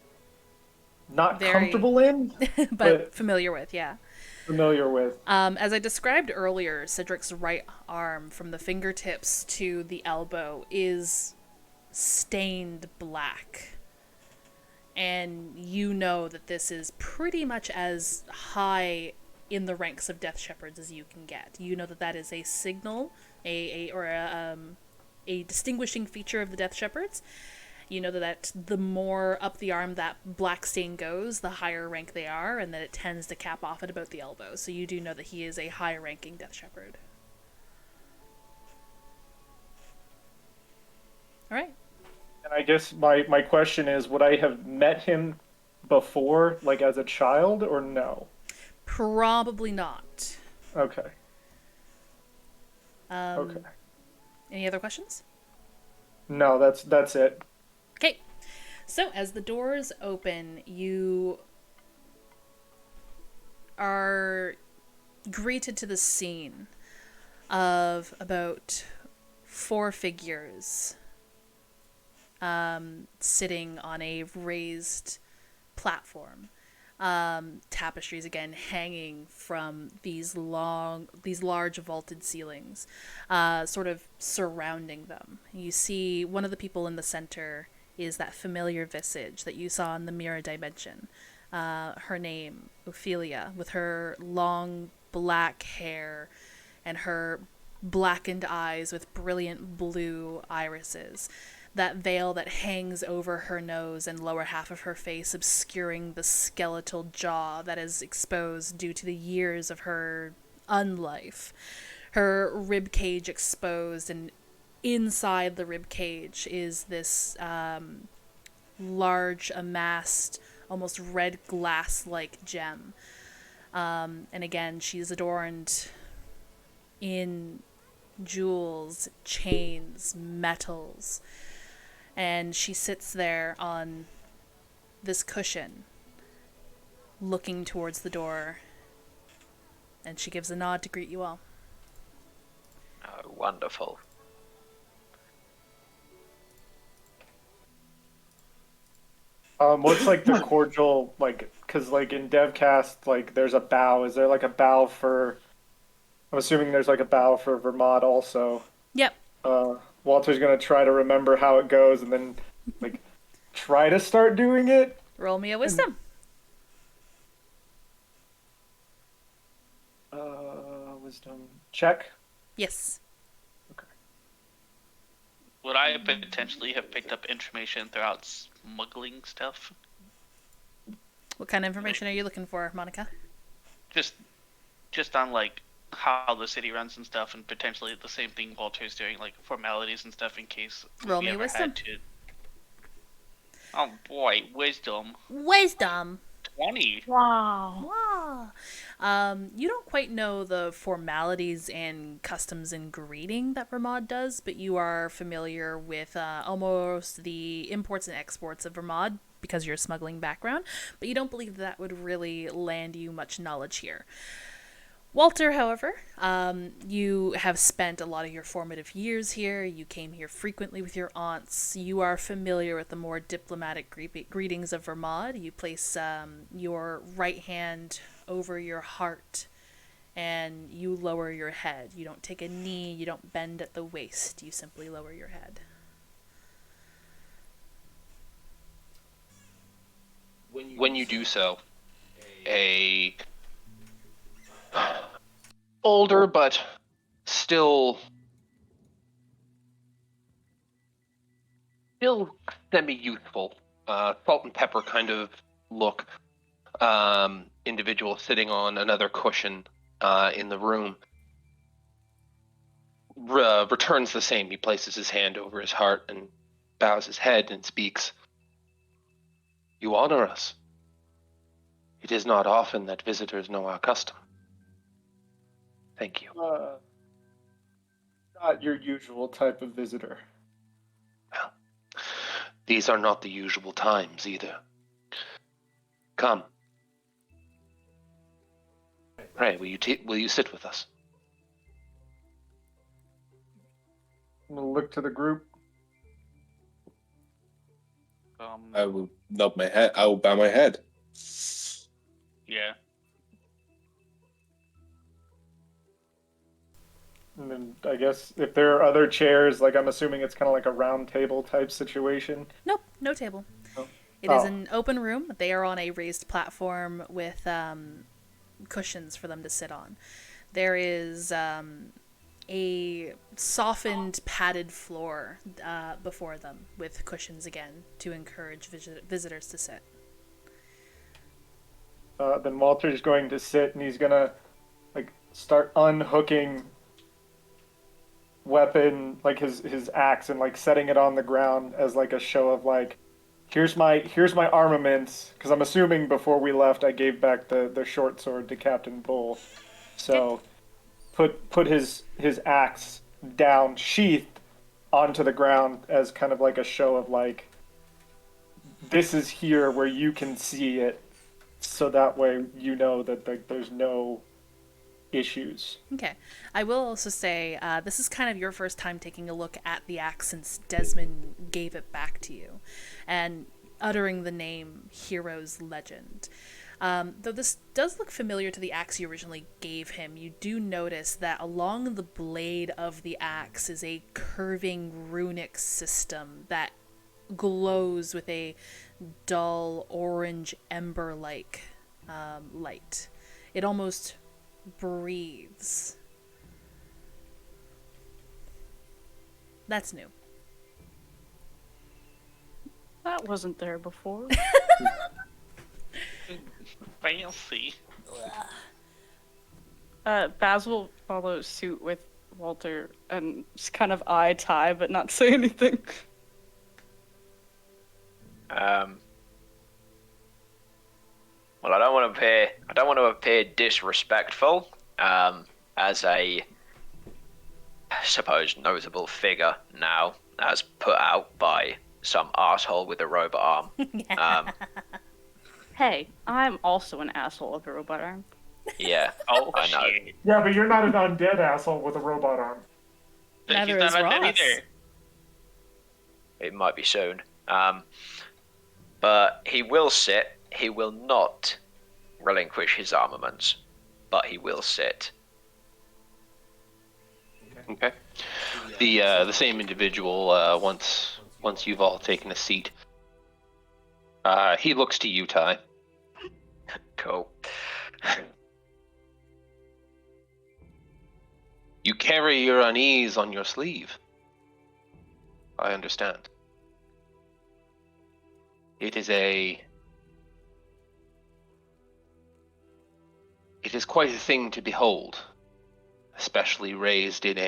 not comfortable in, but familiar with, yeah. Familiar with. As I described earlier, Cedric's right arm from the fingertips to the elbow is stained black. And you know that this is pretty much as high in the ranks of Death Shepherds as you can get. You know that that is a signal, a distinguishing feature of the Death Shepherds. You know that the more up the arm that black stain goes, the higher rank they are, and that it tends to cap off at about the elbow. So you do know that he is a high-ranking Death Shepherd. All right. And I guess my question is, would I have met him before, like as a child, or no? Probably not. Okay. Okay. Any other questions? No, that's it. Okay. So, as the doors open, you are greeted to the scene of about 4 figures sitting on a raised platform. Tapestries again hanging from these large vaulted ceilings, sort of surrounding them. You see one of the people in the center is that familiar visage that you saw in the mirror dimension. Her name, Ophelia, with her long black hair and her blackened eyes with brilliant blue irises. That veil that hangs over her nose and lower half of her face, obscuring the skeletal jaw that is exposed due to the years of her unlife. Her rib cage exposed, and inside the rib cage is this large, amassed, almost red glass-like gem. And again, she's adorned in jewels, chains, metals. And she sits there on this cushion, looking towards the door, and she gives a nod to greet you all. Oh, wonderful. What's like the cordial, like, because like in DevCast, like there's a bow. Is there like a bow for? I'm assuming there's like a bow for Vermont also. Yep. Walter's gonna try to remember how it goes, and then like try to start doing it. Roll me a wisdom. Wisdom check. Yes. Would I potentially have picked up information throughout smuggling stuff? What kind of information are you looking for, Monica? Just on like how the city runs and stuff, and potentially the same thing Walter's doing, like formalities and stuff, in case Roll we me ever wisdom. had to. Oh boy, wisdom. Wisdom. 20. Wow. You don't quite know the formalities and customs and greeting that Vermod does, but you are familiar with almost the imports and exports of Vermod because of your smuggling background, but you don't believe that would really land you much knowledge here. Walter, however, you have spent a lot of your formative years here. You came here frequently with your aunts. You are familiar with the more diplomatic greetings of Vermod. You place your right hand over your heart and you lower your head. You don't take a knee, you don't bend at the waist. You simply lower your head. When you do so, a older but still semi-youthful, salt and pepper kind of look individual sitting on another cushion in the room returns the same. He places his hand over his heart and bows his head and speaks. You honor us. It is not often that visitors know our custom. Thank you. Not your usual type of visitor. Well, these are not the usual times either. Come. Pray, will you sit with us? I'm gonna look to the group. I will nod my head. I will bow my head. Yeah. And then I guess if there are other chairs, like I'm assuming it's kind of like a round table type situation. Nope, no table. Oh. It is an open room. They are on a raised platform with cushions for them to sit on. There is a softened padded floor before them with cushions again to encourage visitors to sit. Then Walter's going to sit and he's gonna like start unhooking weapon, like his axe, and like setting it on the ground as like a show of like, here's my armaments, because I'm assuming before we left I gave back the short sword to Captain Bull. So put his axe down sheathed onto the ground as kind of like a show of like, this is here where you can see it, so that way you know that there's no issues. Okay. I will also say this is kind of your first time taking a look at the axe since Desmond gave it back to you, and uttering the name Hero's Legend. Though this does look familiar to the axe you originally gave him, you do notice that along the blade of the axe is a curving runic system that glows with a dull orange ember-like light. It almost breathes. That's new. That wasn't there before. Fancy. Basil follows suit with Walter and just kind of eye tie, but not say anything. Well, I don't want to appear disrespectful, as a, I suppose, notable figure now, as put out by some asshole with a robot arm. Hey, I'm also an asshole with a robot arm. Yeah, I know. Yeah, but you're not an undead asshole with a robot arm. Neither He's is not undead Ross. either. It might be soon. But he will sit. He will not relinquish his armaments, but he will sit. Okay. The same individual, once you've all taken a seat, he looks to you, Ty. Cool. You carry your unease on your sleeve. I understand. It is quite a thing to behold, especially raised in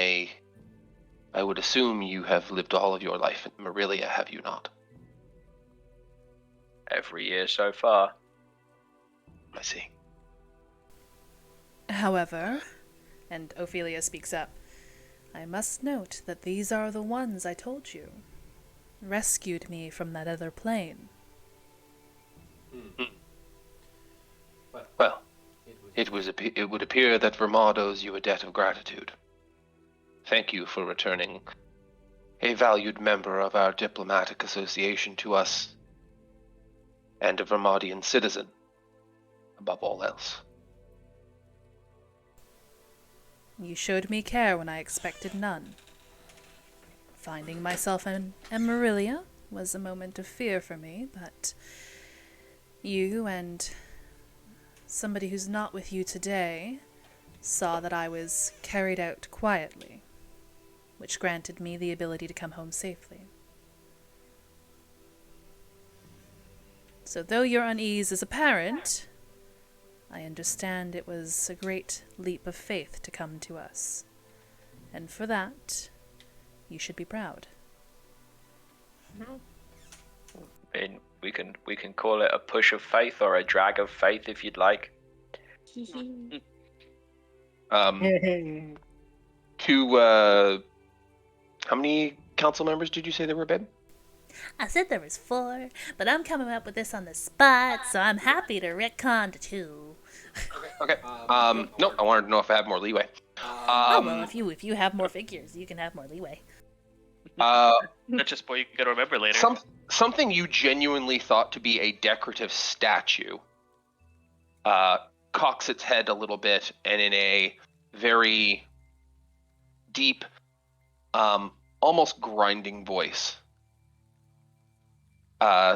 I would assume you have lived all of your life in Emerilla, have you not? Every year so far. I see. However, and Ophelia speaks up, I must note that these are the ones I told you. Rescued me from that other plane. Well, it would appear that Vermont owes you a debt of gratitude. Thank you for returning a valued member of our diplomatic association to us, and a Vermontian citizen, above all else. You showed me care when I expected none. Finding myself in Emerilla was a moment of fear for me, but you and somebody who's not with you today saw that I was carried out quietly, which granted me the ability to come home safely. So though your unease is apparent, I understand it was a great leap of faith to come to us. And for that, you should be proud. I mean, we can call it a push of faith or a drag of faith if you'd like. How many council members did you say there were, babe? I said there was 4, but I'm coming up with this on the spot, so I'm happy to retcon to 2. Okay. No, I wanted to know if I have more leeway. Well, if you have more figures, you can have more leeway. That's just what you gotta remember later. Something you genuinely thought to be a decorative statue cocks its head a little bit, and in a very deep, almost grinding voice,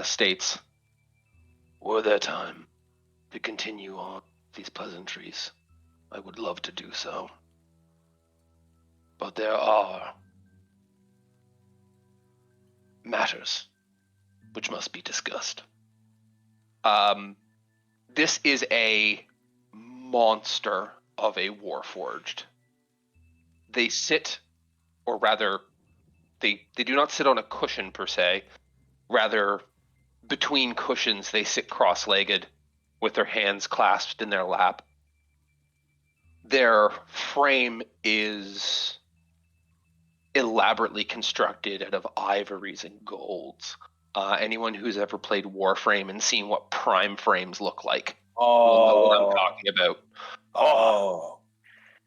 states, "Were there time to continue on these pleasantries, I would love to do so. But there are matters which must be discussed." This is a monster of a Warforged. They sit, or rather, they do not sit on a cushion per se. Rather, between cushions, they sit cross-legged with their hands clasped in their lap. Their frame is elaborately constructed out of ivories and golds. Anyone who's ever played Warframe and seen what prime frames look like will know what I'm talking about. Oh,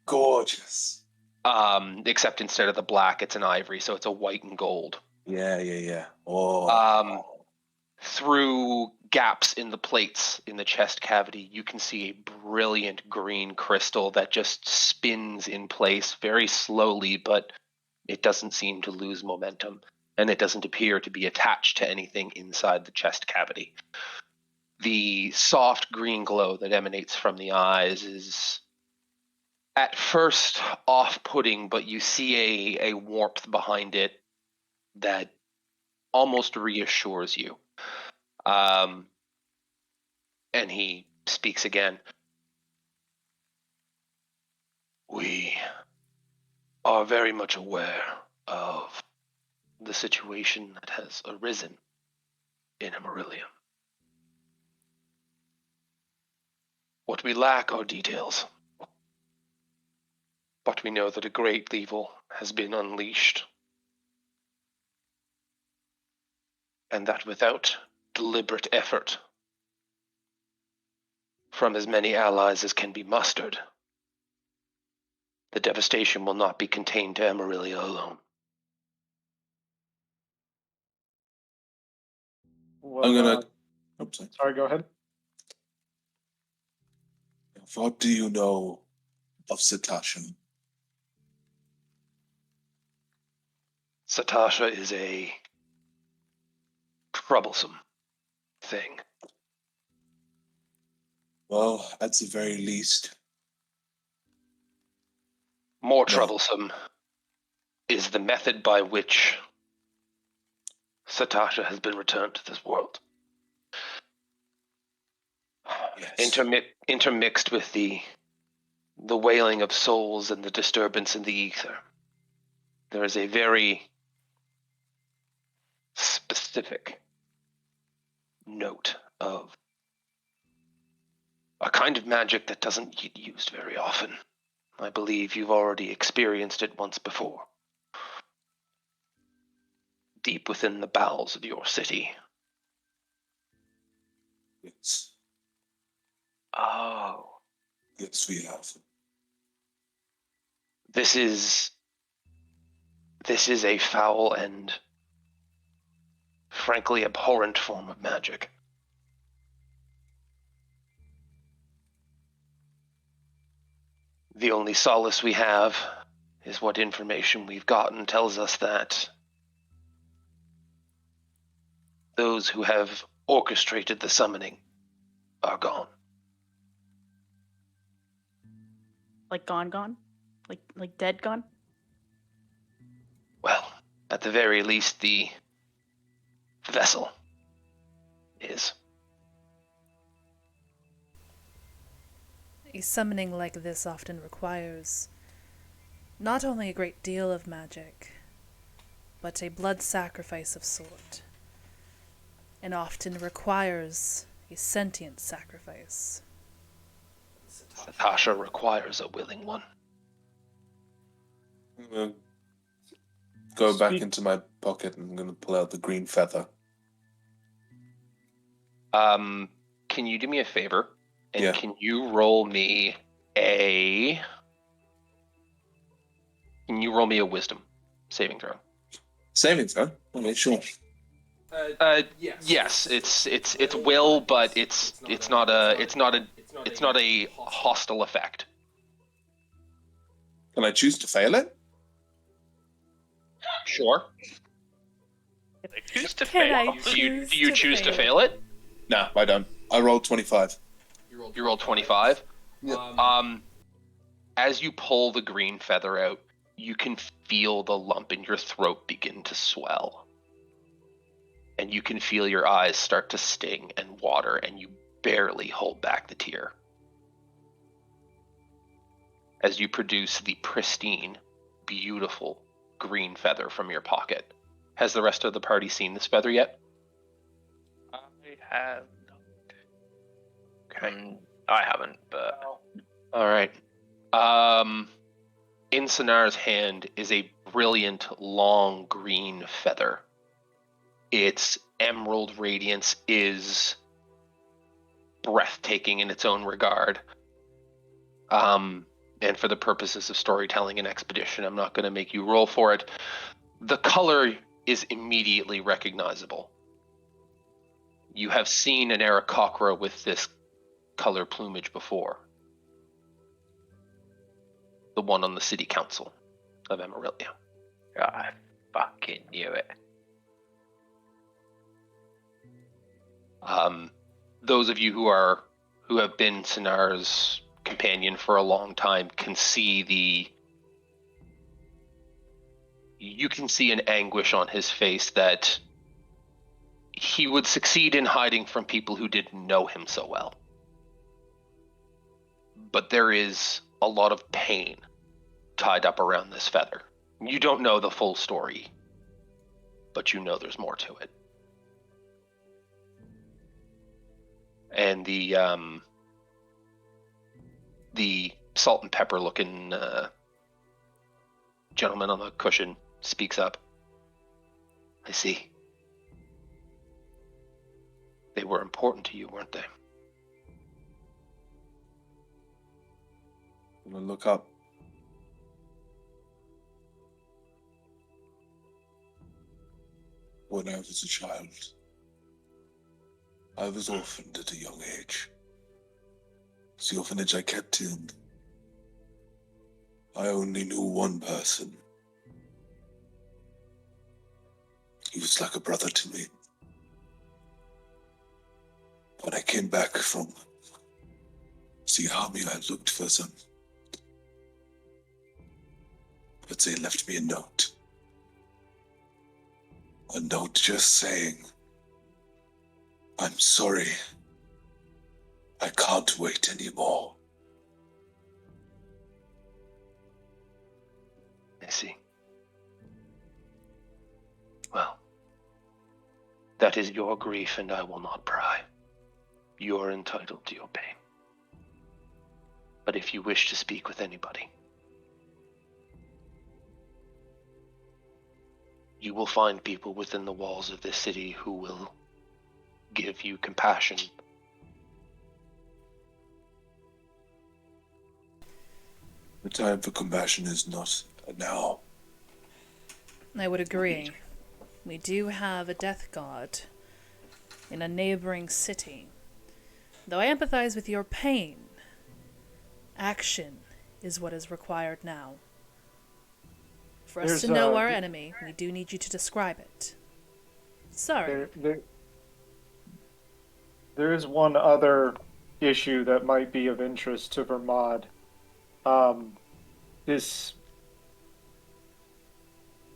gorgeous. Except instead of the black, it's an ivory, so it's a white and gold. Yeah. Oh. Through gaps in the plates in the chest cavity, you can see a brilliant green crystal that just spins in place very slowly, but it doesn't seem to lose momentum, and it doesn't appear to be attached to anything inside the chest cavity. The soft green glow that emanates from the eyes is at first off-putting, but you see a warmth behind it that almost reassures you. And he speaks again. We are very much aware of the situation that has arisen in Emerilla. What we lack are details. But we know that a great evil has been unleashed. And that without deliberate effort from as many allies as can be mustered, the devastation will not be contained to Emerilla alone. Well, I'm gonna. Sorry, go ahead. What do you know of Satasha? Satasha is a troublesome thing. Well, at the very least. More troublesome is the method by which Satasha has been returned to this world. Yes. Intermixed with the wailing of souls and the disturbance in the ether. There is a very specific note of a kind of magic that doesn't get used very often. I believe you've already experienced it once before. Deep within the bowels of your city. Yes. Oh. Yes, we have. This is a foul and frankly abhorrent form of magic. The only solace we have is what information we've gotten tells us that those who have orchestrated the summoning are gone. Like gone? Like dead gone? Well, at the very least, the vessel is. A summoning like this often requires not only a great deal of magic, but a blood sacrifice of sort, and often requires a sentient sacrifice. Satasha requires a willing one. I'm gonna go back into my pocket and I'm gonna pull out the green feather. Can you do me a favor? And can you roll me a wisdom saving throw? Saving throw? Okay, sure. Yes, it's will, but it's not a hostile effect. Can I choose to fail it? Sure. Choose to Can fail. I Do you choose to fail it? No, I don't. I rolled 25. You rolled 25. As you pull the green feather out, you can feel the lump in your throat begin to swell. And you can feel your eyes start to sting and water, and you barely hold back the tear. As you produce the pristine, beautiful green feather from your pocket. Has the rest of the party seen this feather yet? I have. Okay. I haven't, but... All right. In Sonar's hand is a brilliant, long green feather. its emerald radiance is breathtaking in its own regard. And for the purposes of storytelling and expedition, I'm not going to make you roll for it. The color is immediately recognizable. You have seen an Aarakocra with this color plumage before. The one on the city council of Emerilla. I fucking knew it. Those of you who have been Sinar's companion for a long time can see you can see an anguish on his face that he would succeed in hiding from people who didn't know him so well. But there is a lot of pain tied up around this feather. You don't know the full story, but you know there's more to it. And the salt and pepper looking gentleman on the cushion speaks up. I see. They were important to you, weren't they? I'm gonna look up. When I was a child, I was orphaned at a young age. It's the orphanage I kept in. I only knew one person. He was like a brother to me. When I came back from the army, I looked for some. But they left me a note. A note just saying, I'm sorry. I can't wait anymore. I see. Well, that is your grief, and I will not pry. You are entitled to your pain. But if you wish to speak with anybody, you will find people within the walls of this city who will give you compassion. The time for compassion is not now. I would agree. We do have a death god in a neighboring city. Though I empathize with your pain, action is what is required now. For us to know our enemy, we do need you to describe it. Sorry. There is one other issue that might be of interest to Vermod.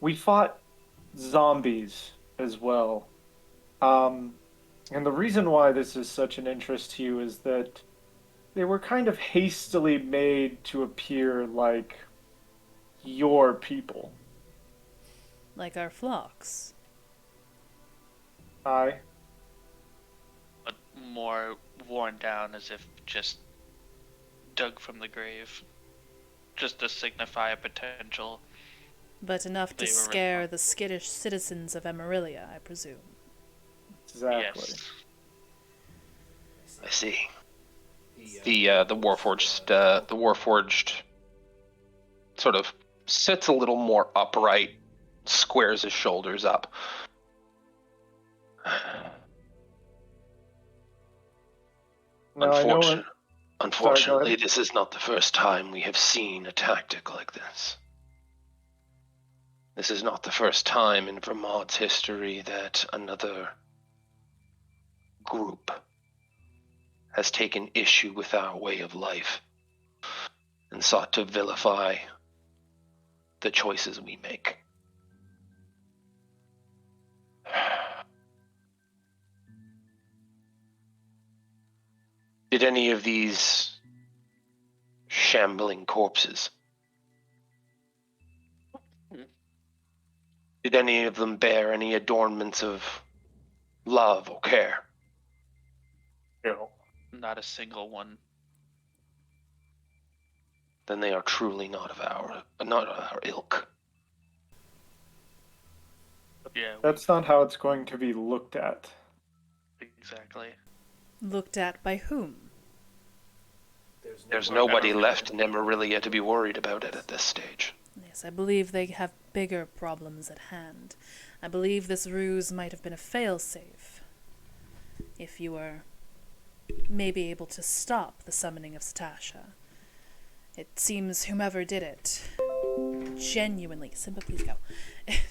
We fought zombies as well. And the reason why this is such an interest to you is that they were kind of hastily made to appear like your people. Like our flocks. Aye. But more worn down, as if just dug from the grave. Just to signify a potential. But enough to scare the skittish citizens of Emerilla, I presume. Exactly. Yes. I see. The Warforged sort of sits a little more upright, squares his shoulders up. No, Unfortunately, this is not the first time we have seen a tactic like this. This is not the first time in Vermont's history that another group has taken issue with our way of life and sought to vilify the choices we make. Did any of these shambling corpses, did any of them bear any adornments of love or care? No. Not a single one. Then they are truly not of our ilk. Yeah, That's not how it's going to be looked at. exactly. Looked at by whom? There's nobody left in Emerilla to be worried about it at this stage. Yes, I believe they have bigger problems at hand. I believe this ruse might have been a failsafe. If you were maybe able to stop the summoning of Satasha. It seems whomever did it genuinely, Simba, please go,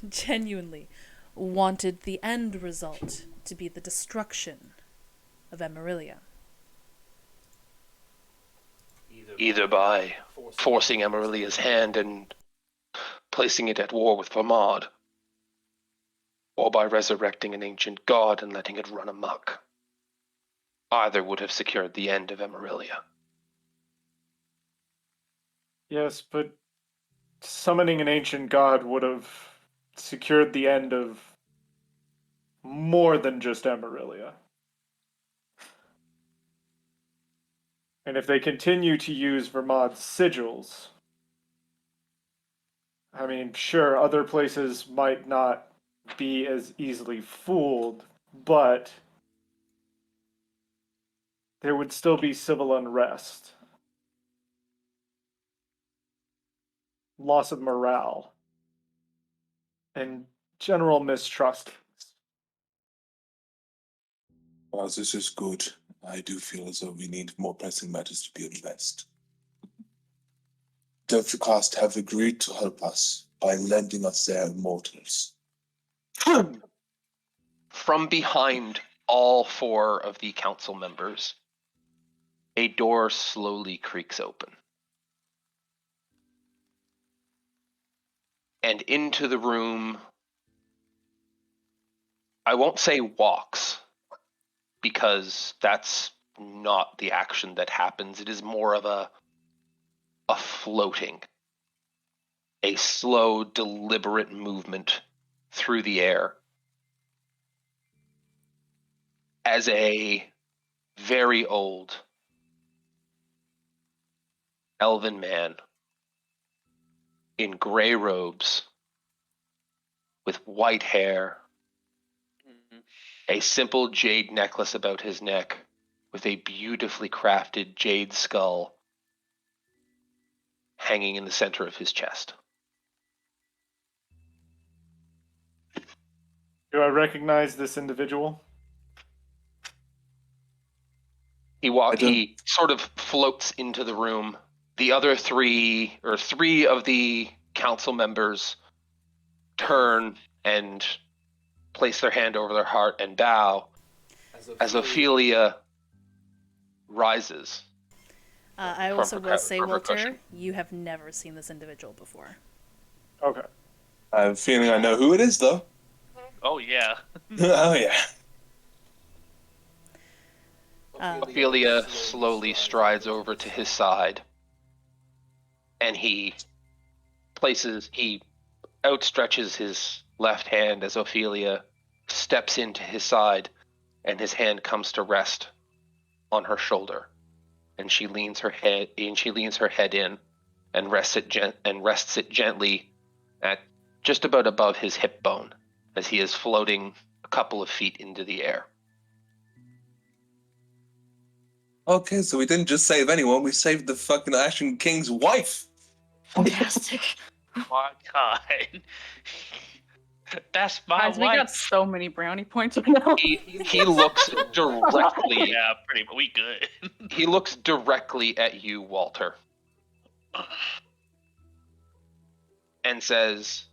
genuinely wanted the end result to be the destruction of Emerilla. Either by forcing Emerilla's hand and placing it at war with Vermod, or by resurrecting an ancient god and letting it run amok. Either would have secured the end of Emerilla. Yes, but summoning an ancient god would have secured the end of more than just Emerilla. And if they continue to use Vermod's sigils, I mean, sure, other places might not be as easily fooled, but there would still be civil unrest, loss of morale, and general mistrust. Well, this is good. I do feel as though we need more pressing matters to be addressed. Delphicast have agreed to help us by lending us their immortals. From behind all four of the council members, a door slowly creaks open. And into the room, I won't say walks, because that's not the action that happens. It is more of a floating, a slow, deliberate movement through the air as a very old elven man in gray robes with white hair, a simple jade necklace about his neck with a beautifully crafted jade skull hanging in the center of his chest. Do I recognize this individual? He sort of floats into the room. The other three of the council members turn and place their hand over their heart and bow as Ophelia rises. I From also her will cou- say, from her Walter, cushion. you have never seen this individual before. Okay. I have a feeling I know who it is, though. Oh yeah. Oh, yeah. Ophelia slowly strides over to his side, and he outstretches his left hand as Ophelia steps into his side, and his hand comes to rest on her shoulder, and she leans her head in and rests it gently at just about above his hip bone as he is floating a couple of feet into the air. Okay, so we didn't just save anyone, we saved the fucking Ashen King's wife! Fantastic. My God. That's my Guys, we wife. got so many brownie points right now. He looks directly. Yeah, we good. He looks directly at you, Walter, and says,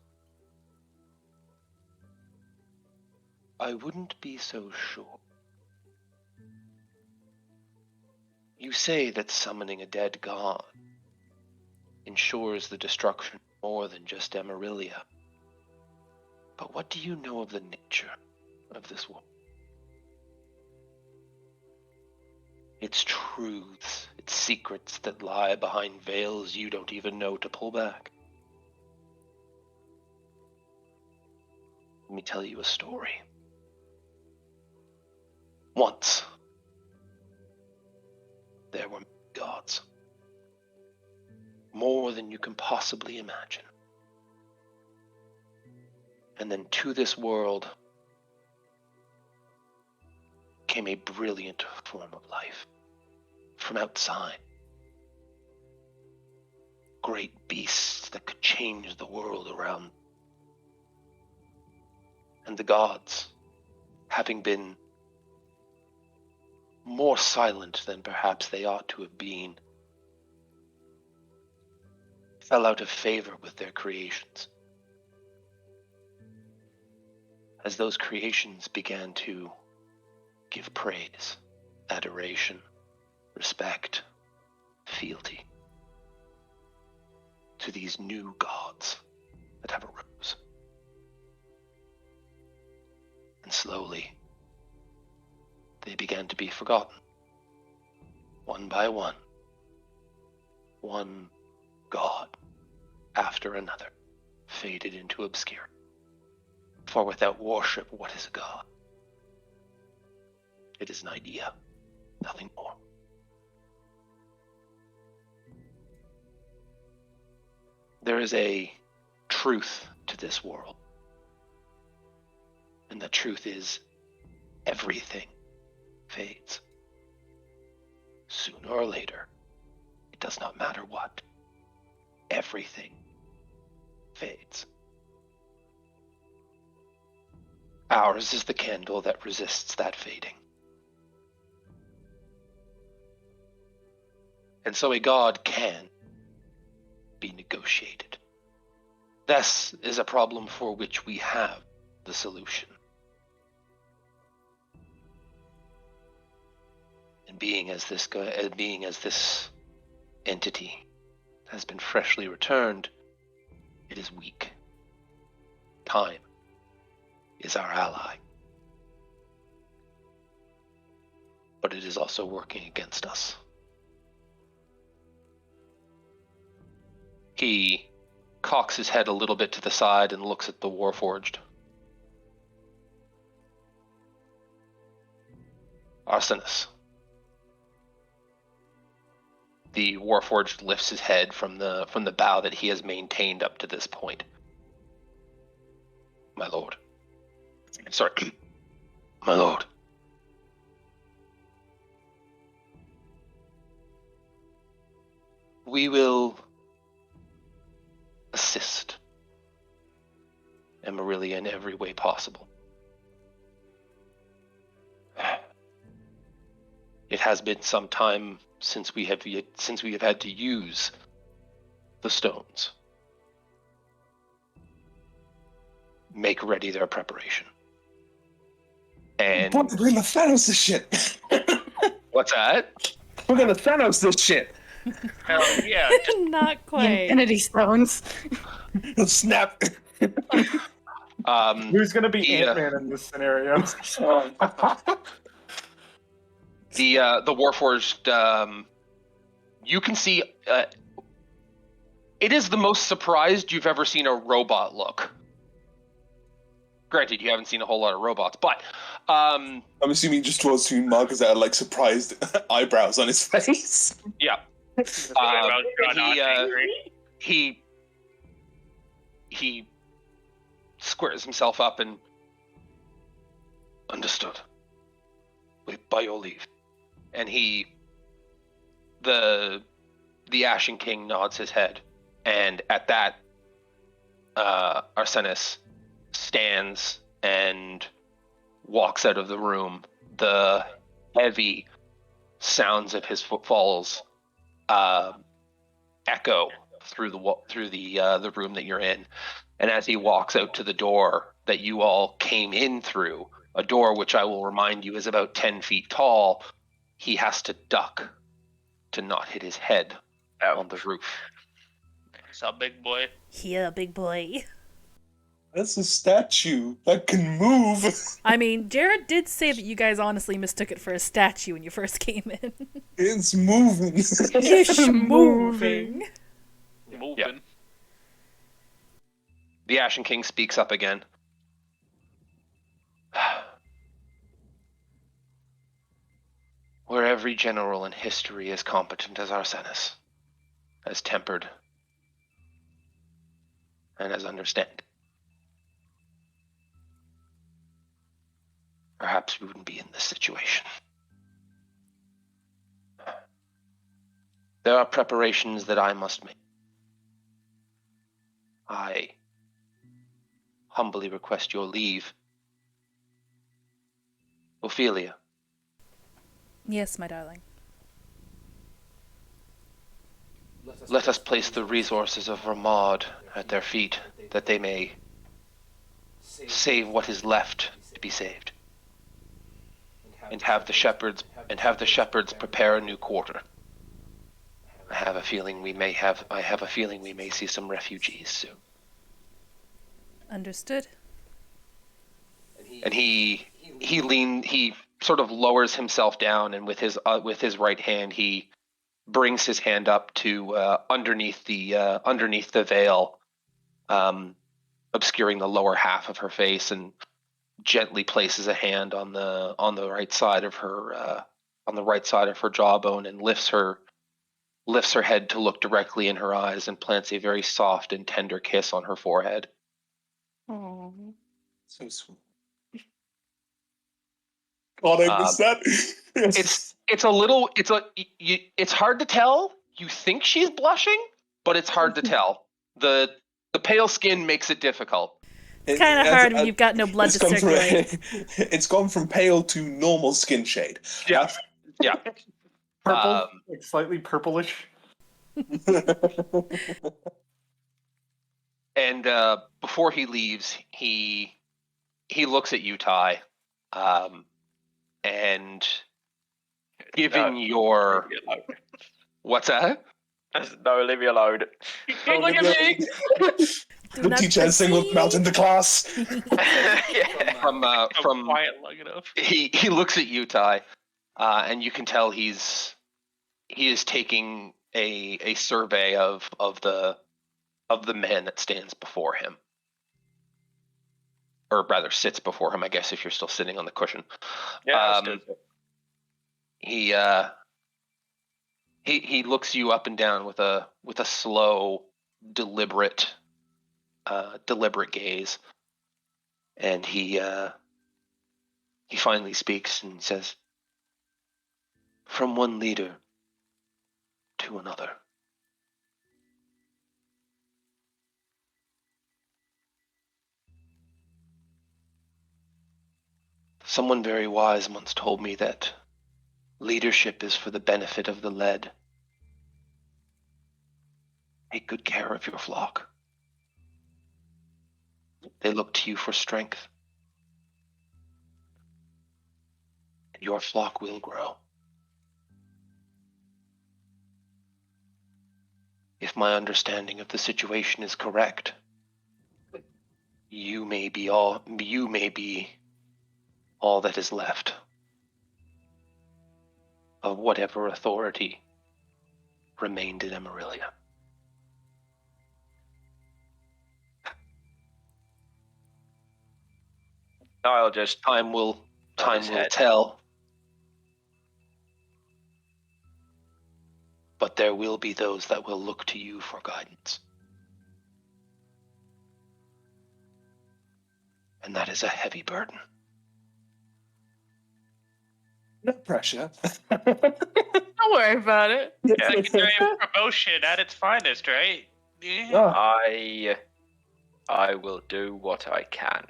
"I wouldn't be so sure. You say that summoning a dead god ensures the destruction more than just Emerilla. But what do you know of the nature of this war? Its truths, its secrets that lie behind veils you don't even know to pull back. Let me tell you a story. Once, there were gods. More than you can possibly imagine. And then to this world came a brilliant form of life from outside. Great beasts that could change the world around. And the gods, having been more silent than perhaps they ought to have been, fell out of favor with their creations. As those creations began to give praise, adoration, respect, fealty to these new gods that have arose. And slowly, they began to be forgotten. One by one. One god after another faded into obscurity. For without worship, what is a god? It is an idea, nothing more. There is a truth to this world. And the truth is, everything fades. Sooner or later, it does not matter what. Everything fades. Ours is the candle that resists that fading. And so a god can be negotiated. This is a problem for which we have the solution. And being as this entity has been freshly returned, it is weak. Time is our ally. But it is also working against us. He cocks his head a little bit to the side and looks at the Warforged. Arsenis. The Warforged lifts his head from the bow that he has maintained up to this point. My lord. Sorry. My lord. We will assist Emerilla in every way possible. It has been some time since we have had to use the stones. Make ready their preparation. And we're gonna Thanos this shit. What's that? We're gonna Thanos this shit. Hell yeah. Not quite. Infinity Stones. Snap. Who's gonna be Ant-Man in this scenario? The Warforged, you can see, it is the most surprised you've ever seen a robot look. Granted, you haven't seen a whole lot of robots, but I'm assuming just towards two markers that are like surprised eyebrows on his face. Yeah. He squares himself up and understood. By your leave. And the Ashen King nods his head, and at that, Arsenis stands and walks out of the room. The heavy sounds of his footfalls echo through the room that you're in, and as he walks out to the door that you all came in through, a door which I will remind you is about 10 feet tall, he has to duck to not hit his head on the roof. What's up, big boy? Yeah, big boy. That's a statue that can move. I mean, Jared did say that you guys honestly mistook it for a statue when you first came in. It's moving. It's moving. Moving. Yep. The Ashen King speaks up again. Where every general in history is competent as Arsenis, as tempered, and as understanding. we wouldn't be in this situation. There are preparations that I must make. I humbly request your leave. Ophelia, Yes, my darling. let us place the resources of Ramad at their feet, that they may save what is left to be saved, and have the shepherds prepare a new quarter. I have a feeling we may see some refugees soon. Understood. And he sort of lowers himself down, and with his right hand he brings his hand up to underneath the veil, obscuring the lower half of her face, and gently places a hand on the right side of her jawbone, and lifts her head to look directly in her eyes, and plants a very soft and tender kiss on her forehead. Oh. So sweet. God, I missed that. It's hard to tell. You think she's blushing, but it's hard to tell. The pale skin makes it difficult. It's kind of hard when you've got no blood to circulate. It's gone from pale to normal skin shade. Yeah. Yeah. Purple, like slightly purplish. And before he leaves, he looks at you, Ty, and given your what's that? No, leave me alone. Don't look at me. The teacher has singled out into class. From quiet long enough. He looks at you, Ty, and you can tell he is taking a survey of the man that stands before him, or rather sits before him, I guess, if you're still sitting on the cushion. Yeah. He looks you up and down with a slow, deliberate gaze, and he finally speaks and says, "From one leader to another." Someone very wise once told me that leadership is for the benefit of the led. Take good care of your flock. They look to you for strength. And your flock will grow. If my understanding of the situation is correct, you may be all that is left of whatever authority remained in Emerilla. I'll just time will tell. But there will be those that will look to you for guidance. And that is a heavy burden. No pressure. Don't worry about it. Secondary promotion at its finest, right? Yeah. I will do what I can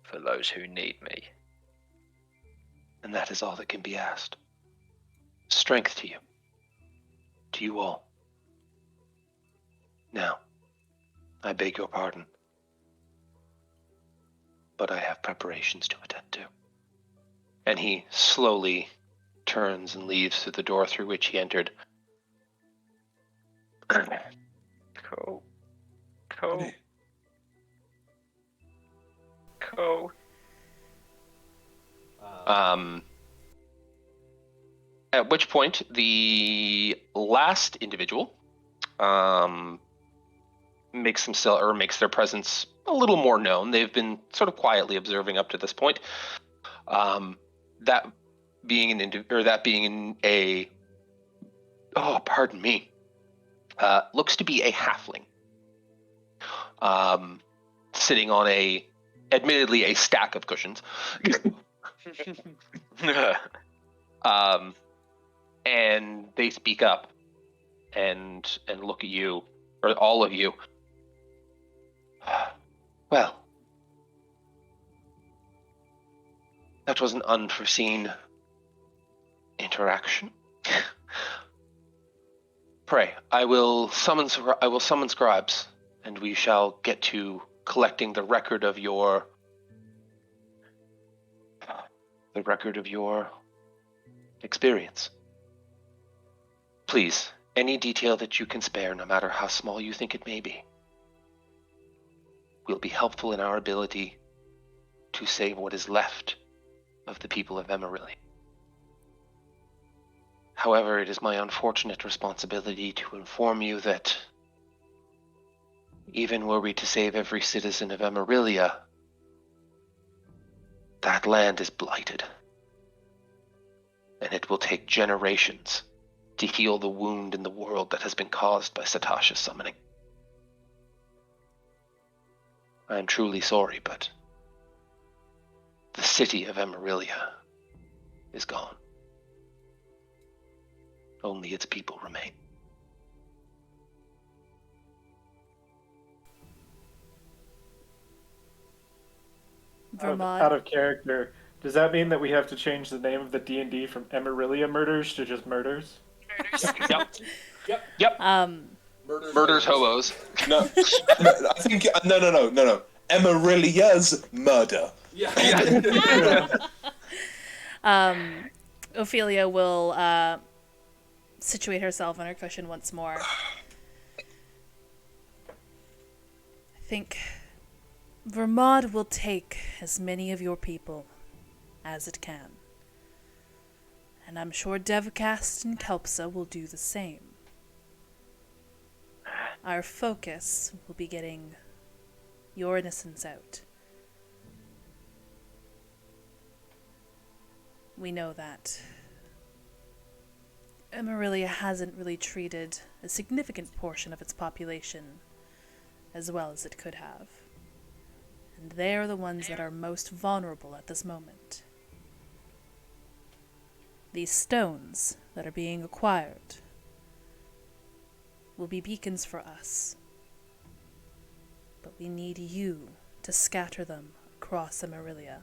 for those who need me. And that is all that can be asked. Strength to you. To you all. Now, I beg your pardon, but I have preparations to attend to. And he slowly turns and leaves through the door through which he entered. Cool. At which point, the last individual makes their presence a little more known. They've been sort of quietly observing up to this point. That being looks to be a halfling, sitting on admittedly a stack of cushions. And they speak up and look at you, or all of you. Well, that was an unforeseen interaction. Pray, I will summon scribes, and we shall get to collecting the record of your experience. Please, any detail that you can spare, no matter how small you think it may be, will be helpful in our ability to save what is left of the people of Emerilla. However, it is my unfortunate responsibility to inform you that even were we to save every citizen of Emerilla, that land is blighted. And it will take generations to heal the wound in the world that has been caused by Satasha's summoning. I am truly sorry, but the city of Emerilla is gone. Only its people remain. Out of character, does that mean that we have to change the name of the D&D from Emerilla Murders to just Murders? Yep. Murders hobos. No, I think no. Emerilla's murder. Ophelia will situate herself on her cushion once more. I think Vermod will take as many of your people as it can. And I'm sure Devcast and Kelpsa will do the same. Our focus will be getting your innocence out. We know that Emerilla hasn't really treated a significant portion of its population as well as it could have. And they are the ones that are most vulnerable at this moment. These stones that are being acquired will be beacons for us. But we need you to scatter them across Emerilla.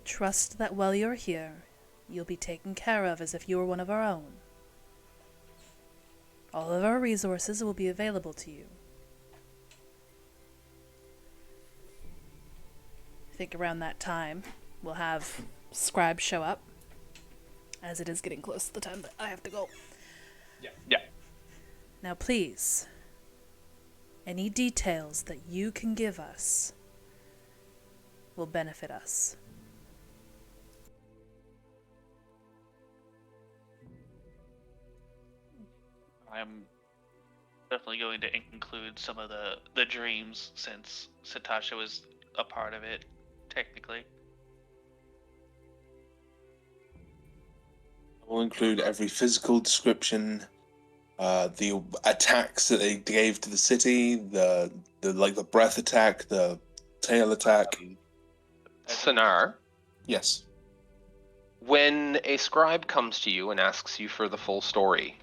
Trust that while you're here, you'll be taken care of as if you were one of our own. All of our resources will be available to you. I think around that time, we'll have scribes show up, as it is getting close to the time that I have to go. Yeah. Now please, any details that you can give us will benefit us. I'm definitely going to include some of the dreams, since Satasha was a part of it, technically. We'll include every physical description, the attacks that they gave to the city, the breath attack, the tail attack. Sinar, Yes. when a scribe comes to you and asks you for the full story,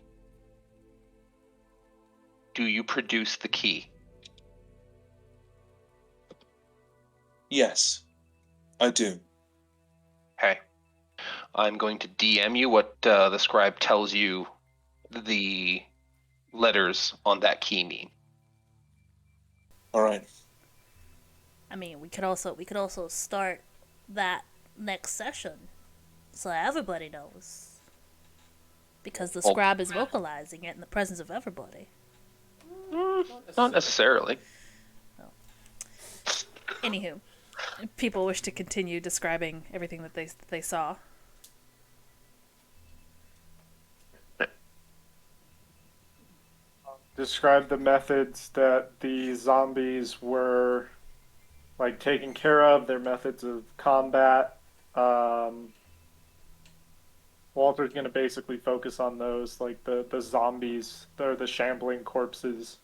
do you produce the key? Yes, I do. Okay. I'm going to DM you what the scribe tells you the letters on that key mean. All right. I mean, we could also start that next session, so everybody knows, because the scribe is vocalizing it in the presence of everybody. Not necessarily. Anywho, people wish to continue describing everything that they saw. Describe the methods that the zombies were taken care of, their methods of combat. Well, Walter's gonna basically focus on those, like the zombies, the shambling corpses.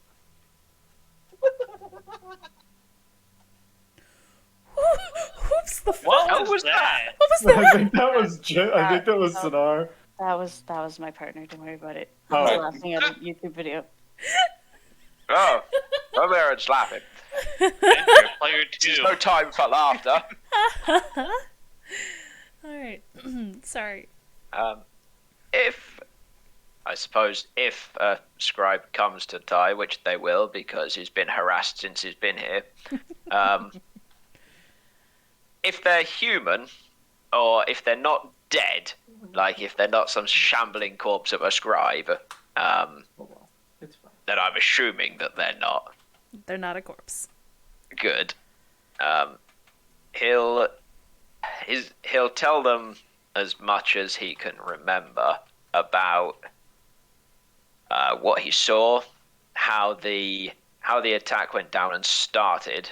Whoops! What was that? What was that? I think that was I think that was Sonar. That was my partner. Don't worry about it. Oh. I was laughing at a YouTube video. Oh, over there and slap him. Player 2. There's no time for laughter. Alright. Sorry. If a scribe comes to die, which they will because he's been harassed since he's been here, if they're human, or if they're not dead, like if they're not some shambling corpse of a scribe, then I'm assuming that they're not. They're not a corpse. Good. He'll tell them as much as he can remember about what he saw, how the attack went down and started,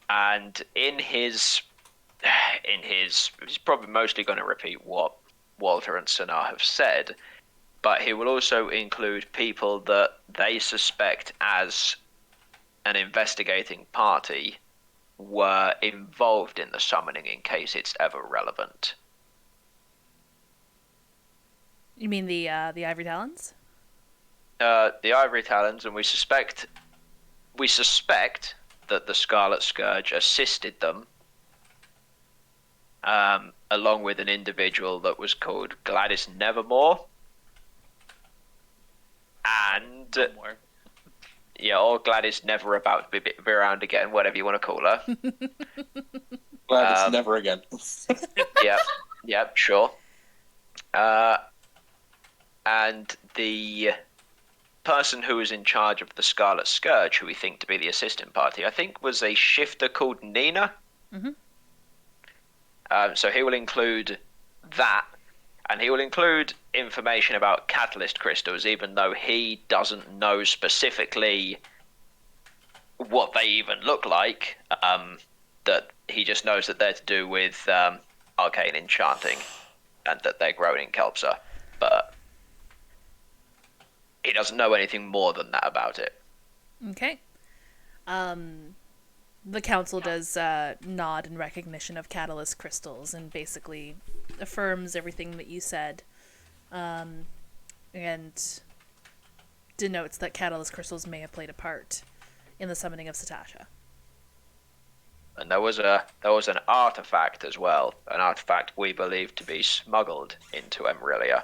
and he's probably mostly going to repeat what Walter and Sonar have said, but he will also include people that they suspect as an investigating party were involved in the summoning in case it's ever relevant. You mean the Ivory Talons? The Ivory Talons, and we suspect that the Scarlet Scourge assisted them, along with an individual that was called Gladys Nevermore. And yeah, or Gladys Never About to be around again, whatever you want to call her. Gladys Never Again. Yep, sure. And the person who was in charge of the Scarlet Scourge, who we think to be the assistant party, I think was a shifter called Nina. So he will include that, and he will include information about catalyst crystals, even though he doesn't know specifically what they even look like. That he just knows that they're to do with arcane enchanting, and that they're grown in Kelpsa, but he doesn't know anything more than that about it. Okay. The council does nod in recognition of catalyst crystals and basically affirms everything that you said, and denotes that catalyst crystals may have played a part in the summoning of Satasha. And there was an artifact as well, an artifact we believe to be smuggled into Emerilla,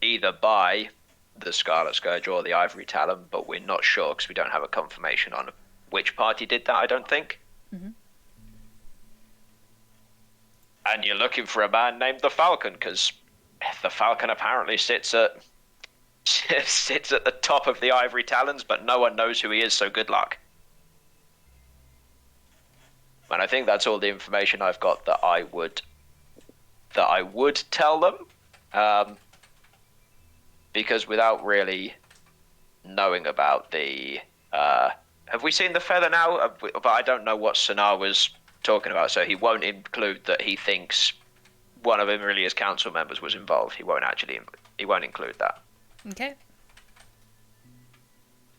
either by the Scarlet Scourge or the Ivory Talon, but we're not sure because we don't have a confirmation on which party did that, I don't think. And you're looking for a man named the Falcon, because the Falcon apparently sits at the top of the Ivory Talons, but no one knows who he is, so good luck. And I think that's all the information I've got that I would tell them. Because without really knowing about the... have we seen the feather now? But I don't know what Sonar was talking about, so he won't include that he thinks one of Emerilla's council members was involved. He won't include that. Okay.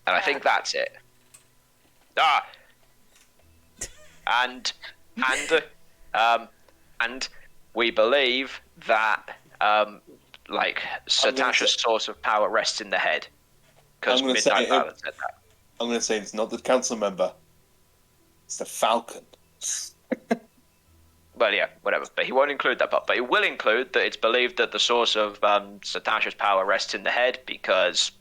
And I think that's it. And we believe that Satasha's source of power rests in the head, because Midnight Balance said that. I'm going to say it's not the council member. It's the Falcon. Well, yeah, whatever. But he won't include that part. But he will include that it's believed that the source of Satasha's power rests in the head because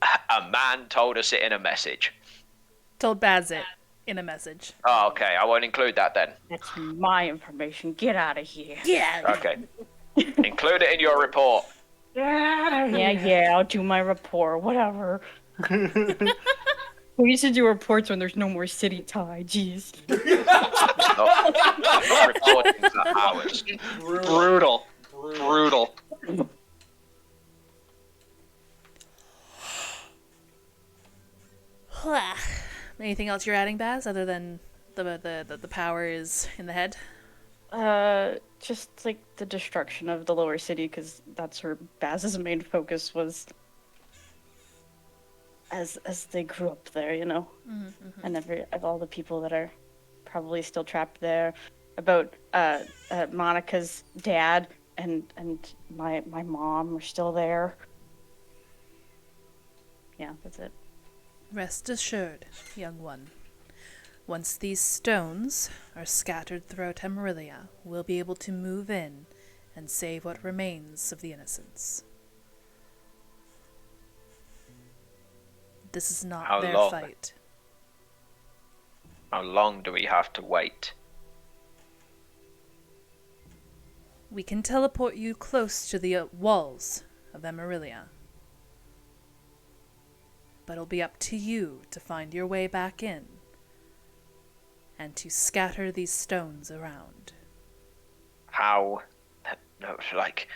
a man told us it in a message. Told Bazit in a message. Oh, okay. I won't include that then. That's my information. Get out of here. Yeah. Okay. Include it in your report. Yeah, I'll do my report. Whatever. We used to do reports when there's no more city tie. Jeez. Not reporting for hours. Brutal. Anything else you're adding, Baz, other than the power is in the head? Just like the destruction of the lower city, because that's where Baz's main focus was. As they grew up there, you know, and of all the people that are probably still trapped there, about Monica's dad and my mom are still there. Yeah, that's it. Rest assured, young one. Once these stones are scattered throughout Emerilla, we'll be able to move in and save what remains of the innocents. This is not How their long? fight. How long do we have to wait? We can teleport you close to the walls of Emerilla. But it'll be up to you to find your way back in and to scatter these stones around. How, no, like,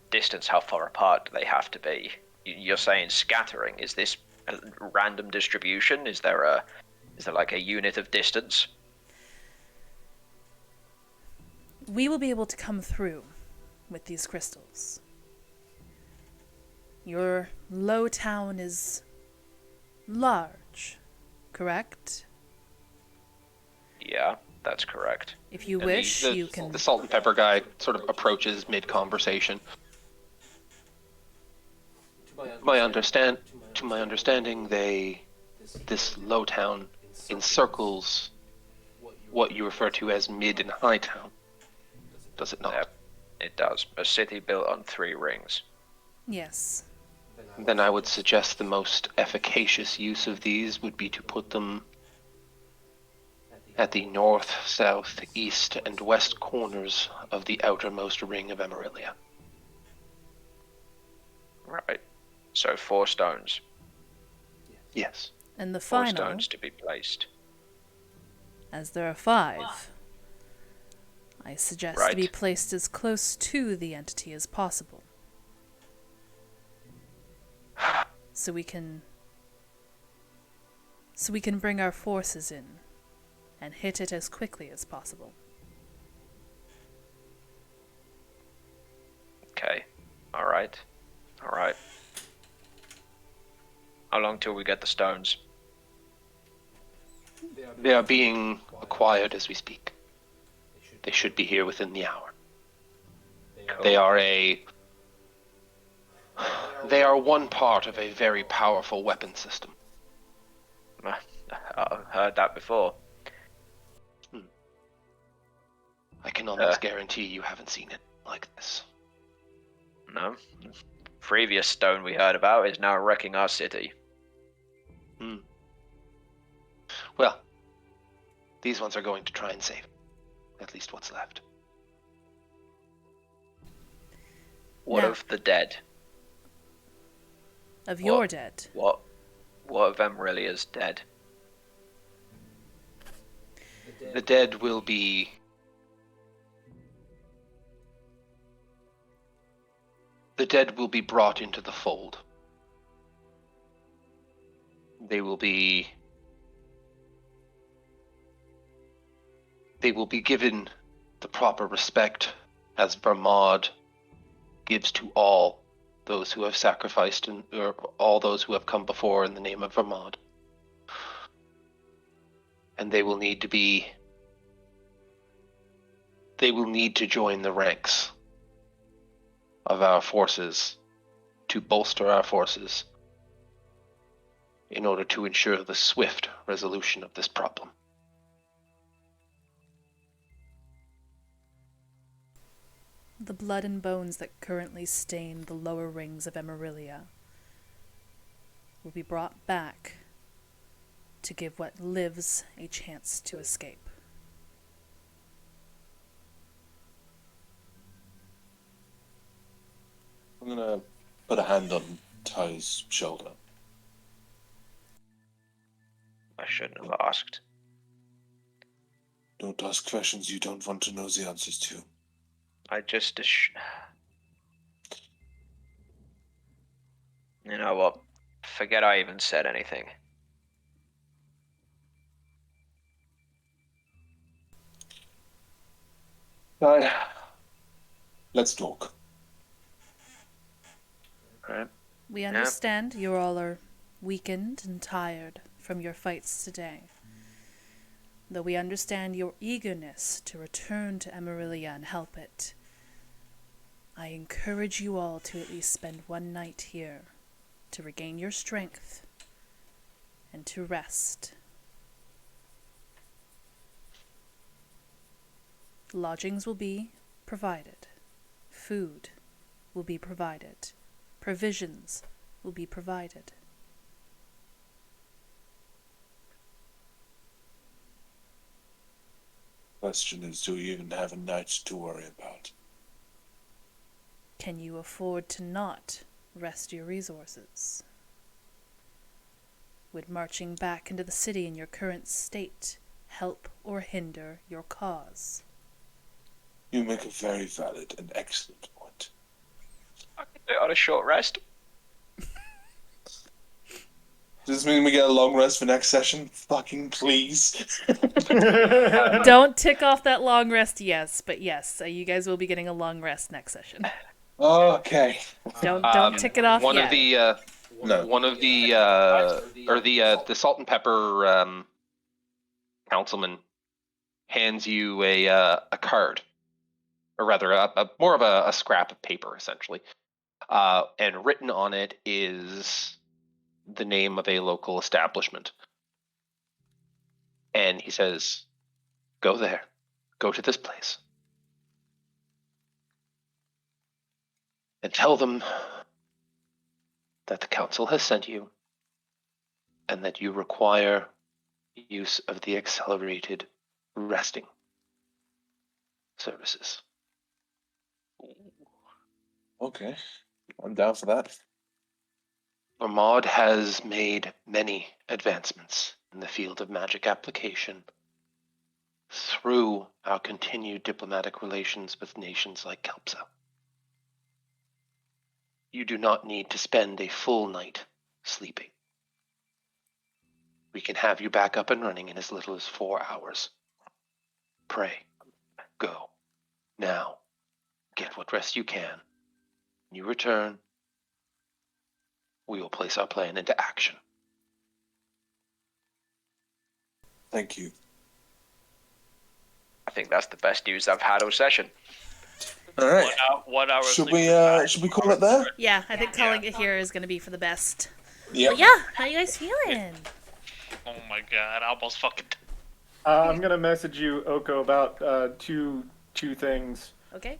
distance, how far apart do they have to be? You're saying scattering. Is this a random distribution? Is there like a unit of distance? We will be able to come through with these crystals. Your low town is large, correct? Yeah, that's correct. If you And wish, the, you can... The salt and pepper guy sort of approaches mid-conversation. To my understanding, this low town encircles what you refer to as mid and high town. Does it not? Yep, it does. A city built on 3 rings. Yes. Then I would suggest the most efficacious use of these would be to put them at the north, south, east, and west corners of the outermost ring of Emerilla. Right. So 4 stones. Yes. And the 4 final, stones to be placed. as there are 5, I suggest to be placed as close to the entity as possible. So we can bring our forces in and hit it as quickly as possible. Okay. Alright. Alright. How long till we get the stones? They are being acquired as we speak. They should be here within the hour. Cool. They are one part of a very powerful weapon system. I've heard that before. I can almost guarantee you haven't seen it like this. No. Previous stone we heard about is now wrecking our city. Well, these ones are going to try and save at least what's left. What Now- of the dead? Of your dead. What of Emerilla's dead? The dead will be... The dead will be brought into the fold. They will be given the proper respect as Vermod gives to all those who have sacrificed or all those who have come before in the name of Vermod. And they will need to join the ranks of our forces to bolster our forces in order to ensure the swift resolution of this problem. The blood and bones that currently stain the lower rings of Emerilla will be brought back to give what lives a chance to escape. I'm gonna put a hand on Ty's shoulder. I shouldn't have asked. Don't ask questions you don't want to know the answers to. I just... You know what? Forget I even said anything. Fine. Let's talk. Right. We understand you all are weakened and tired from your fights today. Though we understand your eagerness to return to Emerilla and help it, I encourage you all to at least spend one night here to regain your strength and to rest. Lodgings will be provided. Food will be provided. Provisions will be provided. Question is, do you even have a night to worry about? Can you afford to not rest your resources? Would marching back into the city in your current state help or hinder your cause? You make a very valid and excellent point. I can do it on a short rest. Does this mean we get a long rest for next session? Fucking please. Don't tick off that long rest, yes, but yes, you guys will be getting a long rest next session. Okay. Don't tick it off one yet. Of the, No. One of the, the salt and pepper councilman hands you a card, or rather, more of a scrap of paper, essentially, and written on it is the name of a local establishment. And he says, go there. Go to this place. And tell them that the council has sent you and that you require use of the accelerated resting services. Okay. I'm down for that. Vermod has made many advancements in the field of magic application through our continued diplomatic relations with nations like Kelpsa. You do not need to spend a full night sleeping. We can have you back up and running in as little as 4 hours. Pray. Go. Now. Get what rest you can. When you return, we will place our plan into action. Thank you. I think that's the best news I've had all session. All right. 1 hour. Should we call it there? Yeah, I think calling it here is going to be for the best. Yeah. But yeah, how you guys feeling? Oh my god, I almost fucking. I'm gonna message you, Oko, about two things. Okay.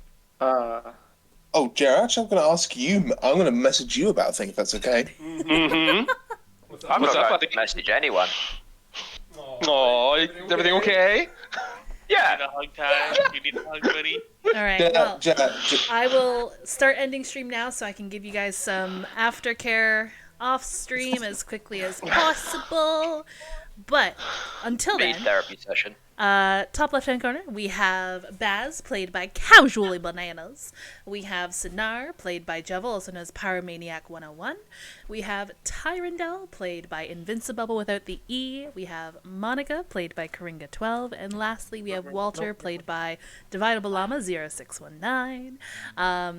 Oh, Jared, actually, I'm going to ask you. I'm going to message you about a thing, if that's okay. Mm-hmm. I'm not going to message anyone. Oh, is everything okay? Yeah. You need a hug time. You need a hug, buddy. All right. Well, I will start ending stream now so I can give you guys some aftercare off stream as quickly as possible. But until then, therapy session. Top left-hand corner, we have Baz, played by Casually Bananas. We have Sinar, played by Jevel, also known as Power Maniac 101. We have Tyrandel, played by Invincibubble without the E. We have Monica, played by Karinga 12. And lastly, we have Walter, played by Dividable Llama 0619.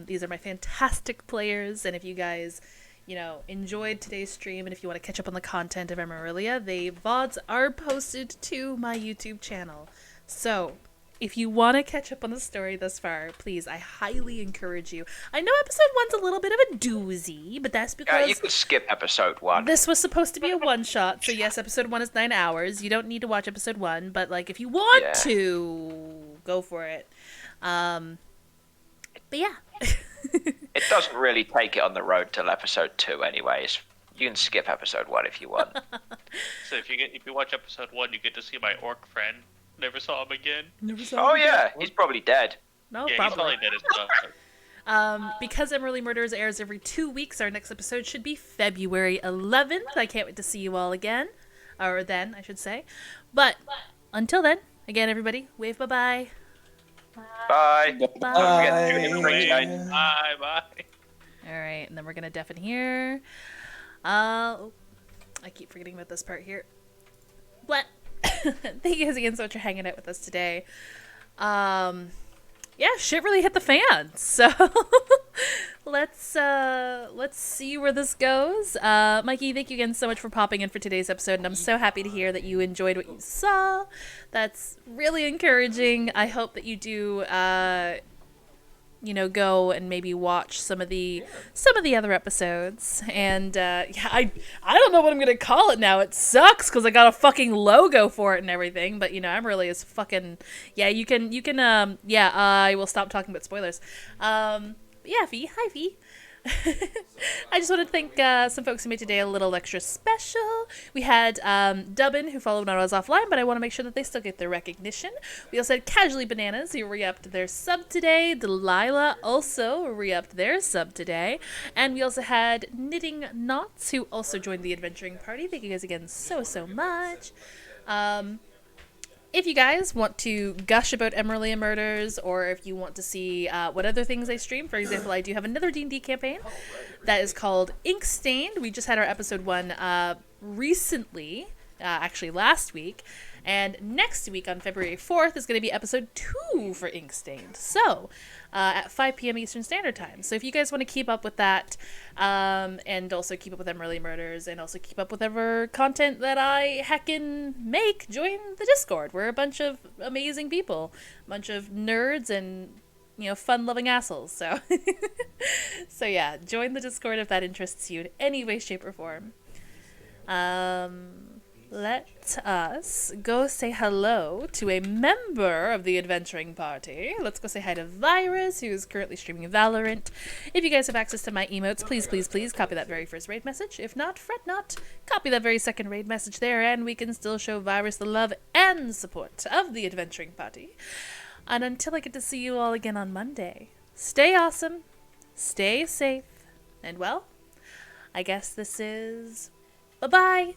These are my fantastic players, and if you guys enjoyed today's stream, and if you want to catch up on the content of Emerilla, the VODs are posted to my YouTube channel. So, if you want to catch up on the story thus far, please, I highly encourage you. I know episode 1's a little bit of a doozy, but that's because you could skip episode 1. this was supposed to be a one-shot, so yes, episode 1 is 9 hours. You don't need to watch episode 1, but, if you want to, go for it. But yeah. It doesn't really take it on the road till episode 2 anyways. You can skip episode 1 if you want. So if you watch episode 1, you get to see my orc friend. Never saw him again. Oh yeah, he's probably dead. No, yeah, probably. he's probably dead as well. Because Emerilla Murders airs every 2 weeks, our next episode should be February 11th. I can't wait to see you all again. Or then, I should say. But, until then, again, everybody, wave bye-bye. Bye. Bye. Bye. Bye. Alright, and then we're gonna deafen here. I keep forgetting about this part here. But, thank you guys again so much for hanging out with us today. yeah, shit really hit the fan. So let's see where this goes. Mikey, thank you again so much for popping in for today's episode, and I'm so happy to hear that you enjoyed what you saw. That's really encouraging. I hope that you do go and maybe watch some of the other episodes. And I don't know what I'm gonna call it now. It sucks because I got a fucking logo for it and everything. But Emerilla is fucking You can I will stop talking about spoilers. V, hi V. I just want to thank some folks who made today a little extra special. We had Dubbin, who followed when I was offline, but I want to make sure that they still get their recognition. We also had Casually Bananas, who re-upped their sub today. Delilah also re-upped their sub today. And we also had Knitting Knots, who also joined the adventuring party. Thank you guys again so much. If you guys want to gush about Emerilla Murders, or if you want to see what other things I stream, for example, I do have another D&D campaign that is called Ink Stained. We just had our episode 1 recently, actually last week, and next week on February 4th is going to be episode 2 for Ink Stained. So, at 5 p.m. Eastern Standard Time. So if you guys want to keep up with that, and also keep up with Emerilla Murders, and also keep up with whatever content that I heckin' make, join the Discord. We're a bunch of amazing people. A bunch of nerds and, fun-loving assholes. So, so yeah, join the Discord if that interests you in any way, shape, or form. Let us go say hello to a member of the adventuring party. Let's go say hi to Virus, who is currently streaming Valorant. If you guys have access to my emotes, please copy that very first raid message. If not, fret not. Copy that very second raid message there, and we can still show Virus the love and support of the adventuring party. And until I get to see you all again on Monday, stay awesome, stay safe, and well, I guess this is bye-bye.